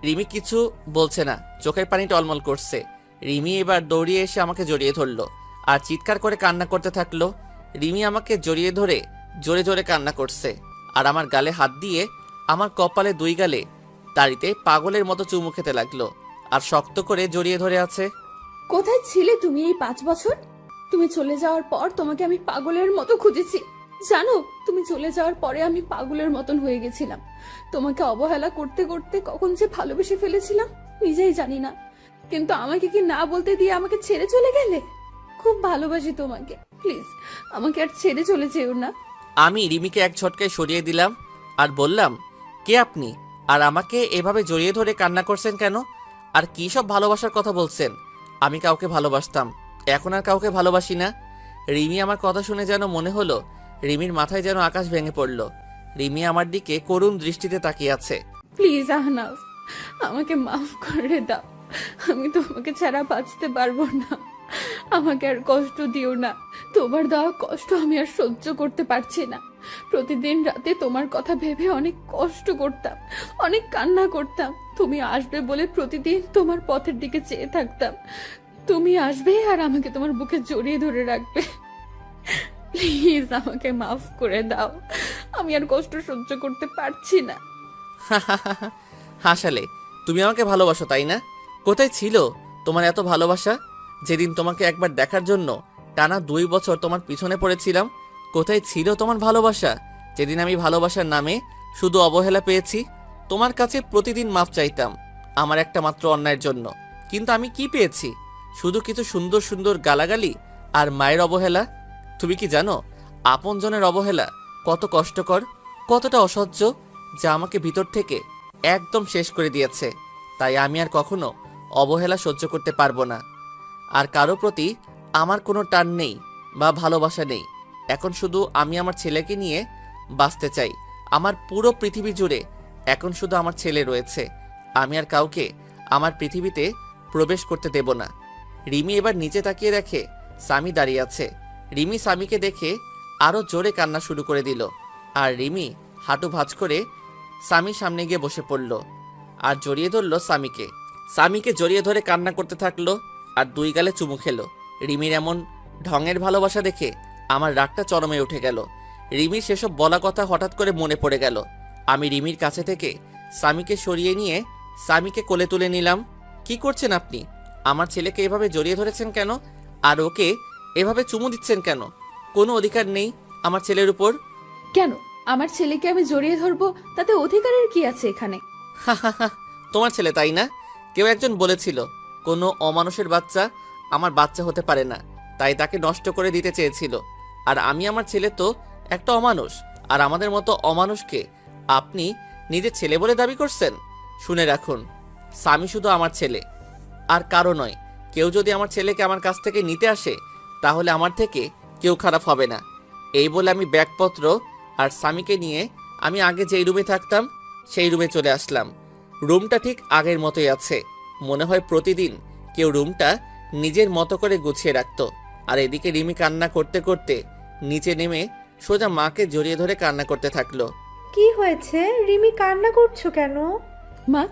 রিমি কিছু বলছে না, চোখের পানি টলমল করছে। রিমি এবার দৌড়িয়ে এসে আমাকে জড়িয়ে ধরলো আর চিৎকার করে কান্না করতে থাকলো। রিমি আমাকে জড়িয়ে ধরে জোরে জোরে কান্না করছে আর আমার গালে হাত দিয়ে আমার কপালে 2 গালে দাড়িতে পাগলের মতো চুমু খেতে লাগলো আর শক্ত করে জড়িয়ে ধরে আছে। কোথায় ছিলে তুমি এই 5 বছর? তুমি চলে যাওয়ার পর তোমাকে আমি পাগলের মতো খুঁজেছি। জানো, তুমি চলে যাওয়ার পরে আমি পাগলের মতন হয়ে গেছিলাম। তোমাকে অবহেলা করতে করতে কখন যে ভালোবেসে ফেলেছিলাম নিজেই জানি না। কিন্তু আমাকে কি না বলতে দিয়ে আমাকে ছেড়ে চলে গেলে? খুব ভালোবাসি তোমাকে, প্লিজ আমাকে আর ছেড়ে চলে যেও না। আমি রিমিকে এক ঝটকায় সরিয়ে দিলাম আর বললাম, কে আপনি? আর আমাকে এভাবে জড়িয়ে ধরে কান্না করছেন কেন? আর কী সব ভালোবাসার কথা বলছেন? আমি কাউকে ভালোবাসতাম, এখন আর কাউকে ভালোবাসি না। রিমি আমার কথা শুনে যেন মনে হলো রিমির মাথায় যেন আকাশ ভেঙে পড়ল। রিমি আমার দিকে করুণ দৃষ্টিতে তাকিয়ে আছে। প্লিজ আহনাফ, আমাকে মাফ করে দাও। আমি তোমাকে ছাড়া বাঁচতে পারবো না। আমাকে আর কষ্ট দিও না। তোমার দেওয়া কষ্ট আমি আর সহ্য করতে পারছি না। প্রতিদিন রাতে তোমার কথা ভেবে অনেক কষ্ট করতাম, অনেক কান্না করতাম। তুমি আসবে বলে প্রতিদিন তোমার পথের দিকে চেয়ে থাকতাম। তুমি আসবে আর আমাকে তোমার বুকে জড়িয়ে ধরে রাখবে। প্লিজ আমাকে মাফ করে দাও। আমি আর কষ্ট সহ্য করতে পারছি না। হাসালে, তুমি আমাকে ভালোবাসো তাই না? কোথায় ছিল তোমার এত ভালোবাসা? যেদিন তোমাকে একবার দেখার জন্য টানা 2 বছর তোমার পিছনে পড়েছিলাম, কোথায় ছিল তোমার ভালোবাসা? যেদিন আমি ভালোবাসার নামে শুধু অবহেলা পেয়েছি, তোমার কাছে প্রতিদিন মাপ চাইতাম আমার একটা মাত্র অন্যায়ের জন্য, কিন্তু আমি কি পেয়েছি? শুধু কিছু সুন্দর সুন্দর গালাগালি আর মায়ের অবহেলা। তুমি কি জানো আপনজনের অবহেলা কত কষ্টকর, কতটা অসহ্য, যা আমাকে ভিতর থেকে একদম শেষ করে দিয়েছে। তাই আমি আর কখনো অবহেলা সহ্য করতে পারবো না। আর কারো প্রতি আমার কোনো টান নেই বা ভালোবাসা নেই। এখন শুধু আমি আমার ছেলেকে নিয়ে বাঁচতে চাই। আমার পুরো পৃথিবী জুড়ে এখন শুধু আমার ছেলে রয়েছে। আমি আর কাউকে আমার পৃথিবীতে প্রবেশ করতে দেব না। রিমি এবার নিচে তাকিয়ে দেখে সামি দাঁড়িয়ে আছে। রিমি সামিকে দেখে আরও জোরে কান্না শুরু করে দিল। আর রিমি হাঁটু ভাঁজ করে সামির সামনে গিয়ে বসে পড়ল আর জড়িয়ে ধরল সামিকে। সামিকে জড়িয়ে ধরে কান্না করতে থাকলো আর দুই গালে চুমু খেলো। রিমির এমন ঢঙের ভালোবাসা দেখে আমার রাগটা চরমে উঠে গেল। রিমির সেসব বলা কথা হঠাৎ করে মনে পড়ে গেল। আমি রিমির কাছে থেকে সামিকে সরিয়ে নিয়ে সামিকে কোলে তুলে নিলাম। কি করছেন আপনি? আমার ছেলেকে এভাবে জড়িয়ে ধরেছেন কেন? আর ওকে এভাবে চুমু দিচ্ছেন কেন? কোনো অধিকার নেই আমার ছেলের উপর। কেন আমার ছেলেকে আমি জড়িয়ে ধরবো? তাতে অধিকারের কি আছে এখানে? তোমার ছেলে তাই না? কেউ একজন বলেছিল কোনো অমানুষের বাচ্চা আমার বাচ্চা হতে পারে না, তাই তাকে নষ্ট করে দিতে চেয়েছিল। আর আমি আমার ছেলে তো একটা অমানুষ, আর আমাদের মতো অমানুষকে আপনি নিজের ছেলে বলে দাবি করছেন? শুনে রাখুন, স্বামী শুধু আমার ছেলে আর কারো নয়। কেউ যদি আমার ছেলেকে আমার কাছ থেকে নিতে আসে তাহলে আমার থেকে কেউ খারাপ হবে না। এই বলে আমি ব্যাগপত্র আর স্বামীকে নিয়ে আমি আগে যেই রুমে থাকতাম সেই রুমে চলে আসলাম। রুমটা ঠিক আগের মতোই আছে। মনে হয় প্রতিদিন কেউ রুমটা নিজের মতো করে গুছিয়ে রাখতো। আর এদিকে রিমি কান্না করতে করতে নিচে নেমে সোজা মাকে জড়িয়ে ধরে কান্না করতে থাকলো। কি হয়েছে রিমি, কান্না করছো কেন? মা,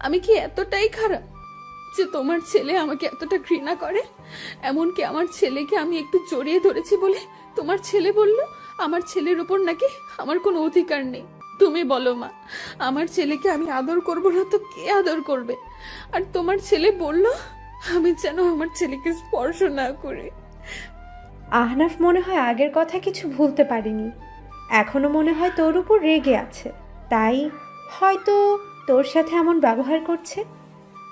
আমি কি এতটাই খারাপ যে তোমার ছেলে আমাকে এতটা ঘৃণা করে? এমনকি আমার ছেলেকে আমি একটু জড়িয়ে ধরেছি বলে তোমার ছেলে বলল আমার ছেলের উপর নাকি আমার কোনো অধিকার নেই। তুমি বলো মা, আমার ছেলেকে আমি আদর করব না তো কে আদর করবে? আর তোমার ছেলে বলল আমি যেন আমার ছেলেকে স্পর্শ না করি। আহনাফ মনে হয় আগের কথা কিছু ভুলতে পারিনি। এখনো মনে হয় তোর উপর রেগে আছে, তাই হয়তো তোর সাথে এমন ব্যবহার করছে।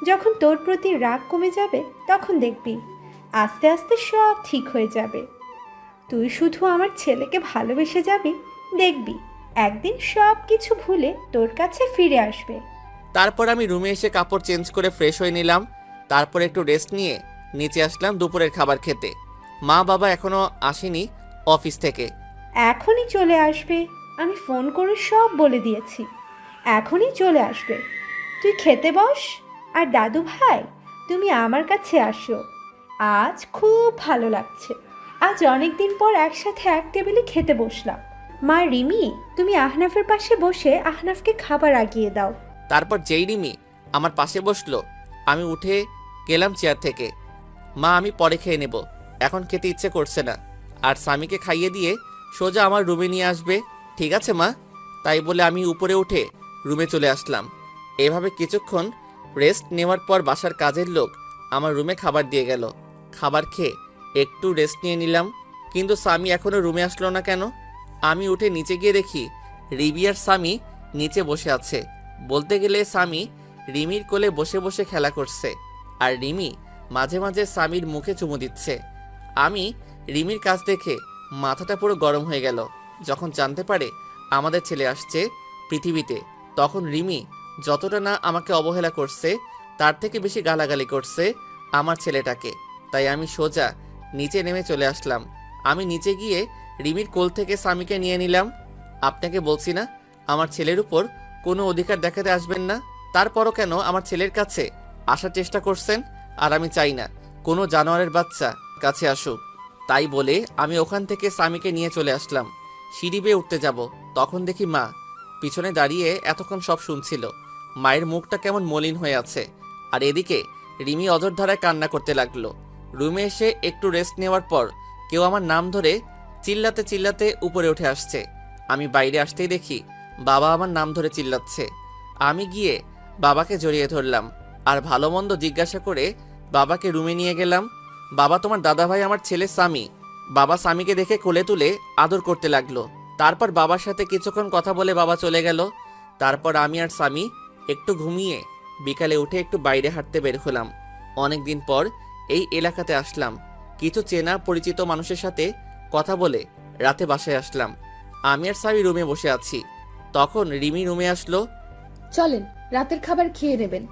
যখন তোর প্রতি রাগ কমে যাবে তখন দেখবি আস্তে আস্তে সব ঠিক হয়ে যাবে। তুই শুধু আমার ছেলেকে ভালোবেসে যাবি, দেখবি একদিন সব কিছু ভুলে তোর কাছে ফিরে আসবে। তারপর আমি রুমে এসে কাপড় চেঞ্জ করে ফ্রেশ হয়ে নিলাম। তারপর একটু রেস্ট নিয়ে নিচে আসলাম দুপুরের খাবার খেতে। মা বাবা এখনো আসেনি অফিস থেকে। এখনই চলে আসবে, আমি ফোন করে সব বলে দিয়েছি। এখনই চলে আসবে, তুই খেতে বস। আর দাদু ভাই, তুমি আমার কাছে আসো, আজ খুব ভালো লাগছে। আজ অনেক দিন পর একসাথে এক টেবিলে খেতে বসলাম। মা রিমি, তুমি আহনাফের পাশে বসে আহনাফকে খাবার আগিয়ে দাও। তারপর যেই রিমি আমার পাশে বসলো আমি উঠে গেলাম চেয়ার থেকে। মা, আমি পরে খেয়ে নেব, এখন খেতে ইচ্ছে করছে না। আর স্বামীকে খাইয়ে দিয়ে সোজা আমার রুমে নিয়ে আসবে, ঠিক আছে মা? তাই বলে আমি উপরে উঠে রুমে চলে আসলাম। এভাবে কিছুক্ষণ রেস্ট নেওয়ার পর বাসার কাজের লোক আমার রুমে খাবার দিয়ে গেল। খাবার খেয়ে একটু রেস্ট নিয়ে নিলাম, কিন্তু স্বামী এখনও রুমে আসলো না কেন? আমি উঠে নিচে গিয়ে দেখি রিবি আর স্বামী নিচে বসে আছে। বলতে গেলে স্বামী রিমির কোলে বসে বসে খেলা করছে, আর রিমি মাঝে মাঝে স্বামীর মুখে চুমু দিচ্ছে। আমি রিমির কাছ দেখে মাথাটা পুরো গরম হয়ে গেল। যখন জানতে পারে আমাদের ছেলে আসছে পৃথিবীতে, তখন রিমি যতটা না আমাকে অবহেলা করছে তার থেকে বেশি গালাগালি করছে আমার ছেলেটাকে। তাই আমি সোজা নিচে নেমে চলে আসলাম। আমি নিচে গিয়ে রিমির কোল থেকে স্বামীকে নিয়ে নিলাম। আপনাকে বলছি না আমার ছেলের উপর কোনো অধিকার দেখাতে আসবেন না? তারপরও কেন আমার ছেলের কাছে আসার চেষ্টা করছেন? আর আমি চাই না কোনো জানোয়ারের বাচ্চা কাছে আসুক। তাই বলে আমি ওখান থেকে স্বামীকে নিয়ে চলে আসলাম। সিঁড়ি বেয়ে উঠতে যাব, তখন দেখি মা পিছনে দাঁড়িয়ে এতক্ষণ সব শুনছিল। মায়ের মুখটা কেমন মলিন হয়ে আছে। আর এদিকে রিমি অঝোর ধারায় কান্না করতে লাগলো। রুমে এসে একটু রেস্ট নেওয়ার পর কেউ আমার নাম ধরে চিল্লাতে চিল্লাতে উপরে উঠে আসছে। আমি বাইরে আসতেই দেখি বাবা আমার নাম ধরে চিল্লাচ্ছে। আমি গিয়ে বাবাকে জড়িয়ে ধরলাম আর ভালো মন্দ জিজ্ঞাসা করে বাবাকে রুমে নিয়ে গেলাম। বাবা, তোমার দাদাভাই আমার ছেলে স্বামী। বাবা স্বামীকে দেখে কোলে তুলে আদর করতে লাগলো। তারপর বাবার সাথে কিছুক্ষণ কথা বলে বাবা চলে গেল। তারপর আমি আর স্বামী একটু ঘুমিয়ে বিকালে উঠে একটু বাইরে হাঁটতে বের হলাম। অনেক দিন পর এই এলাকাতে আসলাম। কিছু চেনা পরিচিত মানুষের সাথে কথা বলে রাতে বাসায় আসলাম। আমি আর স্বামী রুমে বসে আছি, তখন রিমি রুমে আসলো। চলেন, রাতের খাবার খেয়ে নেবেন,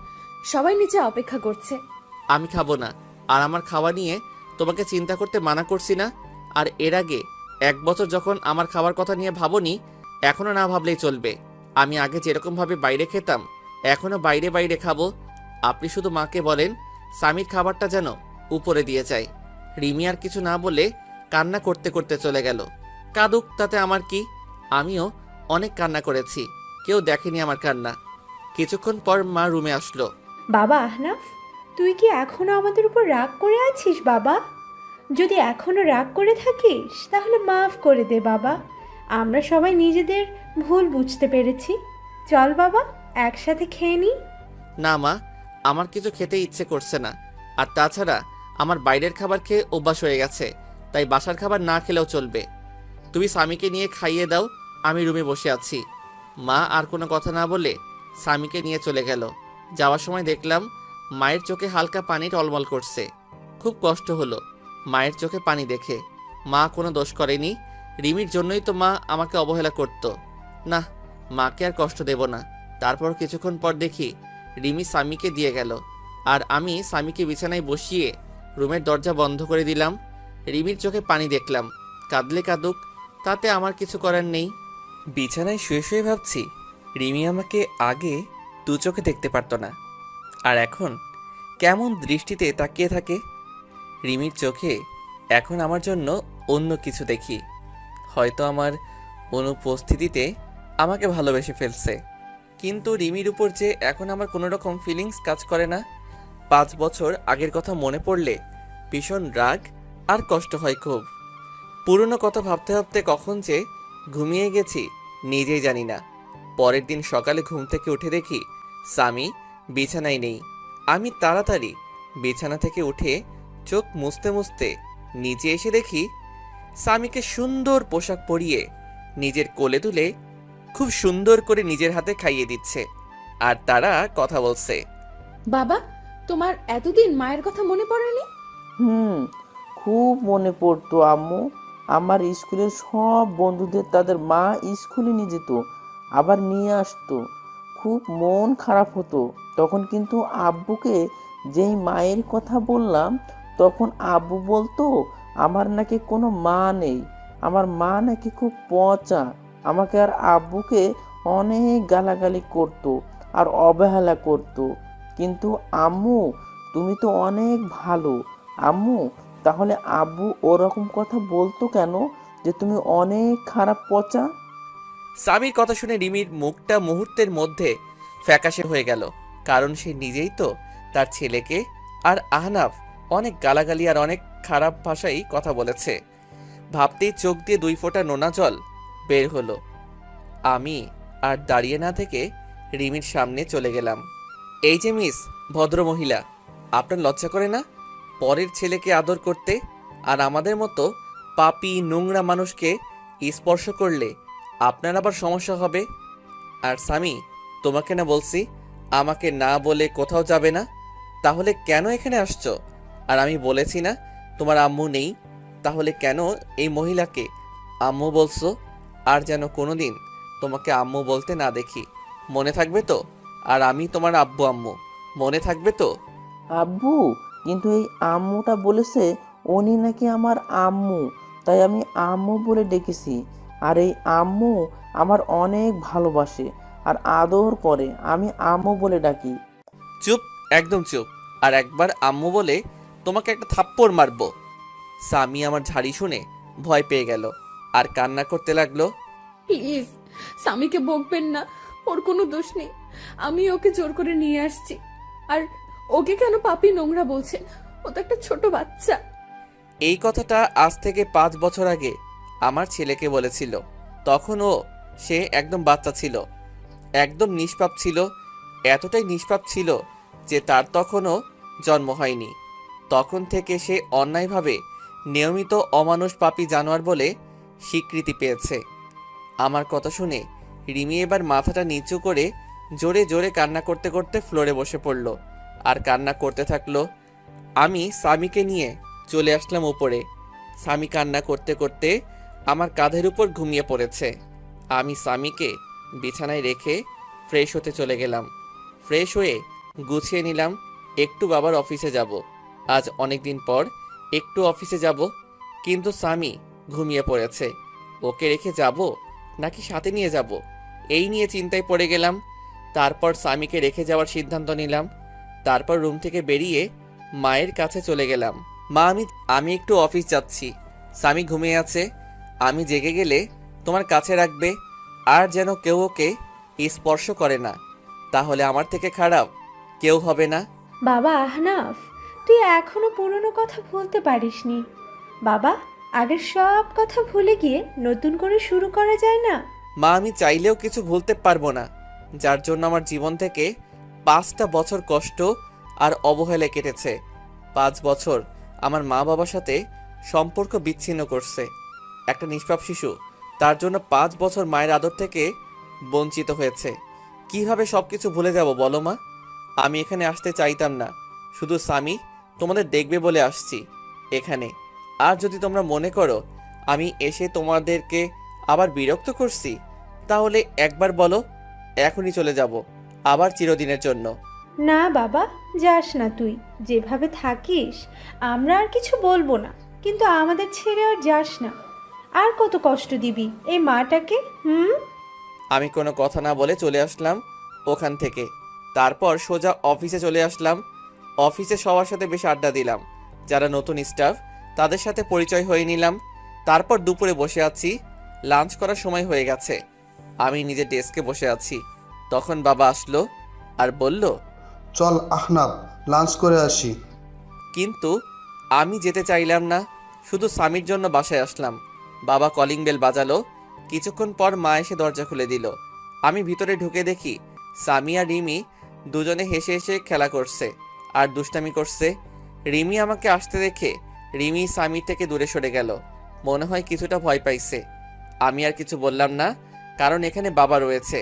সবাই নিচে অপেক্ষা করছে। আমি খাবো না, আর আমার খাওয়া নিয়ে তোমাকে চিন্তা করতে মানা করছি না? আর এর আগে 1 বছর যখন আমার খাবার কথা নিয়ে ভাবনি, এখনও না ভাবলেই চলবে। আমি আগে যেরকমভাবে বাইরে খেতাম এখনও বাইরে বাইরে খাবো। আপনি শুধু মাকে বলেন স্বামীর খাবারটা যেন উপরে দিয়ে যায়। রিমি আর কিছু না বলে কান্না করতে করতে চলে গেল। কাঁদুক, তাতে আমার কি? আমিও অনেক কান্না করেছি, কেউ দেখেনি আমার কান্না। কিছুক্ষণ পর মা রুমে আসলো। বাবা আহনাফ, তুই কি এখনো আমাদের উপর রাগ করে আছিস বাবা? যদি এখনো রাগ করে থাকিস তাহলে মাফ করে দে বাবা। আমরা সবাই নিজেদের ভুল বুঝতে পেরেছি। চল বাবা, একসাথে খেয়ে নিই। না মা, আমার কিছু খেতে ইচ্ছে করছে না। আর তাছাড়া আমার বাইরের খাবার খেয়ে অভ্যাস হয়ে গেছে, তাই বাসার খাবার না খেলেও চলবে। তুমি স্বামীকে নিয়ে খাইয়ে দাও, আমি রুমে বসে আছি। মা আর কোনো কথা না বলে স্বামীকে নিয়ে চলে গেল। যাওয়ার সময় দেখলাম মায়ের চোখে হালকা পানি টলমল করছে। খুব কষ্ট হলো মায়ের চোখে পানি দেখে। মা কোনো দোষ করেনি, রিমির জন্যই তো মা আমাকে অবহেলা করত। না, মাকে আর কষ্ট দেব না। তারপর কিছুক্ষণ পর দেখি রিমি স্বামীকে দিয়ে গেল, আর আমি স্বামীকে বিছানায় বসিয়ে রুমের দরজা বন্ধ করে দিলাম। রিমির চোখে পানি দেখলাম, কাঁদলে কাঁদুক, তাতে আমার কিছু করার নেই। বিছানায় শুয়ে শুয়ে ভাবছি, রিমি আমাকে আগে দু চোখে দেখতে পারতো না, আর এখন কেমন দৃষ্টিতে তাকিয়ে থাকে। রিমির চোখে এখন আমার জন্য অন্য কিছু দেখি। হয়তো আমার অনুপস্থিতিতে আমাকে ভালোবেসে ফেলছে। কিন্তু রিমির উপর যে এখন আমার কোনো রকম ফিলিংস কাজ করে না। 5 বছর আগের কথা মনে পড়লে ভীষণ রাগ আর কষ্ট হয় খুব। পুরনো কথা ভাবতে ভাবতে কখন যে ঘুমিয়ে গেছি নিজেই জানি না। পরের দিন সকালে ঘুম থেকে উঠে দেখি স্বামী বিছানায় নেই। আমি তাড়াতাড়ি বিছানা থেকে উঠে চোখ মুছতে মুছতে নিচে এসে দেখি স্বামীকে সুন্দর পোশাক পরিয়ে নিজের কোলে তুলে খুব সুন্দর করে নিজের হাতে খাইয়ে দিচ্ছে, আর তারা কথা বলছে। বাবা, তোমার এতদিন মায়ের কথা মনে পড়েনি? খুব মনে পড়তো আম্মু। আমার স্কুলের সব বন্ধুদের তাদের মা স্কুলে নিয়ে যেত, আবার নিয়ে আসতো। খুব মন খারাপ হতো তখন, কিন্তু আব্বুকে যেই মায়ের কথা বললাম তখন আব্বু বলতো আমার নাকি কোনো মা নেই, আমার মা নাকি খুব পচা। আমাকে আর আব্বুকে অনেক গালাগালি করতো আর অবহেলা করতো। কিন্তু আম্মু, তুমি তো অনেক ভালো আম্মু, তাহলে আব্বু ওরকম কথা বলতো কেন যে তুমি অনেক খারাপ পচা? স্বামীর কথা শুনে রিমির মুখটা মুহূর্তের মধ্যে ফ্যাকাশে হয়ে গেল, কারণ সে নিজেই তো তার ছেলেকে আর আহনাফ অনেক গালাগালি আর অনেক খারাপ ভাষায় কথা বলেছে। ভাবতেই চোখ দিয়ে 2 ফোঁটা নোনা জল বের হলো। আমি আর দাঁড়িয়ে না থেকে রিমির সামনে চলে গেলাম। এই যে মিস ভদ্রমহিলা, আপনার লজ্জা করে না পরের ছেলেকে আদর করতে? আর আমাদের মতো পাপী নোংরা মানুষকে স্পর্শ করলে আপনার আবার সমস্যা হবে। আর স্বামী, তোমাকে না বলছি আমাকে না বলে কোথাও যাবে না? তাহলে কেন এখানে আসছো? আর আমি বলেছি না তোমার আম্মু নেই, তাহলে কেন এই মহিলাকে আম্মু বলছো? আর যেন কোনোদিন তোমাকে আম্মু বলতে না দেখি, মনে থাকবে তো? আর আমি তোমার আব্বু আম্মু, মনে থাকবে তো? আব্বু, কিন্তু এই আম্মুটা বলেছে উনি নাকি আমার আম্মু, তাই আমি আম্মু বলে ডেকেছি। আর এই আম্মু আমার অনেক ভালোবাসে আর আদর করে, আমি আম্মু বলে ডাকি। চুপ, একদম চুপ। আর একবার আম্মু বলে তোমাকে একটা থাপ্পড় মারবো। স্বামী আমার ঝাড়ি শুনে ভয় পেয়ে গেল আর কান্না করতে লাগলো। প্লিজ স্বামীকে বকবেন না, ওর কোনো দোষ নেই। আমি ওকে জোর করে নিয়ে আসছি। আর ওকে কেন পাপী নোংরা বলছেন? ও তো একটা ছোট বাচ্চা। এই কথাটা আজ থেকে 5 বছর আগে আমার ছেলেকে বলেছিল। তখন সে একদম বাচ্চা ছিল, একদম নিষ্পাপ ছিল। এতটাই নিষ্পাপ ছিল যে তার তখনও জন্ম হয়নি। তখন থেকে সে অন্যায়ভাবে নিয়মিত অমানুষ পাপী জানোয়ার বলে স্বীকৃতি পেয়েছে। আমার কথা শুনে রিমি এবার মাথাটা নিচু করে জোরে জোরে কান্না করতে করতে ফ্লোরে বসে পড়ল আর কান্না করতে থাকলো। আমি স্বামীকে নিয়ে চলে আসলাম উপরে। স্বামী কান্না করতে করতে আমার কাঁধের উপর ঘুমিয়ে পড়েছে। আমি স্বামীকে বিছানায় রেখে ফ্রেশ হতে চলে গেলাম। ফ্রেশ হয়ে গুছিয়ে নিলাম, একটু বাবার অফিসে যাব। আজ অনেক দিন পর একটু অফিসে যাব, কিন্তু স্বামী ঘুমিয়ে পড়েছে। ওকে রেখে যাব নাকি সাথে নিয়ে যাব, এই নিয়ে চিন্তায় পড়ে গেলাম। তারপর স্বামীকে রেখে যাওয়ার সিদ্ধান্ত নিলাম। তারপর রুম থেকে বেরিয়ে মায়ের কাছে চলে গেলাম। মা, আমি একটু অফিস যাচ্ছি। স্বামী ঘুমিয়ে আছে, আমি জেগে গেলে তোমার কাছে রাখবে, আর যেন কেউ ওকে স্পর্শ করে না, তাহলে আমার থেকে খারাপ কেউ হবে না। বাবা আহনাফ, তুই এখনো পুরনো কথা ভুলতে পারিসনি। বাবা, আগের সব কথা ভুলে গিয়ে নতুন করে শুরু করা যায় না? মা, আমি চাইলেও কিছু ভুলতে পারবো না, যার জন্য আমার জীবন থেকে 5টা বছর কষ্ট আর অবহেলায় কেটেছে। 5 বছর আমার মা বাবার সাথে সম্পর্ক বিচ্ছিন্ন করছে একটা নিষ্পাপ শিশু, তার জন্য 5 বছর মায়ের আদর থেকে বঞ্চিত হয়েছে। কিভাবে সব কিছু ভুলে যাব বলো মা? আমি এখানে আসতে চাইতাম না, শুধু স্বামী তোমাদের দেখবে বলে আসছি এখানে। আর যদি তোমরা মনে করো আমি এসে তোমাদেরকে আবার বিরক্ত করছি, তাহলে একবার বলো, এখনই চলে যাব, আবার চিরদিনের জন্য। না বাবা, যাস না তুই। যেভাবে থাকিস আমরা আর কিছু বলবো না, কিন্তু আমাদের ছেড়ে আর যাস না। আর কত কষ্ট দিবি এই মাটাকে? আমি কোনো কথা না বলে চলে আসলাম ওখান থেকে। তারপর সোজা অফিসে চলে আসলাম। অফিসে সবার সাথে বেশ আড্ডা দিলাম, যারা নতুন স্টাফ তাদের সাথে পরিচয় হয়ে নিলাম। তারপর দুপুরে বসে আছি, লাঞ্চ করার সময় হয়ে গেছে। আমি নিজের ডেস্কে বসে আছি, তখন বাবা আসলো আর বলল, চল আহনাব, লাঞ্চ করে আসি। কিন্তু আমি যেতে চাইলাম না, শুধু স্বামীর জন্য বাসায় আসলাম। বাবা কলিং বেল বাজালো, কিছুক্ষণ পর মা এসে দরজা খুলে দিল। আমি ভিতরে ঢুকে দেখি স্বামী আর রিমি দুজনে হেসে হেসে খেলা করছে আর দুষ্টামি করছে। রিমি আমাকে আসতে দেখে রিমি স্বামীর থেকে দূরে সরে গেল, মনে হয় কিছুটা ভয় পাইছে। আমি আর কিছু বললাম না, কারণ এখানে বাবা রয়েছে।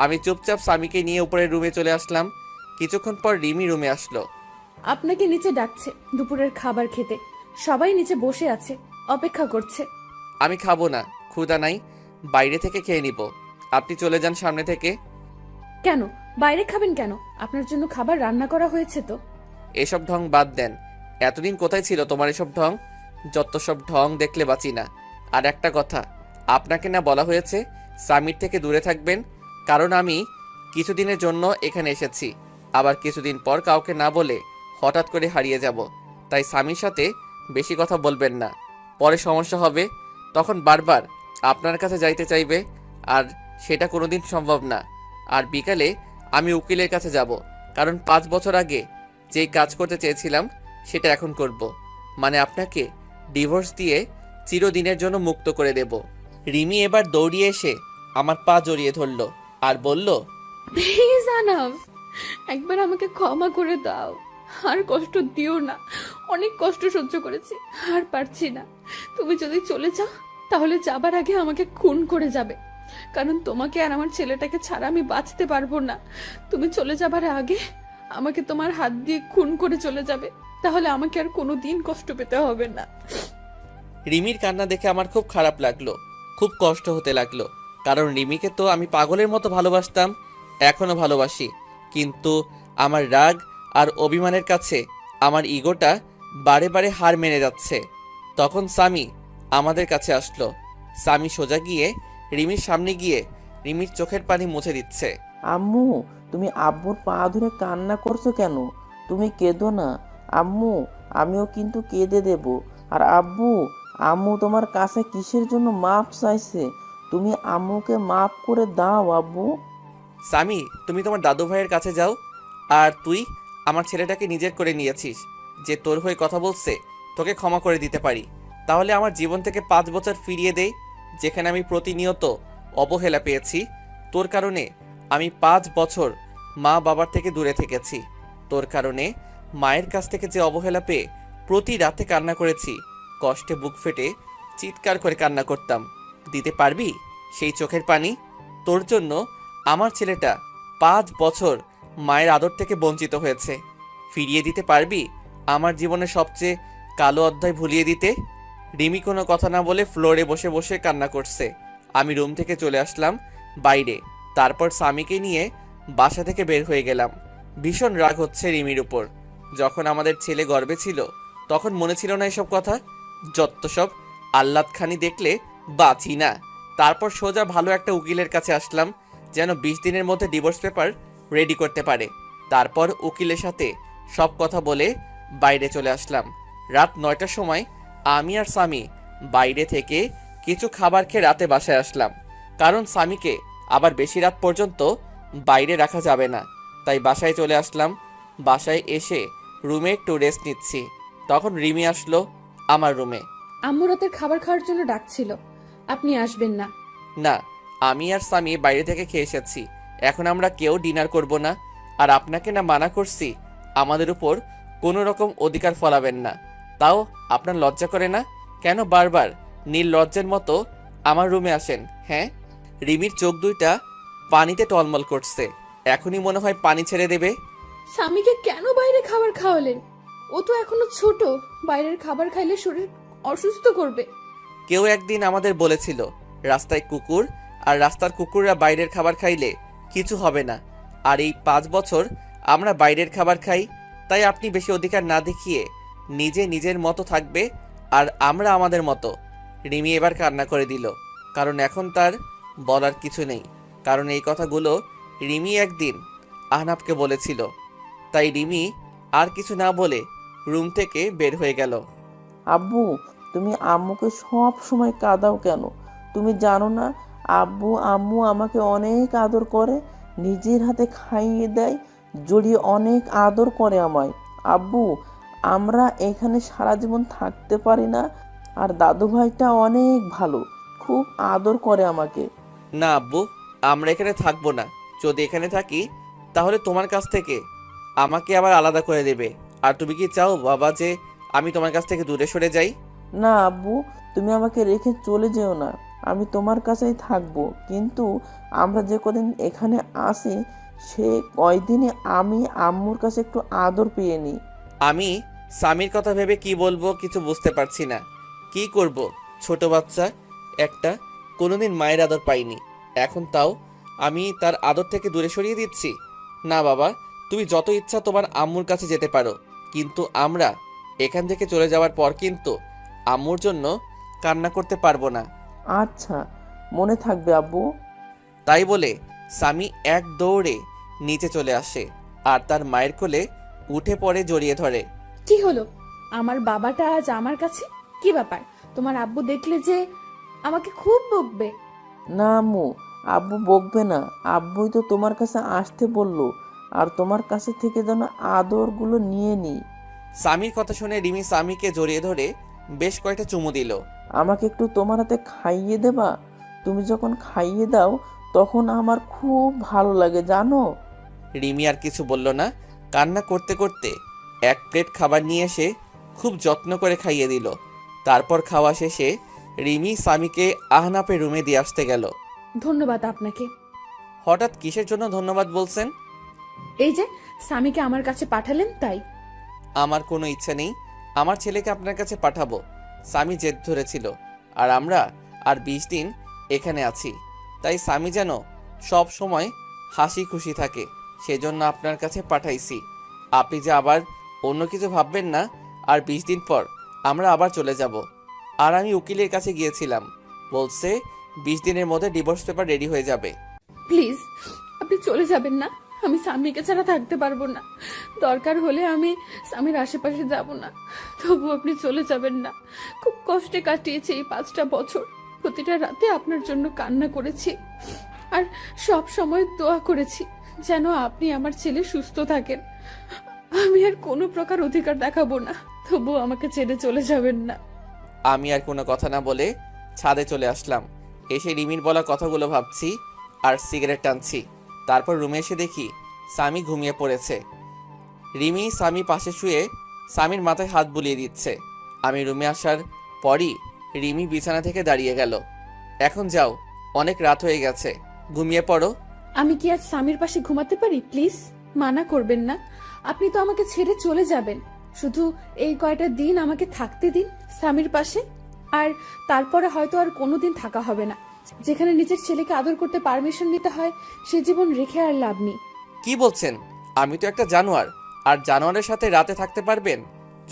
আমি চুপচাপ স্বামীকে নিয়ে উপরের রুমে চলে আসলাম। কিছুক্ষণ পর রিমি রুমে আসলো। আপনাকে নিচে ডাকছে দুপুরের খাবার খেতে। সবাই নিচে বসে আছে, অপেক্ষা করছে। আমি খাবো না, ক্ষুধা নাই, বাইরে থেকে খেয়ে নিব। আপনি চলে যান সামনে থেকে। কেন বাইরে খাবেন কেন? আপনার জন্য খাবার রান্না করা হয়েছে তো। এসব ঢং বাদ দেন। এতদিন কোথায় ছিল তোমার এসব ঢং? যত সব ঢং দেখলে বাঁচি না। আর একটা কথা, আপনাকে না বলা হয়েছে স্বামীর থেকে দূরে থাকবেন? কারণ আমি কিছুদিনের জন্য এখানে এসেছি, আবার কিছুদিন পর কাউকে না বলে হঠাৎ করে হারিয়ে যাব। তাই স্বামীর সাথে বেশি কথা বলবেন না, পরে সমস্যা হবে। তখন বারবার আপনার কাছে যাইতে চাইবে, আর সেটা কোনোদিন সম্ভব না। আর বিকালে আমি উকিলের কাছে যাব, কারণ 5 বছর আগে যেই কাজ করতে চেয়েছিলাম সেটা এখন করব। মানে আপনাকে ডিভোর্স দিয়ে চিরদিনের জন্য মুক্ত করে দেব। রিমি এবার দৌড়িয়ে এসে আমার পা জড়িয়ে ধরল আর বলল, প্লিজ আনাফ, একবার আমাকে ক্ষমা করে দাও। আর কষ্ট দিও না, অনেক কষ্ট সহ্য করেছি, আর পারছি না। তুমি যদি চলে যাও তাহলে যাবার আগে আমাকে খুন করে যাবে, কারণ তোমাকে আর আমার ছেলেটাকে ছাড়া আমি বাঁচতে পারবো না। তুমি চলে যাবার আগে আমাকে তোমার হাত দিয়ে খুন করে চলে যাবে, তাহলে আমাকে আর কোনো দিন কষ্ট পেতে হবে না। রিমির কান্না দেখে আমার খুব খারাপ লাগলো, খুব কষ্ট হতে লাগলো। কারণ রিমিকে তো আমি পাগলের মতো ভালোবাসতাম, এখনো ভালোবাসি। কিন্তু আমার রাগ আর অভিমানের কাছে আমার ইগোটা বারে বারে হার মেনে যাচ্ছে। তখন স্বামী আমাদের কাছে আসলো। স্বামী সোজা গিয়ে রিমির সামনে গিয়ে রিমির চোখের পানি মুছে দিচ্ছে। আম্মু, তুমি আব্বুর পা ধরে কান্না করছো কেন? তুমি কেঁদো না আম্মু, আমিও কিন্তু কেঁদে দেব। আর আব্বু, আম্মু তোমার কাছে কিসের জন্য মাপ চাইছে? তুমি আম্মুকে মাপ করে দাও আব্বু। স্বামী, তুমি তোমার দাদু ভাইয়ের কাছে যাও। আর তুই আমার ছেলেটাকে নিজের করে নিয়েছিস, যে তোর হয়ে কথা বলছে তোকে ক্ষমা করে দিতে পারি। তাহলে আমার জীবন থেকে 5 বছর ফিরিয়ে দেই, যেখানে আমি প্রতিনিয়ত অবহেলা পেয়েছি। তোর কারণে আমি 5 বছর মা বাবার থেকে দূরে থেকেছি। তোর কারণে মায়ের কাছ থেকে যে অবহেলা পেয়ে প্রতি রাতে কান্না করেছি, কষ্টে বুক ফেটে চিৎকার করে কান্না করতাম। দিতে পারবি সেই চোখের পানি? তোর জন্য আমার ছেলেটা 5 বছর মায়ের আদর থেকে বঞ্চিত হয়েছে। ফিরিয়ে দিতে পারবি আমার জীবনের সবচেয়ে কালো অধ্যায় ভুলিয়ে দিতে? রিমি কোনো কথা না বলে ফ্লোরে বসে বসে কান্না করছে। আমি রুম থেকে চলে আসলাম বাইরে। তারপর স্বামীকে নিয়ে বাসা থেকে বের হয়ে গেলাম। ভীষণ রাগ হচ্ছে রিমির উপর। যখন আমাদের ছেলে গর্ভে ছিল তখন মনে ছিল না এসব কথা? যত সব আহ্লাদখানি দেখলে বাঁচি না। তারপর সোজা ভালো একটা উকিলের কাছে আসলাম, যেন 20 দিনের মধ্যে ডিভোর্স পেপার রেডি করতে পারে। তারপর উকিলের সাথে সব কথা বলে বাইরে চলে আসলাম। রাত 9টার সময় আমি আর স্বামী বাইরে থেকে কিছু খাবার খেয়ে রাতে বাসায় আসলাম, কারণ স্বামীকে আবার বেশি রাত পর্যন্ত বাইরে রাখা যাবে না। তাই বাসায় চলে আসলাম। বাসায় এসে রুমে একটু রেস্ট নিচ্ছি, তখন রিমি আসলো আমার রুমে। আম্মু রাতের খাবার খাওয়ার জন্য ডাকছিল, আপনি আসবেন না? না, আমি আর স্বামী বাইরে থেকে খেয়ে এসেছি, এখন আমরা কেউ ডিনার করব না। আর আপনাকে না মানা করছি আমাদের উপর কোনো রকম অধিকার ফলাবেন না, তাও আপনার লজ্জা করে না? কেন বারবার নির্লজ্জের মতো আমার রুমে আসেন? হ্যাঁ? রিমির চোখ দুইটা পানিতে টলমল করছে, এখনই মনে হয় পানি ছেড়ে দেবে। স্বামীকে কেন বাইরে খাবার খাওয়ালেন? ও তো এখনো ছোট, বাইরের খাবার খাইলে শরীর অসুস্থ করবে। কেউ একদিন আমাদের বলেছিল রাস্তায় কুকুর, আর রাস্তার কুকুররা বাইরের খাবার খাইলে কিছু হবে না। আর এই 5 বছর আমরা বাইরের খাবার খাই, তাই আপনি বেশি অধিকার না দেখিয়ে নিজে নিজের মতো থাকবে, আর আমরা আমাদের মতো। রিমি এবার কান্না করে দিল, কারণ এখন তার বলার কিছু নেই, কারণ এই কথাগুলো রিমি একদিন আহনাফকে বলেছিল। তাই রিমি আর কিছু না বলে রুম থেকে বের হয়ে গেল। আব্বু, তুমি আম্মুকে সব সময় কাঁদাও কেন? তুমি জানো না আব্বু আম্মু আমাকে অনেক আদর করে, নিজের হাতে খাইয়ে দেয়, জড়িয়ে অনেক আদর করে আমায়। আব্বু, আমরা এখানে সারা জীবন থাকতে পারি না, আর দাদু ভাইটা অনেক ভালো, খুব আদর করে আমাকে। না আব্বু, আমরা এখানে থাকবো না। যদি এখানে থাকি তাহলে তোমার কাছ থেকে আমাকে আবার আলাদা করে দেবে। আর তুমি কি চাও বাবা যে আমি তোমার কাছ থেকে দূরে সরে যাই? না আব্বু, তুমি আমাকে রেখে চলে যেও না, আমি তোমার কাছেই থাকবো। কিন্তু আমরা যে কদিন এখানে আসি সে কয়দিনে আমি আম্মুর কাছে একটু আদর পেয়ে নিই। আমি স্বামীর কথা ভেবে কি বলবো কিছু বুঝতে পারছি না। কি করব? ছোট বাচ্চা একটা, কোনোদিন মায়ের আদর পাইনি, এখন তাও আমি তার আদর থেকে দূরে সরিয়ে দিচ্ছি? না বাবা, তুমি যত ইচ্ছা তোমার আম্মুর কাছে যেতে পারো, কিন্তু আমরা এখান থেকে চলে যাওয়ার পর কিন্তু আম্মুর জন্য কান্না করতে পারবো না। আচ্ছা, মনে থাকবে আব্বু। তাই বলে স্বামী এক দৌড়ে নিচে চলে আসে আর তার মায়ের কোলে উঠে পড়ে জড়িয়ে ধরে। কি হলো? আমার বাবাটা আজ আমার কাছে? কি ব্যাপার? তোমার আব্বু দেখলে যে আমাকে খুব বকবে। না আম্মু, আব্বু বকবে না, আব্বুই তো তোমার কাছে আসতে বললো, আর তোমার কাছে থেকে যেন আদরগুলো নিয়ে নিই। স্বামীর কথা শুনে রিমি স্বামীকে জড়িয়ে ধরে বেশ কয়েকটা চুমু দিল। আমাকে একটু তোমার হাতে খাইয়ে দেবা? তুমি যখন খাইয়ে দাও তখন আমার খুব ভালো লাগে জানো। রিমি আর কিছু বলল না, কান্না করতে করতে এক প্লেট খাবার নিয়ে এসে খুব যত্ন করে খাইয়ে দিল। তারপর খাওয়া শেষে রিমি স্বামীকে আহনাফের রুমে দিয়ে আসতে গেল। ধন্যবাদ আপনাকে। হঠাৎ কিসের জন্য ধন্যবাদ বলছেন? এই যে স্বামীকে আমার কাছে পাঠালেন তাই। আমার কোনো ইচ্ছা নেই আমার ছেলেকে আপনার কাছে পাঠাবো। স্বামী জেদ ধরেছিল, আর আমরা আর 20 দিন এখানে আছি, তাই স্বামী যেন সব সময় হাসি খুশি থাকে, সেজন্য আপনার কাছে পাঠাইছি। আপনি যে আবার অন্য কিছু ভাববেন না। আর 20 দিন পর আমরা আবার চলে যাব। আর আমি উকিলের কাছে গিয়েছিলাম, বলছে 20 দিনের মধ্যে ডিভোর্স পেপার রেডি হয়ে যাবে। প্লিজ আপনি চলে যাবেন না, আমি স্বামীকে ছাড়া থাকতে পারবো না। দরকার হলে আমি স্বামীর আশেপাশে যাব না, তবু আপনি চলে যাবেন না। খুব কষ্টে কাটিয়েছি এই 5টা বছর, প্রতিটা রাতে আপনার জন্য কান্না করেছি, আর সব সময় দোয়া করেছি যেন আপনি আমার ছেলে সুস্থ থাকেন। আমি আর কোনো প্রকার অধিকার দেখাবো না, তবু আমাকে ছেড়ে চলে যাবেন না। আমি আর কোনো কথা না বলে ছাদে চলে আসলাম। এসে রিমির বলা কথাগুলো ভাবছি আর সিগারেট টানছি। তারপর রুমে এসে দেখি স্বামী ঘুমিয়ে পড়েছে। রিমি স্বামী পাশে শুয়ে স্বামীর মাথায় হাত বুলিয়ে দিচ্ছে। আমি রুমে আসার পরই রিমি বিছানা থেকে দাঁড়িয়ে গেল। এখন যাও, অনেক রাত হয়ে গেছে, ঘুমিয়ে পড়ো। আমি কি আজ স্বামীর পাশে ঘুমাতে পারি? প্লিজ মানা করবেন না। আপনি তো আমাকে ছেড়ে চলে যাবেন, শুধু এই কয়টা দিন আমাকে থাকতে দিন স্বামীর পাশে, আর তারপরে হয়তো আর কোনোদিন থাকা হবে না। যেখানে নিজের ছেলেকে আদর করতে পারমিশন নিতে হয় সে জীবন রেখে আর লাভ নেই। কি বলছেন? আমি তো একটা জানোয়ার, আর জানোয়ারের সাথে রাতে থাকতে পারবেন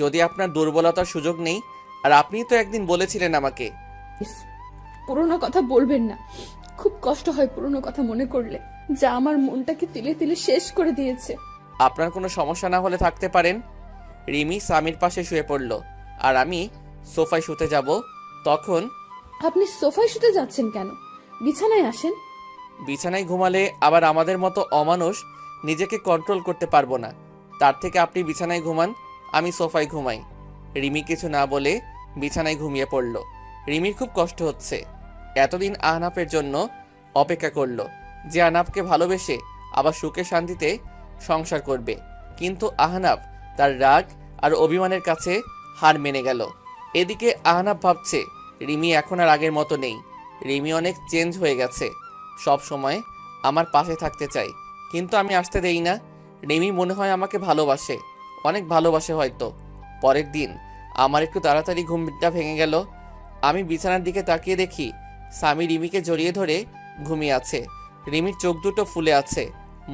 যদি আপনার দুর্বলতার সুযোগ নেই? আর আপনিই তো একদিন বলেছিলেন আমাকে। পুরোনো কথা বলবেন না, খুব কষ্ট হয় পুরোনো কথা মনে করলে, যা আমার মনটাকে তিলে তিলে শেষ করে দিয়েছে। আপনার কোনো সমস্যা না হলে থাকতে পারেন। রিমি স্বামীর পাশে শুয়ে পড়ল। আর আমি সোফায় শুতে যাব। তখন আপনি সোফায় শুতে যাচ্ছেন কেন? বিছানায় আসেন। বিছানায় ঘুমালে আবার আমাদের মতো অমানুষ নিজেকে কন্ট্রোল করতে পারবো না। তার থেকে আপনি বিছানায় ঘুমান, আমি সোফায় ঘুমাই। রিমি কিছু না বলে বিছানায় ঘুমিয়ে পড়ল। রিমির খুব কষ্ট হচ্ছে। এতদিন আহনাফের জন্য অপেক্ষা করলো যে আহনাফকে ভালোবেসে আবার সুখে শান্তিতে সংসার করবে, কিন্তু আহনাফ তার রাগ আর অভিমানের কাছে হার মেনে গেল। এদিকে আহনাফ ভাবছে রিমি এখন আর আগের মতো নেই। রিমি অনেক চেঞ্জ হয়ে গেছে। সব সময় আমার পাশে থাকতে চাই, কিন্তু আমি আসতে দেই না। রিমি মনে হয় আমাকে ভালোবাসে, অনেক ভালোবাসে হয়তো। পরের দিন আমার একটু তাড়াতাড়ি ঘুমটা ভেঙে গেল। আমি বিছানার দিকে তাকিয়ে দেখি স্বামী রিমিকে জড়িয়ে ধরে ঘুমিয়ে আছে। রিমির চোখ দুটো ফুলে আছে,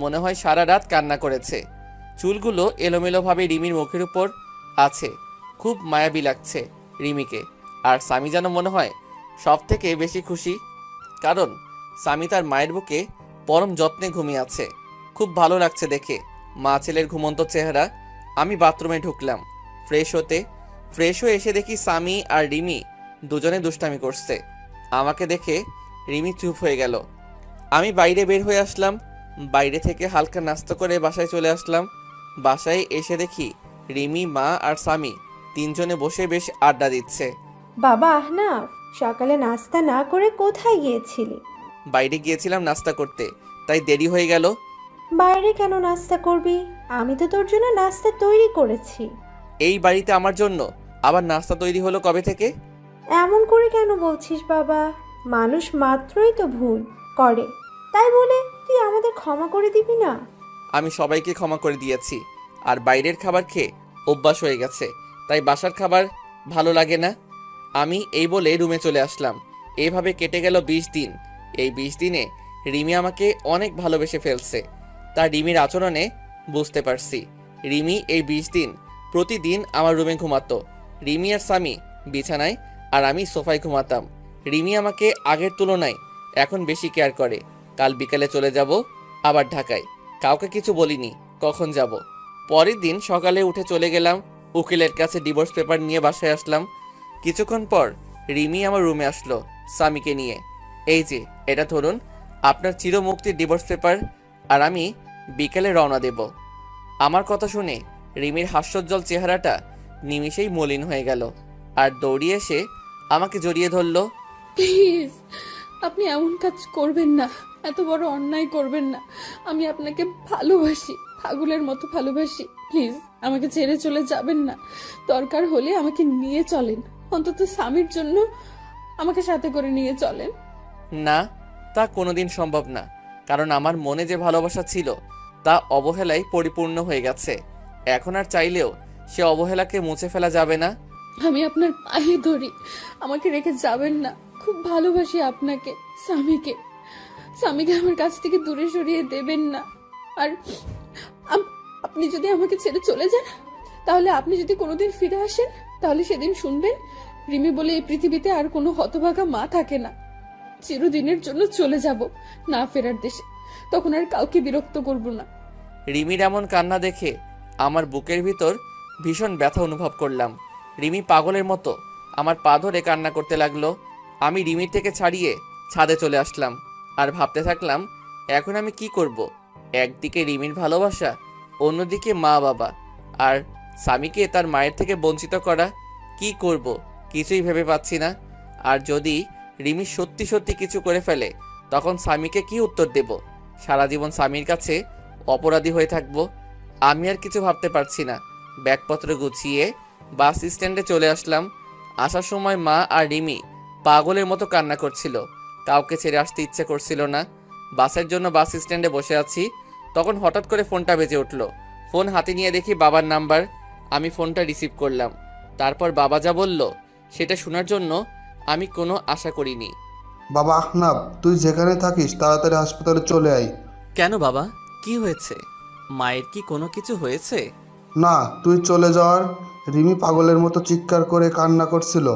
মনে হয় সারা রাত কান্না করেছে। চুলগুলো এলোমেলোভাবে রিমির মুখের উপর আছে। খুব মায়াবী লাগছে রিমিকে। আর স্বামী যেন মনে হয় সব থেকে বেশি খুশি, কারণ স্বামী তার মায়ের বুকে পরম যত্নে ঘুমিয়ে আছে। খুব ভালো লাগছে দেখে মা ছেলের ঘুমন্ত চেহারা। আমি বাথরুমে ঢুকলাম ফ্রেশ হয়ে এসে দেখি স্বামী আর রিমি দুজনে দুষ্টামি করছে। আমাকে দেখে রিমি চুপ হয়ে গেল। আমি বাইরে বের হয়ে আসলাম। বাইরে থেকে হালকা নাস্তা করে বাসায় চলে আসলাম। বাসায় এসে দেখি রিমি, মা আর স্বামী তিনজনে বসে বেশ আড্ডা দিচ্ছে। বাবা আহনাফ, সকালে নাস্তা না করে কোথায় গিয়েছিলি? বাইরে গিয়েছিলাম নাস্তা করতে, তাই দেরি হয়ে গেল। বাইরে কেন নাস্তা করবি? আমি তো তোর জন্য নাস্তা তৈরি করেছি। এই বাড়িতে আমার জন্য আবার নাস্তা তৈরি হলো কবে থেকে? এমন করে কেন বলছিস বাবা? মানুষ মাত্রই তো ভুল করে, তাই বলে তুই আমাদের ক্ষমা করে দিবি না? আমি সবাইকে ক্ষমা করে দিয়েছি। আর বাইরের খাবার খেয়ে অভ্যাস হয়ে গেছে, তাই বাসার খাবার ভালো লাগে না। আমি এই বলে রুমে চলে আসলাম। এইভাবে কেটে গেল 20 দিন। এই 20 দিনে রিমি আমাকে অনেক ভালোবেসে ফেলছে। তার রিমির আচরণে বুঝতে পারছি। রিমি এই 20 দিন প্রতিদিন আমার রুমে ঘুমাতো। রিমি আর স্বামী বিছানায় আর আমি সোফায় ঘুমাতাম। রিমি আমাকে আগের তুলনায় এখন বেশি কেয়ার করে। কাল বিকালে চলে যাব আবার ঢাকায়। কাউকে কিছু বলিনি কখন যাব। পরের দিন সকালে উঠে চলে গেলাম উকিলের কাছে, ডিভোর্স পেপার নিয়ে বাসায় আসলাম। কিছুক্ষণ পর রিমি আমার রুমে আসলো স্বামীকে নিয়ে। এই যে এটা ধরুন আপনার চিরমুক্তির ডিভোর্স পেপার, আর আমি বিকেলে রওনা দেব। আমার কথা শুনে রিমির হাস্যোজ্জ্বল চেহারাটা নিমিষেই মলিন হয়ে গেল আর দৌড়িয়ে এসে আমাকে জড়িয়ে ধরলো। প্লিজ, আপনি এমন কাজ করবেন না, এত বড় অন্যায় করবেন না। আমি আপনাকে ভালোবাসি, পাগলের মতো ভালোবাসি। প্লিজ আমাকে ছেড়ে চলে যাবেন না। দরকার হলে আমাকে নিয়ে চলেন, অন্তত স্বামীর জন্য আমাকে সাথে করে নিয়ে চলেন। না, তা কোনোদিন সম্ভব না, কারণ আমার মনে যে ভালোবাসা ছিল তা অবহেলায় পরিপূর্ণ হয়ে গেছে। এখন আর চাইলেও সে অবহেলাকে মুছে ফেলা যাবে না। আমি আপনার পায়ে ধরি, আমাকে রেখে যাবেন না। খুব ভালোবাসি আপনাকে, স্বামীকে। স্বামীকে আমার কাছ থেকে দূরে সরিয়ে দেবেন না। আর আপনি যদি আমাকে ছেড়ে চলে যান, তাহলে আপনি যদি কোনোদিন ফিরে আসেন, তাহলে সেদিন শুনবেন রিমি বলে এই পৃথিবীতে আর কোনো হতভাগা মা থাকে না। চিরদিনের জন্য চলে যাব না ফেরার দেশে, তখন আর কাউকে বিরক্ত করব না। রিমির এমন কান্না দেখে আমার বুকের ভিতর ভীষণ ব্যথা অনুভব করলাম। রিমি পাগলের মতো আমার পা ধরে কান্না করতে লাগলো। আমি রিমির থেকে ছাড়িয়ে ছাদে চলে আসলাম আর ভাবতে থাকলাম এখন আমি কি করব। একদিকে রিমির ভালোবাসা, অন্যদিকে মা বাবা আর স্বামীকে তার মায়ের থেকে বঞ্চিত করা। কি করব কিছুই ভেবে পাচ্ছি না। আর যদি রিমি সত্যি সত্যি কিছু করে ফেলে, তখন স্বামীকে কি উত্তর দেব? সারা জীবন স্বামীর কাছে অপরাধী হয়ে থাকব। আমি আর কিছু ভাবতে পারছি না। ব্যাগপত্র গুছিয়ে বাস স্ট্যান্ডে চলে আসলাম। আসার সময় মা আর রিমি পাগলের মতো কান্না করছিল। কাউকে ছেড়ে আসতে ইচ্ছে করছিল না। বাসের জন্য বাস স্ট্যান্ডে বসে আছি, তখন হঠাৎ করে ফোনটা বেজে উঠল। ফোন হাতে নিয়ে দেখি বাবার নাম্বার। আমি ফোনটা রিসিভ করলাম। তারপর বাবা যা বলল সেটা শোনার জন্য আমি কোনো আশা করিনি। বাবা আহনাফ, তুই যেখানে থাকিস তাড়াতাড়ি হাসপাতালে চলে আয়। কেন বাবা, কি হয়েছে? মায়ের কি কোনো কিছু হয়েছে? না, তুই চলে যাওয়ার রিমি পাগলের মতো চিৎকার করে কান্না করছিল।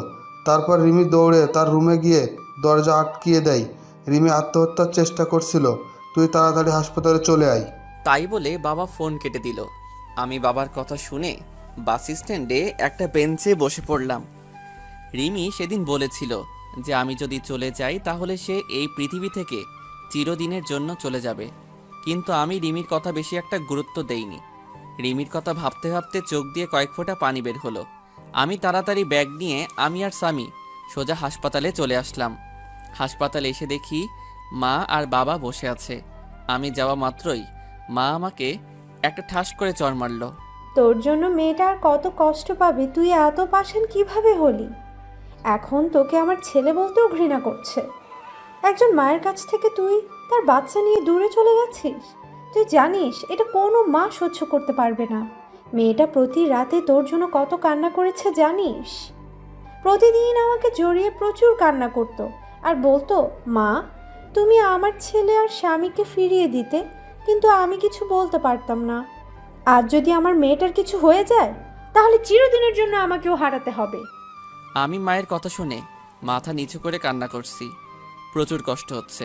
তারপর রিমি দৌড়ে তার রুমে গিয়ে দরজা আটকিয়ে দেয়। রিমি আত্মহত্যার চেষ্টা করছিল। তুই তাড়াতাড়ি হাসপাতালে চলে আয়। তাই বলে বাবা ফোন কেটে দিল। আমি বাবার কথা শুনে বাস স্ট্যান্ডে একটা বেঞ্চে বসে পড়লাম। রিমি সেদিন বলেছিল যে আমি যদি চলে যাই তাহলে সে এই পৃথিবী থেকে চিরদিনের জন্য চলে যাবে, কিন্তু আমি রিমির কথা বেশি একটা গুরুত্ব দেইনি। রিমির কথা ভাবতে ভাবতে চোখ দিয়ে কয়েক ফোঁটা পানি বের হলো। আমি তাড়াতাড়ি ব্যাগ নিয়ে আমি আর স্বামী সোজা হাসপাতালে চলে আসলাম। হাসপাতালে এসে দেখি মা আর বাবা বসে আছে। আমি যাওয়া মাত্রই মা আমাকে একটা ঠাস করে চড় মারল। তোর জন্য মেয়েটা আর কত কষ্ট পাবে, তুই এত পাষাণ কিভাবে হলি? এখন তোকে আমার ছেলে বলতেও ঘৃণা করছে। একজন মায়ের কাছ থেকে তুই তার বাচ্চা নিয়ে দূরে চলে গেছিস। তুই জানিস এটা কোনো মা সহ্য করতে পারবে না। মেয়েটা প্রতি রাতে তোর জন্য কত কান্না করেছে জানিস? প্রতিদিন আমাকে জড়িয়ে প্রচুর কান্না করত আর বলতো, মা তুমি আমার ছেলে আর স্বামীকে ফিরিয়ে দিতে, কিন্তু আমি কিছু বলতে পারতাম না। আজ যদি আমার মেয়েটার কিছু হয়ে যায় তাহলে চিরদিনের জন্য আমাকেও হারাতে হবে। আমি মায়ের কথা শুনে মাথা নিচু করে কান্না করছি। প্রচুর কষ্ট হচ্ছে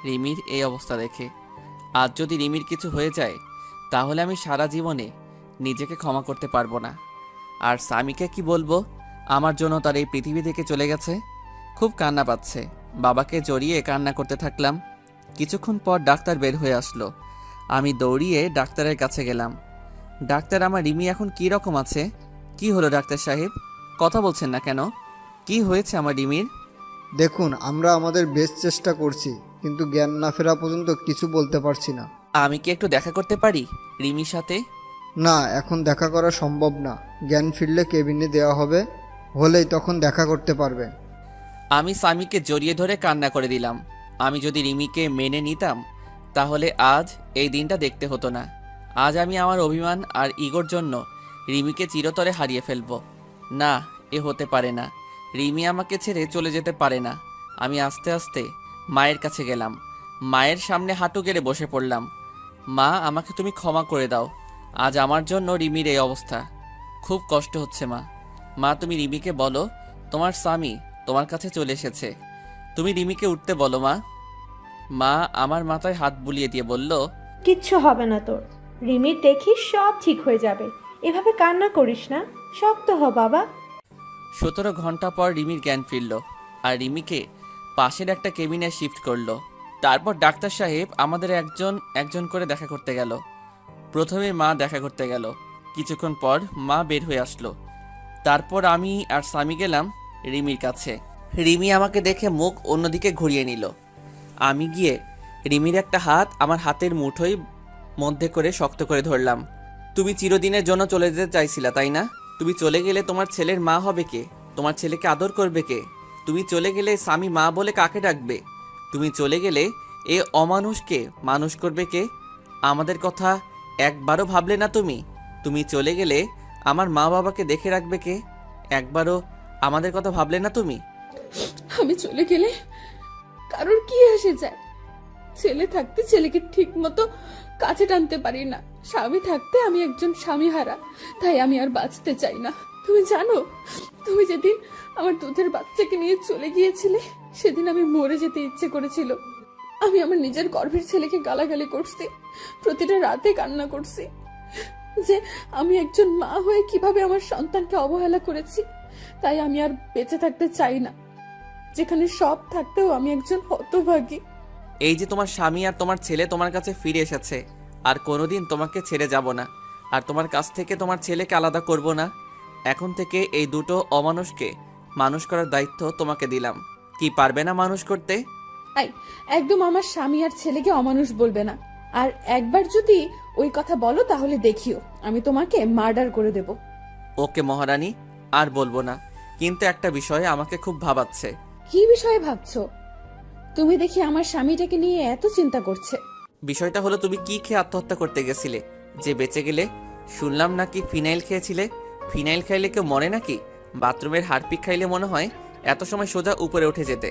রিমির এই অবস্থা দেখে। আজ যদি রিমির কিছু হয়ে যায় তাহলে আমি সারা জীবনে নিজেকে ক্ষমা করতে পারবো না। আর স্বামীকে কি বলবো আমার জন্য তার এই পৃথিবী থেকে চলে গেছে। খুব কান্না পাচ্ছে, বাবাকে জড়িয়ে কান্না করতে থাকলাম। কিছুক্ষণ পর ডাক্তার বের হয়ে আসলো। আমি দৌড়িয়ে ডাক্তারের কাছে গেলাম। ডাক্তার, আমার রিমি এখন কী রকম আছে? কি হলো ডাক্তার সাহেব, কথা বলছেন না কেন? কি হয়েছে আমার রিমির? দেখুন, আমরা আমাদের বেস্ট চেষ্টা করছি, কিন্তু জ্ঞান না ফেরা পর্যন্ত কিছু বলতে পারছি না। আমি কি একটু দেখা করতে পারি রিমির সাথে? না, এখন দেখা করা সম্ভব না। জ্ঞান ফিরলে কেবিনে দেওয়া হবে, হলেই তখন দেখা করতে পারবে। আমি স্বামীকে জড়িয়ে ধরে কান্না করে দিলাম। আমি যদি রিমিকে মেনে নিতাম তাহলে আজ এই দিনটা দেখতে হতো না। আজ আমি আমার অভিমান আর ইগোর জন্য রিমিকে চিরতরে হারিয়ে ফেলবো। না, এ হতে পারে না। রিমি আমাকে ছেড়ে চলে যেতে পারে না। আমি আস্তে আস্তে মায়ের কাছে গেলাম। মায়ের সামনে হাঁটু গেড়ে বসে পড়লাম। মা, আমাকে তুমি ক্ষমা করে দাও। আজ আমার জন্য রিমির এই অবস্থা। খুব কষ্ট হচ্ছে মা। মা, তুমি রিমিকে বলো তোমার স্বামী তোমার কাছে চলে এসেছে। তুমি রিমিকে উঠতে বলো মা। মা আমার মাথায় হাত বুলিয়ে দিয়ে বলল, কিচ্ছু হবে না তোর। রিমির দেখিস সব ঠিক হয়ে যাবে। এভাবে কান্না করিস না, শক্ত হ বাবা। 17 ঘন্টা পর রিমির জ্ঞান ফিরল আর রিমিকে পাশের একটা কেবিনে শিফট করলো। তারপর ডাক্তার সাহেব আমাদের একজন একজন করে দেখা করতে গেল। প্রথমে মা দেখা করতে গেল। কিছুক্ষণ পর মা বের হয়ে আসলো। তারপর আমি আর স্বামী গেলাম রিমির কাছে। রিমি আমাকে দেখে মুখ অন্যদিকে ঘুরিয়ে নিল। আমি গিয়ে রিমির একটা হাত আমার হাতের মুঠোয় মধ্যে করে শক্ত করে ধরলাম। তুমি চিরদিনের জন্য চলে যেতে চাইছিলা, তাই না? তুমি চলে গেলে তোমার ছেলের মা হবে কে? তোমার ছেলেকে আদর করবে কে? তুমি চলে গেলে স্বামী মা বলে কাকে ডাকবে? তুমি চলে গেলে এ অমানুষকে মানুষ করবে কে? আমাদের কথা একবারও ভাবলে না তুমি? তুমি চলে গেলে আমার মা বাবাকে দেখে রাখবে কে? একবারও আমাদের কথা ভাবলে না তুমি? আমি চলে গেলে কারোর কি আসে যায়? ছেলে থাকতে ছেলেকে ঠিক মতো কাছে টানতে পারি না, স্বামী থাকতে আমি একজন স্বামী হারা। তাই আমি আর বাঁচতে চাই না। তুমি জানো, তুমি যেদিন আমার দুধের বাচ্চাকে নিয়ে চলে গিয়েছিলে সেদিন আমি মরে যেতে ইচ্ছে করেছিল। আমি আমার নিজের গর্ভের ছেলেকে গালাগালি করছি, প্রতিটা রাতে কান্না করছি যে আমি একজন মা হয়ে কিভাবে আমার সন্তানকে অবহেলা করেছি। তাই আমি আর বেঁচে থাকতে চাই না, যেখানে সব থাকতেও আমি একজন হতভাগী। এই যে তোমার স্বামী আর তোমার ছেলে তোমার কাছে ফিরে এসেছে, আর কোনোদিন তোমাকে ছেড়ে যাব না, আর তোমার কাছ থেকে তোমার ছেলেকে আলাদা করব না। এখন থেকে এই দুটো অমানুষকে মানুষ করার দায়িত্ব তোমাকে দিলাম। কি পারবে না মানুষ করতে? একদম আমার স্বামী আর ছেলেকে অমানুষ বলবে না। আর একবার যদি ওই কথা বলো তাহলে দেখিও আমি তোমাকে মার্ডার করে দেব। ওকে মহারানী, আর বলবো না। কিন্তু একটা বিষয়ে আমাকে খুব ভাবাচ্ছে। কি বিষয়ে ভাবছো? তুমি দেখি আমার স্বামীটাকে নিয়ে এত চিন্তা করছে। বিষয়টা হলো, তুমি কি খেয়ে আত্মহত্যা করতে গেছিলে যে বেঁচে গেলে? শুনলাম নাকি ফিনাইল খেয়েছিলে। ফিনাইল খাইলে কেউ মরে নাকি? বাথরুমের হারপিক খাইলে মনে হয় এত সময় সোজা উপরে উঠে যেতে।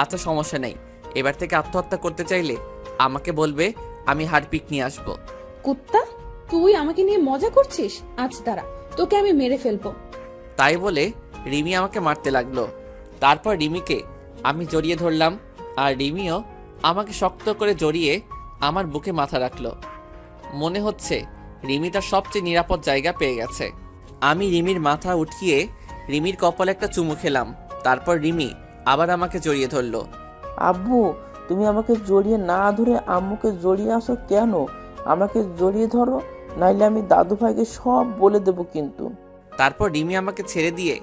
আচ্ছা, সমস্যা নেই। এবার থেকে আত্মহত্যা করতে চাইলে আমাকে বলবে, আমি হারপিক নিয়ে আসবো। কুত্তা, তুই আমাকে নিয়ে মজা করছিস? আজ দাঁড়া, তোকে আমি মেরে ফেলবো। তাই বলে রিমি আমাকে মারতে লাগলো। তারপর রিমিকে আমি জড়িয়ে ধরলাম আর রিমিও আমাকে শক্ত করে জড়িয়ে আমার বুকে মাথা রাখলো। মনে হচ্ছে রিমি তার সবচেয়ে নিরাপদ জায়গা পেয়ে গেছে। আমি রিমির মাথা উঠিয়ে রিমির কপালে একটা চুমু খেলাম। তারপর রিমি আবার আমাকে জড়িয়ে ধরলো। আব্বু, তুমি আমাকে জড়িয়ে না ধরে আম্মুকে জড়িয়ে আসো কেন? আমাকে জড়িয়ে ধরো, নাইলে আমি দাদু ভাইকে সব বলে দেবো কিন্তু। তারপর রিমি আমাকে ছেড়ে দিয়ে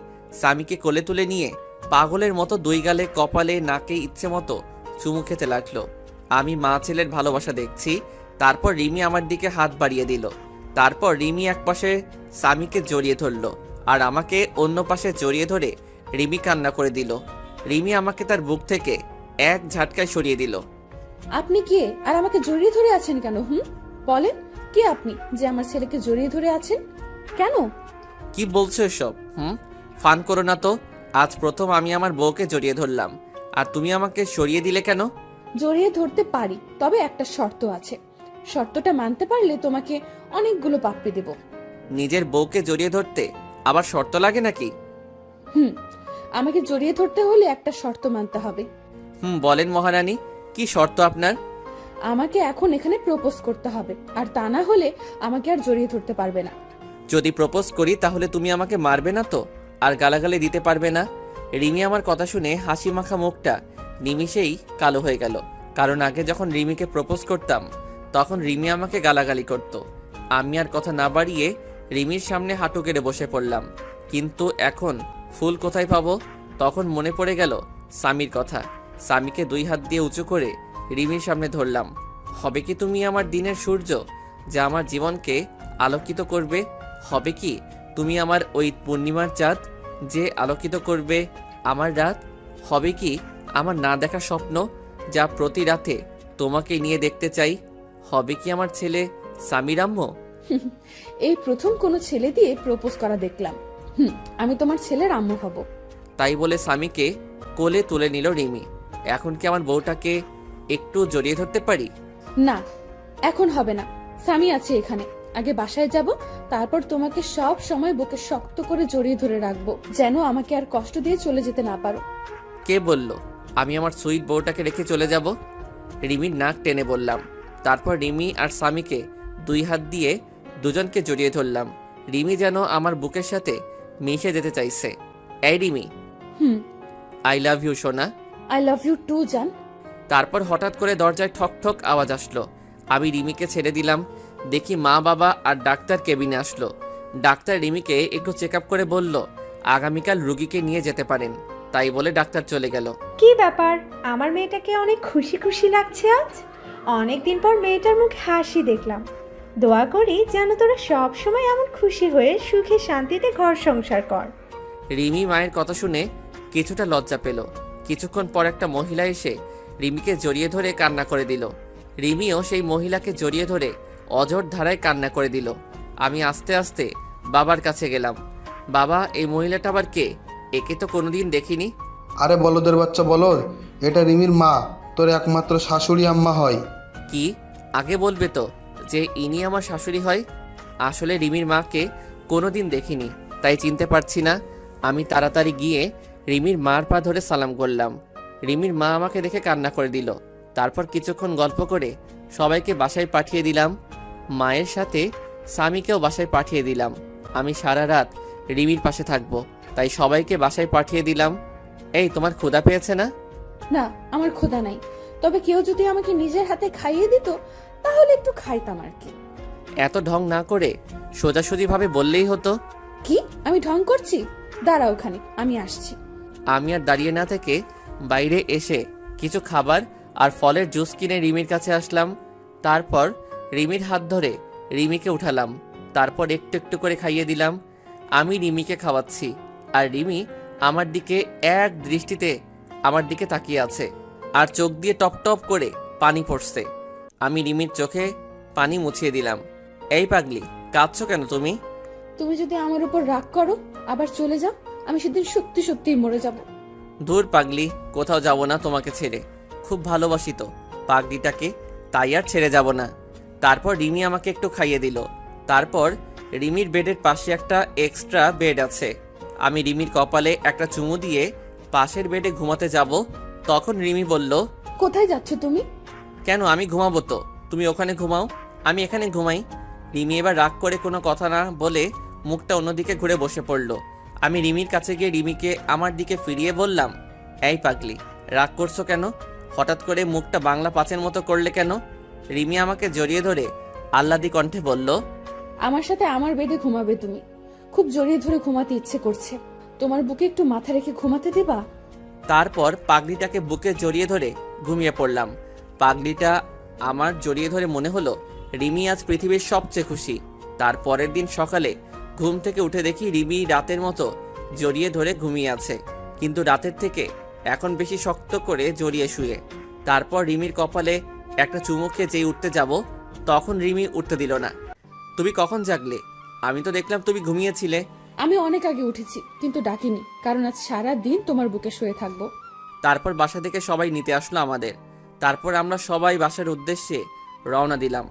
সামিকে কোলে তুলে নিয়ে পাগলের মতো দুই গালে, কপালে, নাকে ইচ্ছে মতো চুমু খেতে লাগলো। আমি মা ছেলের ভালোবাসা দেখছি। তারপর রিমি আমার দিকে হাত বাড়িয়ে দিল। তারপর রিমি এক পাশে সামিকে জড়িয়ে ধরলো আর আমাকে অন্য পাশে জড়িয়ে ধরে রিমি কান্না করে দিল। রিমি আমাকে তার বুক থেকে এক ঝাটকায় সরিয়ে দিল। আপনি কে আর আমাকে জড়িয়ে ধরে আছেন কেন? বলেন, কে আপনি যে আমার ছেলেকে জড়িয়ে ধরে আছেন কেন? কি বলছো এসব? ফান করো না তো। আজ প্রথম আমি আমার বউকে জড়িয়ে ধরলাম, আর তুমি আমাকে সরিয়ে দিলে কেন? জড়িয়ে ধরতে পারি, তবে একটা শর্ত আছে। শর্তটা মানতে পারলে তোমাকে অনেকগুলো পাপ্পি দেব। নিজের বউকে জড়িয়ে ধরতে আবার শর্ত লাগে নাকি? আমাকে জড়িয়ে ধরতে হলে একটা শর্ত মানতে হবে। বলেন মহারানী, কি শর্ত আপনার? আমাকে এখন এখানে প্রপোজ করতে হবে, আর তা না হলে আমাকে আর জড়িয়ে ধরতে পারবে না। যদি প্রপোজ করি তাহলে তুমি আমাকে মারবে না তো, আর গালাগালি দিতে পারবে না? রিমি আমার কথা শুনে হাসি মাখা মুখটা নিমিষেই কালো হয়ে গেল। কারণ আগে যখন রিমিকে প্রপোজ করতাম তখন রিমি আমাকে গালাগালি করত। আমি আর কথা না বাড়িয়ে রিমির সামনে হাঁটু কেড়ে বসে পড়লাম। কিন্তু এখন ফুল কোথায় পাবো? তখন মনে পড়ে গেল সামির কথা। সামিকে দুই হাত দিয়ে উঁচু করে রিমির সামনে ধরলাম। হবে কি তুমি আমার দিনের সূর্য, যা আমার জীবনকে আলোকিত করবে? হবে কি তুমি আমার ওই পূর্ণিমার চাঁদ, যে আলোকিত করবে আমার রাত? হবে কি আমার না দেখা স্বপ্ন, যা প্রতি রাতে তোমাকে নিয়ে দেখতে চাই? হবে কি আমার ছেলে সামির আম্মু? এই প্রথম কোনো ছেলে দিয়ে প্রপোজ করা দেখলাম। আমি তোমার ছেলের আম্মু হব। তাই বলে সামিকে কোলে তুলে নিল রিমি। এখন কি আমার বউটাকে একটু জড়িয়ে ধরতে পারি? না, এখন হবে না। স্বামী আছে এখানে, আগে বাসায় যাব, তারপর তোমাকে সব সময় বুকে শক্ত করে জড়িয়ে ধরে রাখবো, যেন আমাকে আর কষ্ট দিয়ে চলে যেতে না পারো। কে বলল আমি আমার সুইট বউটাকে রেখে চলে যাব? রিমির নাক টেনে বললাম। তারপর রিমি আর স্বামীকে দুই হাত দিয়ে দুজনকে জড়িয়ে ধরলাম। রিমি যেন আমার বুকের সাথে মিশে যেতে চাইছে। এই রিমি, আই লাভ ইউ সোনা। আই লাভ ইউ টু জান। তারপর হঠাৎ করে দরজায় ঠক ঠক আওয়াজ আসলো। আমি রিমিকে ছেড়ে দিলাম। দেখি মা, বাবা আর ডাক্তার কেবিনে আসলো। ডাক্তার রিমিকে একটু চেক আপ করে বলল আগামীকাল রুগীকে নিয়ে যেতে পারেন। তাই বলে ডাক্তার চলে গেল। কি ব্যাপার, আমার মেয়েটাকে অনেক খুশি খুশি লাগছে আজ। অনেক দিন পর মেয়েটার মুখে হাসি দেখলাম। দোয়া করি যেন তোরা সব সময় এমন খুশি হয়ে সুখে শান্তিতে ঘর সংসার কর। রিমি মায়ের কথা শুনে কিছুটা লজ্জা পেল। কিছুক্ষণ পর একটা মহিলা এসে রিমিকে জড়িয়ে ধরে কান্না করে দিল। রিমিও সেই মহিলাকে জড়িয়ে ধরে অঝোর ধারায় কান্না করে দিল। আমি আস্তে আস্তে বাবার কাছে গেলাম। বাবা, এই মহিলাটা আবার কে? একে তো কোনোদিন দেখিনি। আরে বলদের বাচ্চা বলদ, এটা রিমির মা, তোর একমাত্র শাশুড়ি আম্মা হয়। কি? আগে বলবে তো যে ইনি আমার শাশুড়ি হয়। আসলে রিমির মাকে কোনোদিন দেখিনি, তাই চিনতে পারছি না। আমি তাড়াতাড়ি গিয়ে রিমির মার পা ধরে সালাম করলাম। রিমির মা আমাকে দেখে কান্না করে দিল। তারপর কিছুক্ষণ গল্প করে সবাইকে বাসায় পাঠিয়ে দিলাম। মায়ের সাথে স্বামীকেও বাসায় পাঠিয়ে দিলাম। আমি সারা রাত রিমির পাশে থাকবো, তাই সবাইকে বাসায় পাঠিয়ে দিলাম। এই, তোমার ক্ষুধা পেয়েছে না? না, আমার ক্ষুধা নাই, তবে কেউ যদি আমাকে নিজের হাতে খাইয়ে দিত তাহলে একটু খাইতাম আর কি। এত ঢং না করে সোজাসুজিভাবে বললেই হতো। কি আমি ঢং করছি? দাঁড়া, ওখানে আমি আসছি। আমি আর দাঁড়িয়ে না থেকে বাইরে এসে কিছু খাবার আর ফলের জুস কিনে রিমির কাছে আসলাম। তারপর রিমির হাত ধরে রিমিকে উঠালাম। তারপর একটু একটু করে খাইয়ে দিলাম। আমি রিমিকে খাওয়াচ্ছি, আর রিমি আমার দিকে এক দৃষ্টিতে আমার দিকে তাকিয়ে আছে, আর চোখ দিয়ে টপ টপ করে পানি পড়ছে। আমি রিমির চোখে পানি মুছিয়ে দিলাম। এই পাগলি, কাঁদছো কেন তুমি? তুমি যদি আমার উপর রাগ করো আবার চলে যাও, আমি সেদিন সত্যি সত্যিই মরে যাব। দূর পাগলি, কোথাও যাব না তোমাকে ছেড়ে। খুব ভালোবাসি তো পাগলিটাকে, তাই আর ছেড়ে যাব না। তারপর রিমি আমাকে একটু খাইয়ে দিল। তারপর রিমির বেডের পাশে একটা এক্সট্রা বেড আছে। আমি রিমির কপালে একটা চুমু দিয়ে পাশের বেডে ঘুমাতে যাব। তখন রিমি বলল, কোথায় যাচ্ছ তুমি? কেন, আমি ঘুমাবো তো, তুমি ওখানে ঘুমাও, আমি এখানে ঘুমাই। রিমি এবার রাগ করে কোনো কথা না বলে মুখটা অন্যদিকে ঘুরে বসে পড়ল। আমি রিমির কাছে গিয়ে রিমিকে আমার দিকে ফিরিয়ে বললাম, এই পাগলি, রাগ করছো কেন? হঠাৎ করে মুখটা বাংলা পাঁচের মতো করলে কেন? রিমি আমাকে জড়িয়ে ধরে আহ্লাদি কণ্ঠে বলল, আমার সাথে আমার বেডে ঘুমাবে তুমি। খুব জড়িয়ে ধরে ঘুমাতে ইচ্ছে করছে। তোমার বুকে একটু মাথা রেখে ঘুমাতে দেবা? তারপর পাগলিটাকে বুকে জড়িয়ে ধরে ঘুমিয়ে পড়লাম। পাগলিটা আমার জড়িয়ে ধরে মনে হলো রিমি আজ পৃথিবীর সবচেয়ে খুশি। তার পরের দিন সকালে ঘুম থেকে উঠে দেখি রিমি রাতের মতো জড়িয়ে ধরে ঘুমিয়ে আছে, কিন্তু রাতের থেকে এখন বেশি শক্ত করে জড়িয়ে শুয়ে। তারপর রিমির কপালে একটা চুমু খেয়ে যেই উঠতে যাব, তখন রিমি উঠতে দিল না। তুমি কখন জাগলে? আমি তো দেখলাম তুমি ঘুমিয়েছিলে। আমি অনেক আগে উঠেছি, কিন্তু ডাকিনি, কারণ আজ সারা দিন তোমার বুকে শুয়ে থাকবো। তারপর বাসা থেকে সবাই নিতে আসলো আমাদের। তারপর আমরা সবাই বাসার উদ্দেশ্যে রওনা দিলাম।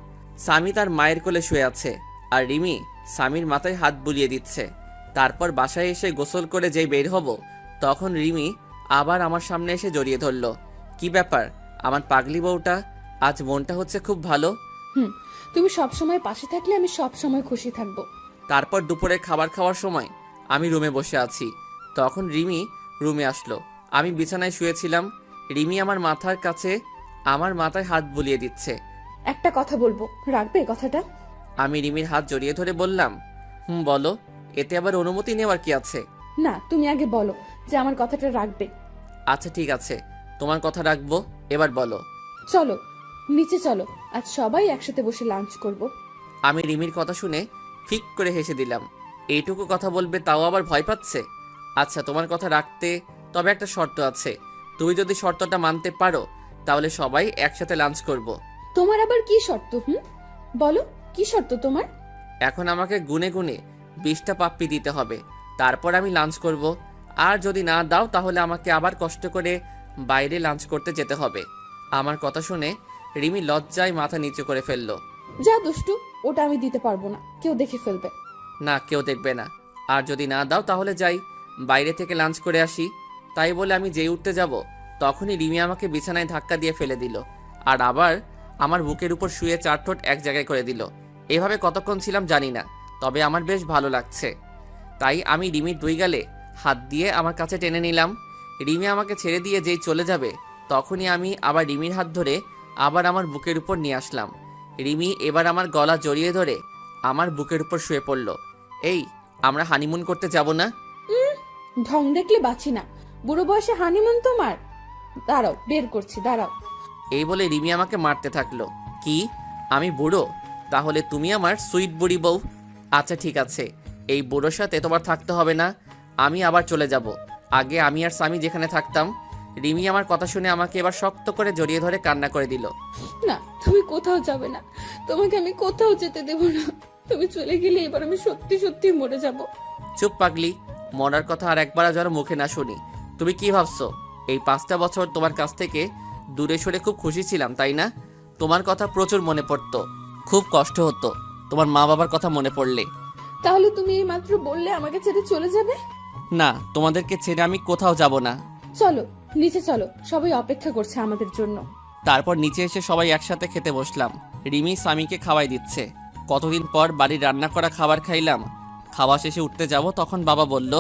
সামি তার মায়ের কোলে শুয়ে আছে, আর রিমি সামির মাথায় হাত বুলিয়ে দিচ্ছে। তারপর বাসায় এসে গোসল করে যেই বের হব, তখন রিমি আবার আমার সামনে এসে জড়িয়ে ধরল। কি ব্যাপার আমার পাগলি বউটা, আজ মনটা হচ্ছে খুব ভালো। তুমি সব সময় পাশে থাকলে আমি সব সময় খুশি থাকবো। তারপর দুপুরে খাবার খাওয়ার সময় আমি রুমে বসে আছি, তখন রিমি রুমে আসলো। আমি বিছানায় শুয়েছিলাম, রিমি আমার মাথার কাছে আমার মাথায় হাত বুলিয়ে দিচ্ছে। একটা কথা বলবো, রাখবে কথাটা? আমি রিমির হাত জড়িয়ে ধরে বললাম, বলো। এতে আবার অনুমতি নেওয়ার কি আছে? না, তুমি আগে বলো যে আমার কথাটা রাখবে। আচ্ছা ঠিক আছে, তোমার কথা রাখবো, এবার বলো। চলো নিচে চলো, আজ সবাই একসাথে বসে লাঞ্চ করব। আমি রিমির কথা শুনে ফিক করে হেসে দিলাম। এইটুকু কথা বলবে তাও আবার ভয় পাচ্ছে। আচ্ছা তোমার কথা রাখতে তবে একটা শর্ত আছে। তুমি যদি শর্তটা মানতে পারো তাহলে সবাই একসাথে লাঞ্চ করব। তোমার আবার কি শর্ত? বলো, কি শর্ত তোমার? এখন আমাকে গুনে গুনে 20টা পাপ্পি দিতে হবে, তারপর আমি লাঞ্চ করব। আর যদি না দাও তাহলে আমাকে আবার কষ্ট করে বাইরে লাঞ্চ করতে যেতে হবে। আমার কথা শুনে রিমি লজ্জায় মাথা নিচু করে ফেললো। যা দুষ্টু, ওটা আমি দিতে পারবো না, কেউ দেখে ফেলবে। না, কেউ দেখবে না। আর যদি না দাও তাহলে যাই বাইরে থেকে লাঞ্চ করে আসি। তাই বলে আমি যেই উঠতে যাব, তখনই রিমি আমাকে বিছানায় ধাক্কা দিয়ে ফেলে দিল, আর আবার আমার বুকের উপর শুয়ে 4 ঠোঁট এক জায়গায় করে দিল। এভাবে কতক্ষণ ছিলাম জানি না, তবে আমার বেশ ভালো লাগছে। তাই আমি রিমির 2 গালে হাত দিয়ে আমার কাছে টেনে নিলাম। রিমি আমাকে ছেড়ে দিয়ে যেই চলে যাবে, তখনই আমি আবার রিমির হাত ধরে আবার আমার বুকের উপর নিয়ে আসলাম। রিমি এবার আমার গলা জড়িয়ে ধরে আমার বুকের উপর শুয়ে পড়ল। এই, আমরা হানিমুন করতে যাব না? ঢং দেখলে বাঁচি না। বুড়ো বয়সে হানিমুন তোমার? দাঁড়াও, বের করছি, দাঁড়াও। এই বলে রিমি আমাকে মারতে থাকলো। কি, আমি বুড়ো? তাহলে তুমি আমার সুইট বুড়ি বউ। আচ্ছা ঠিক আছে, এই বুড়োর সাথে তোমার থাকতে হবে না, আমি আবার চলে যাব। আগে আমি আর স্বামী যেখানে থাকতাম। রিমি আমার কথা শুনে আমাকে এবার শক্ত করে জড়িয়ে ধরে কান্না করে দিল। না, তুমি কোথাও যাবে না, তোমাকে আমি কোথাও যেতে দেব না। তুমি চলে গেলে এবার আমি সত্যি সত্যি মরে যাব। চুপ পাগলি, মরার কথা আর একবার যেন মুখে না শুনি। তুমি কি ভাবছো এই 5টা বছর তোমার কাছ থেকে দূরে সরে খুব খুশি ছিলাম, তাই না? তোমার কথা প্রচুর মনে পড়তো, খুব কষ্ট হতো তোমার মা বাবার কথা মনে পড়লে। তাহলে তুমি এই মাত্র বললে আমাকে ছেড়ে চলে যাবে? না, তোমাদেরকে ছেড়ে আমি কোথাও যাব না। চলো নিচে চলো, সবাই অপেক্ষা করছে আমাদের জন্য। তারপর নিচে এসে সবাই একসাথে খেতে বসলাম। রিমি স্বামীকে খাওয়াই দিচ্ছে। কতদিন পর বাড়ির রান্না করা খাবার খাইলাম। খাওয়া শেষে উঠতে যাব, তখন বাবা বলল,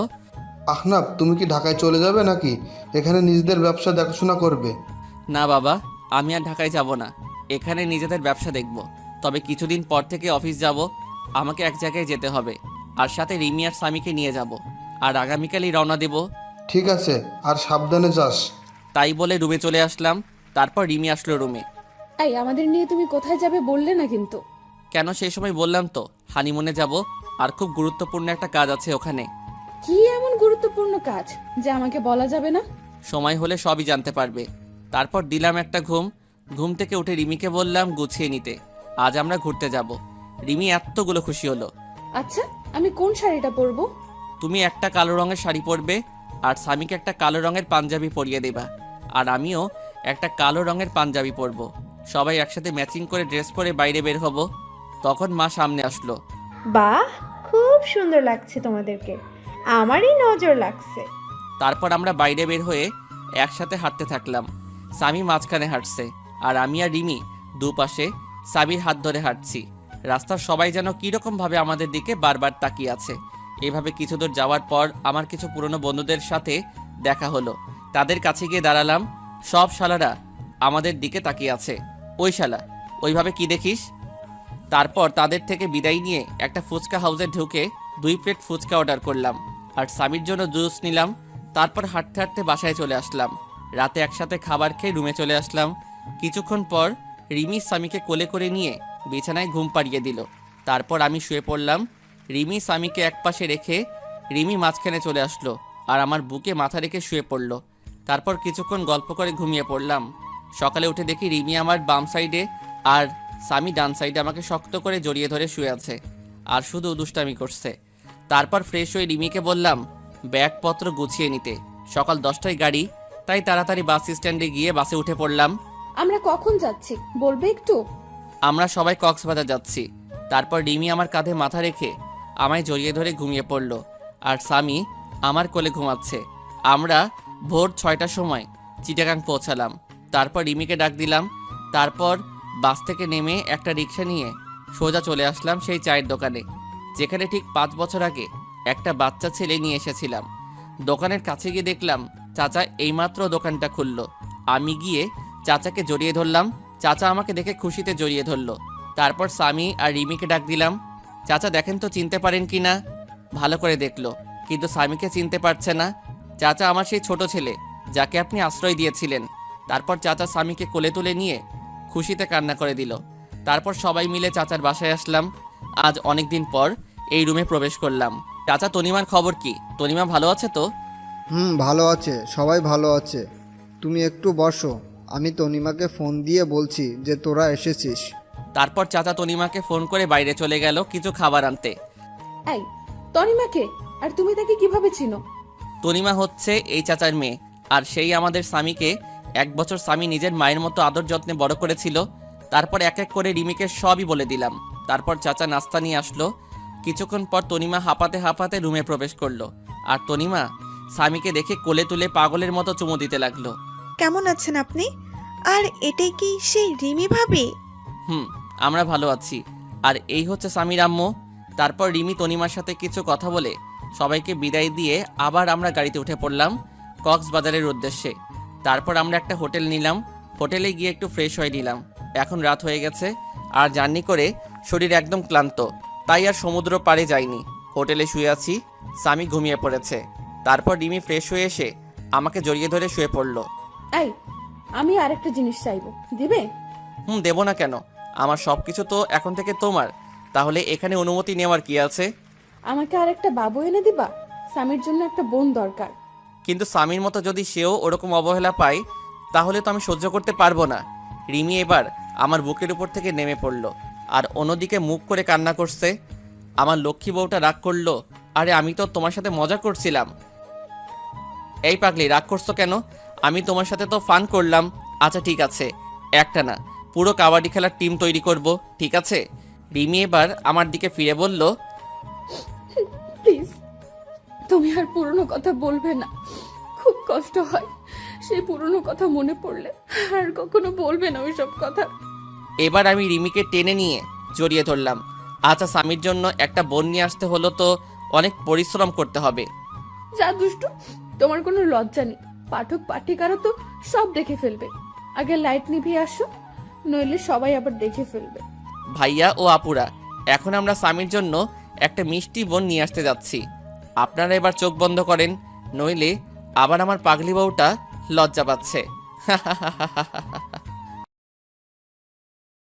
আহনাফ, তুমি কি ঢাকায় চলে যাবে নাকি এখানে নিজেদের ব্যবসা দেখাশোনা করবে? না বাবা, আমি আর ঢাকায় যাব না, এখানে নিজেদের ব্যবসা দেখব। তবে কিছুদিন পর থেকে অফিস যাব, আমাকে এক জায়গায় যেতে হবে, আর সাথে রিমি আর স্বামীকে নিয়ে যাব, আর আগামীকালই রওনা দেব। ঠিক আছে, আর সাবধানে যাস। তাই বলে রুমে চলে আসলাম। তারপর রিমি আসলো রুমে। এই, আমাদের নিয়ে তুমি কোথায় যাবে বললে না কিন্তু। কেন, সেই সময় বললাম তো হানিমুনে যাব, আর খুব গুরুত্বপূর্ণ একটা কাজ আছে ওখানে। কি এমন গুরুত্বপূর্ণ কাজ যে আমাকে বলা যাবে না? সময় হলে সবই জানতে পারবে। তারপর দিলাম একটা ঘুম। ঘুম থেকে উঠে রিমিকে বললাম গুছিয়ে নিতে, আজ আমরা ঘুরতে যাব। রিমি এতগুলো খুশি হলো। আচ্ছা, আমি কোন শাড়িটা পরবো? তুমি একটা কালো রঙের শাড়ি পরবে, আর স্বামীকে একটা কালো রঙের পাঞ্জাবি পরিয়ে দেবা, আর আমিও একটা কালো রঙের পাঞ্জাবি পরবো। সবাই একসাথে ম্যাচিং করে ড্রেস পরে বাইরে বের হব। তখন মা সামনে আসলো। বাহ, খুব সুন্দর লাগছে তোমাদেরকে, আমারই নজর লাগছে। তারপর আমরা বাইরে বের হয়ে একসাথে হাঁটতে থাকলাম। স্বামী মাঝখানে হাঁটছে, আর আমি আর রিমি দুপাশে স্বামীর হাত ধরে হাঁটছি। রাস্তার সবাই যেন কীরকমভাবে আমাদের দিকে বারবার তাকিয়ে আছে। এভাবে কিছু দূর যাওয়ার পর আমার কিছু পুরনো বন্ধুদের সাথে দেখা হলো। তাদের কাছে গিয়ে দাঁড়ালাম। সব শালারা আমাদের দিকে তাকিয়ে আছে। ওই শালা, ওইভাবে কি দেখিস? তারপর তাদের থেকে বিদায় নিয়ে একটা ফুচকা হাউসে ঢুকে 2 প্লেট ফুচকা অর্ডার করলাম আর স্বামীর জন্য জুস নিলাম। তারপর হাঁটতে হাঁটতে বাসায় চলে আসলাম। রাতে একসাথে খাবার খেয়ে রুমে চলে আসলাম। কিছুক্ষণ পর রিমি স্বামীকে কোলে করে নিয়ে বিছানায় ঘুম পাড়িয়ে দিল। তারপর আমি শুয়ে পড়লাম। রিমি স্বামীকে একপাশে রেখে রিমি মাঝখানে চলে আসলো আর আমার বুকে মাথা রেখে শুয়ে পড়লো। তারপর কিছুক্ষণ গল্প করে ঘুমিয়ে পড়লাম। সকালে উঠে দেখি রিমি আমার বাম সাইডে আর স্বামী ডান সাইডে আমাকে শক্ত করে জড়িয়ে ধরে শুয়ে আছে আর শুধু দুষ্টামি করছে। তারপর ফ্রেশ হয়ে রিমিকে বললাম ব্যাগপত্র গুছিয়ে নিতে। সকাল 10টায় গাড়ি, তাই তাড়াতাড়ি বাস স্ট্যান্ডে গিয়ে বাসে উঠে পড়লাম। আমরা কখন যাচ্ছি বলবে একটু? আমরা সবাই কক্সবাজার যাচ্ছি। তারপর রিমি আমার কাঁধে মাথা রেখে আমায় জড়িয়ে ধরে ঘুমিয়ে পড়ল আর স্বামী আমার কোলে ঘুমাচ্ছে। আমরা ভোর 6টার সময় চিটাগাং পৌঁছালাম। তারপর রিমিকে ডাক দিলাম। তারপর বাস থেকে নেমে একটা রিক্সা নিয়ে সোজা চলে আসলাম সেই চায়ের দোকানে, যেখানে ঠিক 5 বছর আগে একটা বাচ্চা ছেলে নিয়ে এসেছিলাম। দোকানের কাছে গিয়ে দেখলাম চাচা এইমাত্র দোকানটা খুললো। আমি গিয়ে চাচাকে জড়িয়ে ধরলাম। চাচা আমাকে দেখে খুশিতে জড়িয়ে ধরলো। তারপর স্বামী আর রিমিকে ডাক দিলাম। চাচা দেখেন তো চিনতে পারেন কি না। ভালো করে দেখলো, কিন্তু স্বামীকে চিনতে পারছে না। চাচা আমার সেই ছোট ছেলে যাকে আপনি আশ্রয় দিয়েছিলেন। তারপর চাচা স্বামীকে কোলে তুলে নিয়ে খুশিতে কান্না করে দিল। তারপর সবাই মিলে চাচার বাসায় আসলাম। আজ অনেক দিন পর এই রুমে প্রবেশ করলাম। চাচা, তনিমার খবর কি? তনিমা ভালো আছে তো? ভালো আছে, সবাই ভালো আছে। তুমি একটু বসো, আমি তনিমাকে ফোন দিয়ে বলছি যে তোরা এসেছিস। তারপর চাচা তনিমাকে ফোন করে বাইরে চলে গেল কিছু খাবার আনতে। এই তনিমাকে, আর তুমি তাকে কিভাবে চিনো? তনিমা হচ্ছে এই চাচার মেয়ে, আর সেই আমাদের স্বামীকে 1 বছর স্বামী নিজের মায়ের মতো আদর যত্নে বড় করেছিল। তারপর এক এক করে রিমিকে সবই বলে দিলাম। তারপর চাচা নাস্তা নিয়ে আসলো। কিছুক্ষণ পর তনিমা হাঁপাতে হাঁপাতে রুমে প্রবেশ করলো আর তনিমা স্বামীকে দেখে কোলে তুলে পাগলের মতো চুমু দিতে লাগলো। কেমন আছেন আপনি? আর এটাই কি সেই রিমি ভাবি? আমরা ভালো আছি। আর এই হচ্ছে স্বামীর আম্মু। তারপর রিমি তনিমার সাথে কিছু কথা বলে সবাইকে বিদায় দিয়ে আবার আমরা গাড়িতে উঠে পড়লাম কক্সবাজারের উদ্দেশ্যে। তারপর আমরা একটা হোটেল নিলাম। হোটেলে গিয়ে একটু ফ্রেশ হয়ে নিলাম। এখন রাত হয়ে গেছে আর জার্নি করে শরীর একদম ক্লান্ত, তাই আর সমুদ্র পাড়ে যাইনি। হোটেলে শুয়ে আছি, স্বামী ঘুমিয়ে পড়েছে। তারপর রিমি ফ্রেশ হয়ে এসে আমাকে জড়িয়ে ধরে শুয়ে পড়লো। এই আমি আরেকটা জিনিস চাইবো, দিবে? দেবো না কেন? আমার সব কিছু তো এখন থেকে তোমার। তাহলে এখানে অনুমতি নেওয়ার কি আছে? আমাকে আরেকটা বাবু এনে দিবা? স্বামীর জন্য একটা বোন দরকার। কিন্তু স্বামীর মতো যদি সেও ওরকম অবহেলা পায় তাহলে তো আমি সহ্য করতে পারবো না। রিমি এবার আমার বুকের উপর থেকে নেমে পড়লো আর অন্যদিকে মুখ করে কান্না করছে। আমার লক্ষ্মী বউটা রাগ করলো। আরে আমি তো তোমার সাথে মজা করছিলাম। এই পাগলি, রাগ করছো কেন? আমি তোমার সাথে তো ফান করলাম। আচ্ছা ঠিক আছে, একটা না পুরো কাবাডি খেলার টিম তৈরি করব, ঠিক আছে? রিমি এবার আমার দিকে ফিরে বলল, প্লিজ তুমি আর পুরনো কথা বলবে না, খুব কষ্ট হয় সেই পুরনো কথা মনে পড়লে। আর কখনো বলবে না ওইসব কথা। এবার আমি রিমিকে টেনে নিয়ে জড়িয়ে ধরলাম। আচ্ছা, স্বামীর জন্য একটা বোন নিয়ে আসতে হলো তো অনেক পরিশ্রম করতে হবে। যা দুষ্টু, তোমার কোনো লজ্জা নেই। পাঠক পাঠিকারা তো সব দেখে ফেলবে। আগে লাইট নিভিয়ে আসো, নইলে সবাই আবার দেখে ফেলবে। ভাইয়া ও আপুরা, এখন আমরা স্বামীর জন্য একটা মিষ্টি বোন নিয়ে আসতে যাচ্ছি। আপনারা এবার চোখ বন্ধ করেন, নইলে আবার আমার পাগলি বউটা লজ্জা পাচ্ছে।